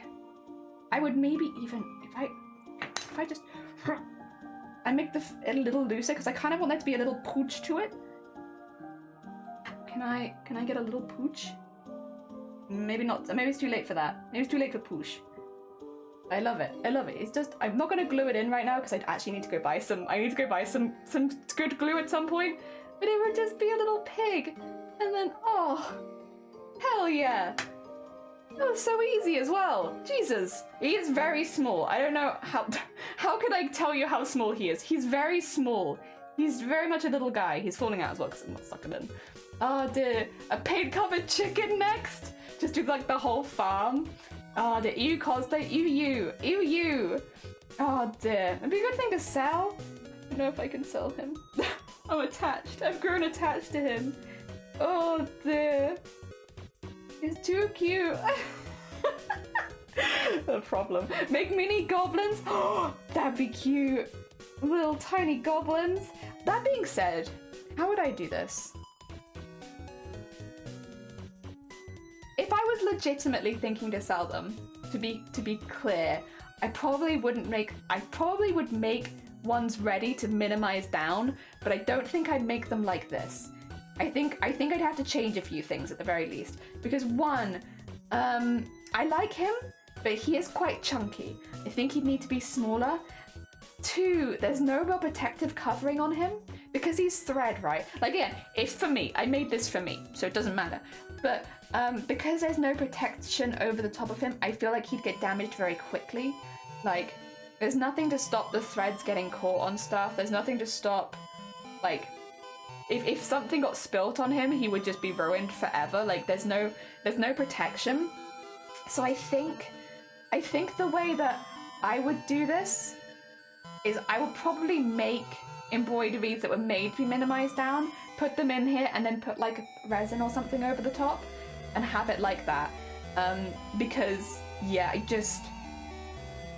I would maybe even, if I just, I make it a little looser because I kind of want there to be a little pooch to it. Can I get a little pooch? Maybe not. Maybe it's too late for that. Maybe it's too late for pooch. I love it. I love it. It's just, I'm not gonna glue it in right now because I actually need to go buy some. I need to go buy some good glue at some point. But it would just be a little pig, and then oh, hell yeah! That was so easy as well. Jesus, he is very small. I don't know how. How could I tell you how small he is? He's very small. He's very much a little guy. He's falling out as well because I'm not sucking in. Oh dear, a paint-covered chicken next. Just do like the whole farm. Oh dear, ew cosplay, ew. Oh dear, it'd be a good thing to sell. I don't know if I can sell him. I'm attached. I've grown attached to him. Oh dear. He's too cute. No problem. Make mini goblins. Oh, that'd be cute. Little tiny goblins. That being said, how would I do this? If I was legitimately thinking to sell them, to be clear, I probably would make ones ready to minimize down, but I don't think I'd make them like this. I think I'd have to change a few things at the very least. Because one, I like him, but he is quite chunky. I think he'd need to be smaller. Two, there's no real protective covering on him because he's thread, right? Like again, it's for me. I made this for me, so it doesn't matter. But because there's no protection over the top of him, I feel like he'd get damaged very quickly. Like, there's nothing to stop the threads getting caught on stuff. There's nothing to stop, like, if something got spilt on him, he would just be ruined forever. Like, there's no protection. So I think the way that I would do this is I would probably make embroideries that were made to be minimized down, put them in here, and then put like resin or something over the top and have it like that. Because yeah,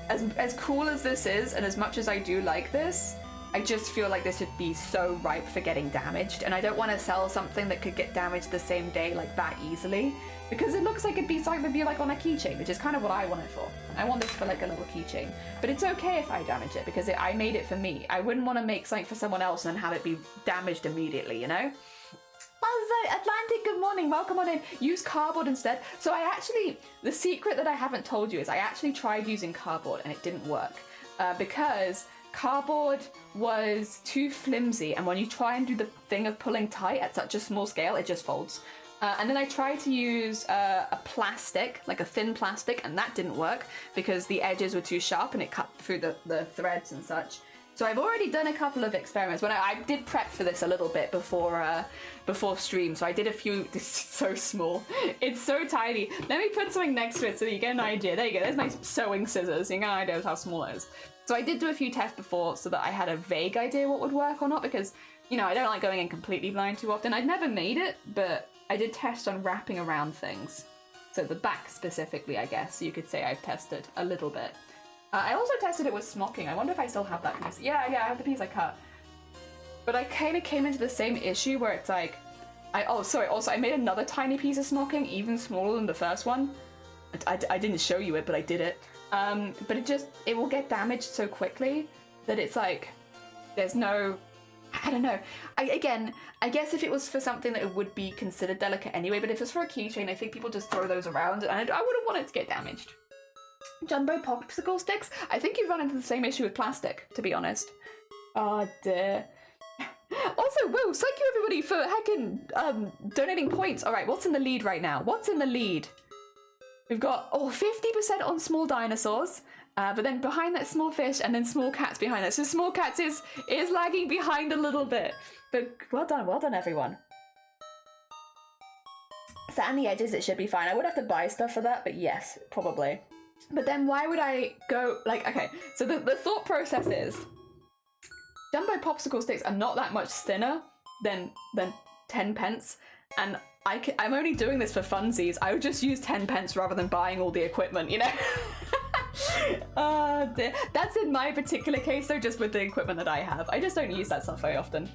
as cool as this is, and as much as I do like this, I just feel like this would be so ripe for getting damaged, and I don't want to sell something that could get damaged the same day like that easily, because it looks like it'd be something that'd be like on a keychain, which is kind of what I want it for. I want this for like a little keychain, but it's okay if I damage it because I made it for me. I wouldn't want to make something for someone else and then have it be damaged immediately, you know? Atlantic, good morning, welcome on in. Use cardboard instead. So the secret that I haven't told you is I actually tried using cardboard and it didn't work because cardboard was too flimsy, and when you try and do the thing of pulling tight at such a small scale, it just folds. And then I tried to use a plastic, like a thin plastic, and that didn't work because the edges were too sharp and it cut through the threads and such. So I've already done a couple of experiments. When I did prep for this a little bit before stream, so I did a few. This is so small. It's so tiny. Let me put something next to it so that you get an idea. There you go. There's my sewing scissors. You get an idea of how small it is. So I did do a few tests before so that I had a vague idea what would work or not, because, you know, I don't like going in completely blind too often. I'd never made it, but I did test on wrapping around things. So the back specifically, I guess you could say I've tested a little bit. I also tested it with smocking. I wonder if I still have that piece. Yeah, I have the piece I cut. But I kind of came into the same issue where it's like, also I made another tiny piece of smocking, even smaller than the first one. I didn't show you it, but I did it. But it will get damaged so quickly that it's like, there's no, I don't know. I guess if it was for something that it would be considered delicate anyway, but if it's for a keychain, I think people just throw those around, and I wouldn't want it to get damaged. Jumbo popsicle sticks? I think you run into the same issue with plastic, to be honest. Oh dear. Also, whoa, thank you everybody for heckin' donating points. Alright, what's in the lead right now? What's in the lead? We've got, 50% on small dinosaurs, but then behind that small fish, and then small cats behind that. So small cats is lagging behind a little bit. But well done everyone. Sand the edges, it should be fine. I would have to buy stuff for that, but yes, probably. But then why would I go, like, okay, so the thought process is, jumbo popsicle sticks are not that much thinner than 10 pence, and I'm only doing this for funsies. I would just use 10 pence rather than buying all the equipment, you know? Oh dear. That's in my particular case though, just with the equipment that I have. I just don't use that stuff very often.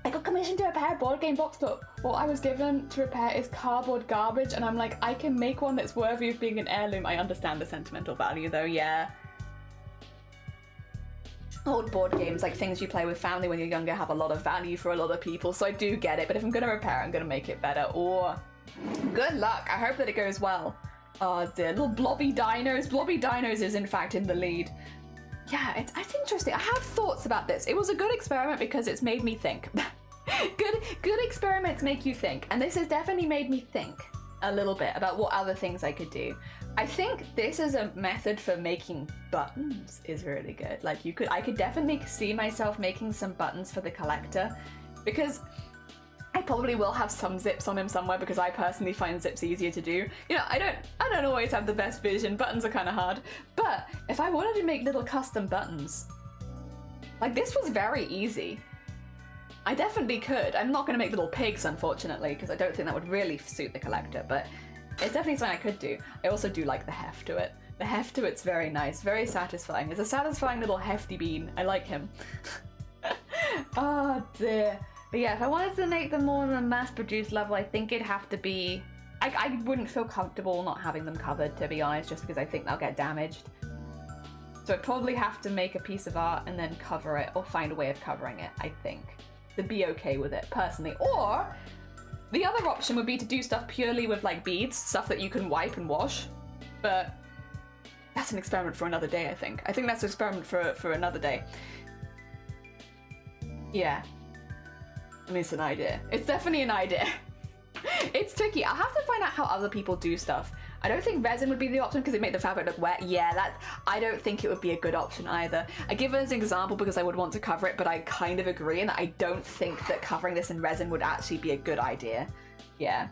I got commissioned to repair a board game box, but what I was given to repair is cardboard garbage, and I'm like, I can make one that's worthy of being an heirloom. I understand the sentimental value though, yeah. Old board games, like things you play with family when you're younger, have a lot of value for a lot of people, so I do get it, but if I'm gonna repair it, I'm gonna make it better. Or good luck, I hope that it goes well. Oh dear, little blobby dinos. Blobby dinos is in fact in the lead. Yeah, it's interesting. I have thoughts about this. It was a good experiment because it's made me think. Good experiments make you think, and this has definitely made me think a little bit about what other things I could do. I think this is a method for making buttons is really good. Like I could definitely see myself making some buttons for the collector, because I probably will have some zips on him somewhere, because I personally find zips easier to do. You know, I don't always have the best vision. Buttons are kind of hard. But if I wanted to make little custom buttons, like this was very easy. I definitely could. I'm not going to make little pigs, unfortunately, because I don't think that would really suit the collector, but it's definitely something I could do. I also do like the heft to it. The heft to it's very nice, very satisfying. It's a satisfying little hefty bean. I like him. Oh dear. But yeah, if I wanted to make them more on a mass-produced level, I think it'd have to be... I wouldn't feel comfortable not having them covered, to be honest, just because I think they'll get damaged. So I'd probably have to make a piece of art and then cover it, or find a way of covering it, I think. To be okay with it, personally. Or, the other option would be to do stuff purely with, like, beads, stuff that you can wipe and wash. But that's an experiment for another day, I think. I think that's an experiment for another day. Yeah. I mean, it's an idea. It's definitely an idea. It's tricky. I'll have to find out how other people do stuff. I don't think resin would be the option because it made the fabric look wet. Yeah, I don't think it would be a good option either. I give it as an example because I would want to cover it, but I kind of agree in that I don't think that covering this in resin would actually be a good idea. Yeah.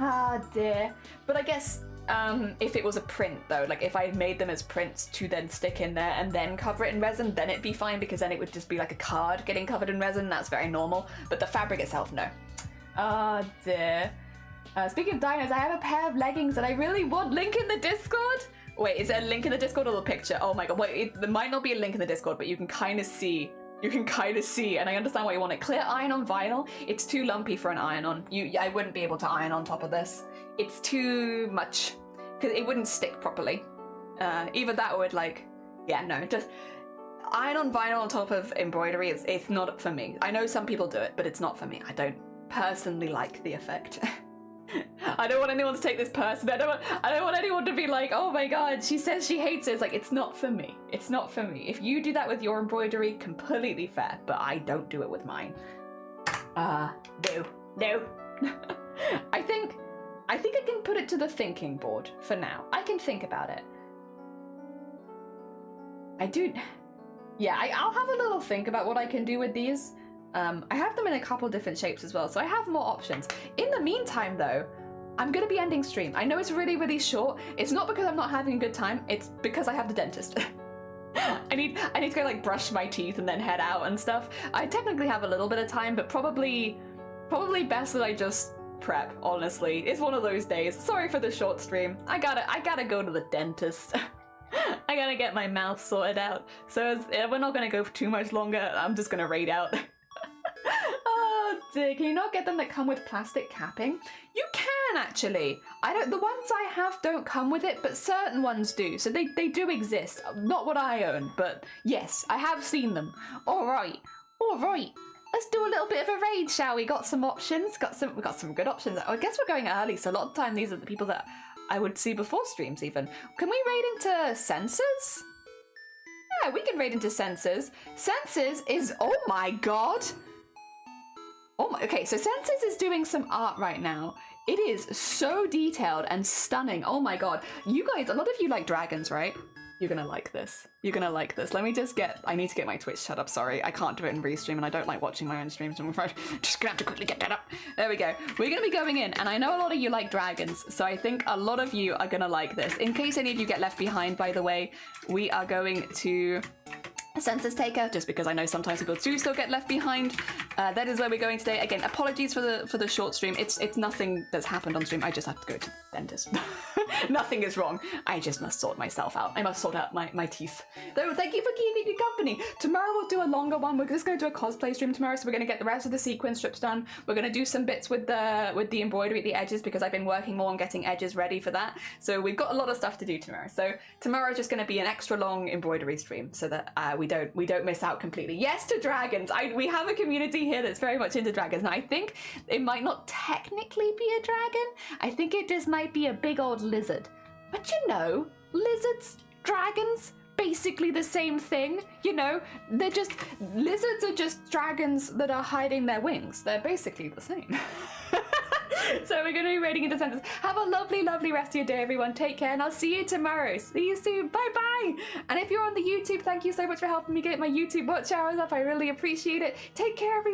Ah, dear. But I guess if it was a print though, like if I made them as prints to then stick in there and then cover it in resin, then it'd be fine because then it would just be like a card getting covered in resin. That's very normal. But the fabric itself, no. Oh dear. Speaking of dinos, I have a pair of leggings that I really want. Link in the Discord. Wait, is there a link in the Discord or the picture? Oh my god, wait, there might not be a link in the Discord, but you can kind of see. You can kind of see, and I understand why you want it. Clear iron on vinyl. It's too lumpy for an iron-on. I wouldn't be able to iron on top of this. It's too much, because it wouldn't stick properly. Either that or would like, yeah, no, just iron on vinyl on top of embroidery. It's not for me. I know some people do it, but it's not for me. I don't personally like the effect. I don't want anyone to take this personally. I don't want anyone to be like, oh my god, she says she hates it. It's like, it's not for me. It's not for me. If you do that with your embroidery, completely fair, but I don't do it with mine. No. I think I can put it to the thinking board for now. I can think about it. Yeah, I'll have a little think about what I can do with these. I have them in a couple different shapes as well, so I have more options. In the meantime, though, I'm going to be ending stream. I know it's really, really short. It's not because I'm not having a good time. It's because I have the dentist. I need to go like brush my teeth and then head out and stuff. I technically have a little bit of time, but probably best that I just prep, honestly. It's one of those days. Sorry for the short stream. I gotta go to the dentist. I gotta get my mouth sorted out. So we're not gonna go for too much longer. I'm just gonna raid out. Oh dear, can you not get them that come with plastic capping? You can actually. The ones I have don't come with it, but certain ones do. So they do exist. Not what I own, but yes, I have seen them. All right. Let's do a little bit of a raid, shall we? Got some options. We got some good options. I guess we're going early, so a lot of the time these are the people that I would see before streams even. Can we raid into Senses? Yeah, we can raid into Senses. Senses is, oh my god. Okay, so Senses is doing some art right now. It is so detailed and stunning. Oh my god. You guys, a lot of you like dragons, right? You're gonna like this. You're gonna like this. Let me just I need to get my Twitch set up, sorry. I can't do it in restream and I don't like watching my own streams. I'm just gonna have to quickly get that up. There we go. We're gonna be going in, and I know a lot of you like dragons, so I think a lot of you are gonna like this. In case any of you get left behind, by the way, we are going to Census Taker, just because I know sometimes people do still get left behind. That is where we're going today. Again, apologies for the short stream. It's nothing that's happened on stream. I just have to go to the dentist. Nothing is wrong. I just must sort myself out. I must sort out my teeth. Though, thank you for keeping me company. Tomorrow we'll do a longer one. We're just going to do a cosplay stream tomorrow, so we're going to get the rest of the sequin strips done. We're going to do some bits with the embroidery at the edges, because I've been working more on getting edges ready for that. So we've got a lot of stuff to do tomorrow. So tomorrow is just going to be an extra long embroidery stream, so that we don't miss out completely. Yes to dragons. We have a community here that's very much into dragons. Now I think it might not technically be a dragon. I think it just might be a big old lizard. But you know, lizards, dragons, basically the same thing. You know, lizards are just dragons that are hiding their wings. They're basically the same. So we're going to be raiding into Senses. Have a lovely, lovely rest of your day, everyone. Take care, and I'll see you tomorrow. See you soon. Bye-bye. And if you're on the YouTube, thank you so much for helping me get my YouTube watch hours up. I really appreciate it. Take care, everyone.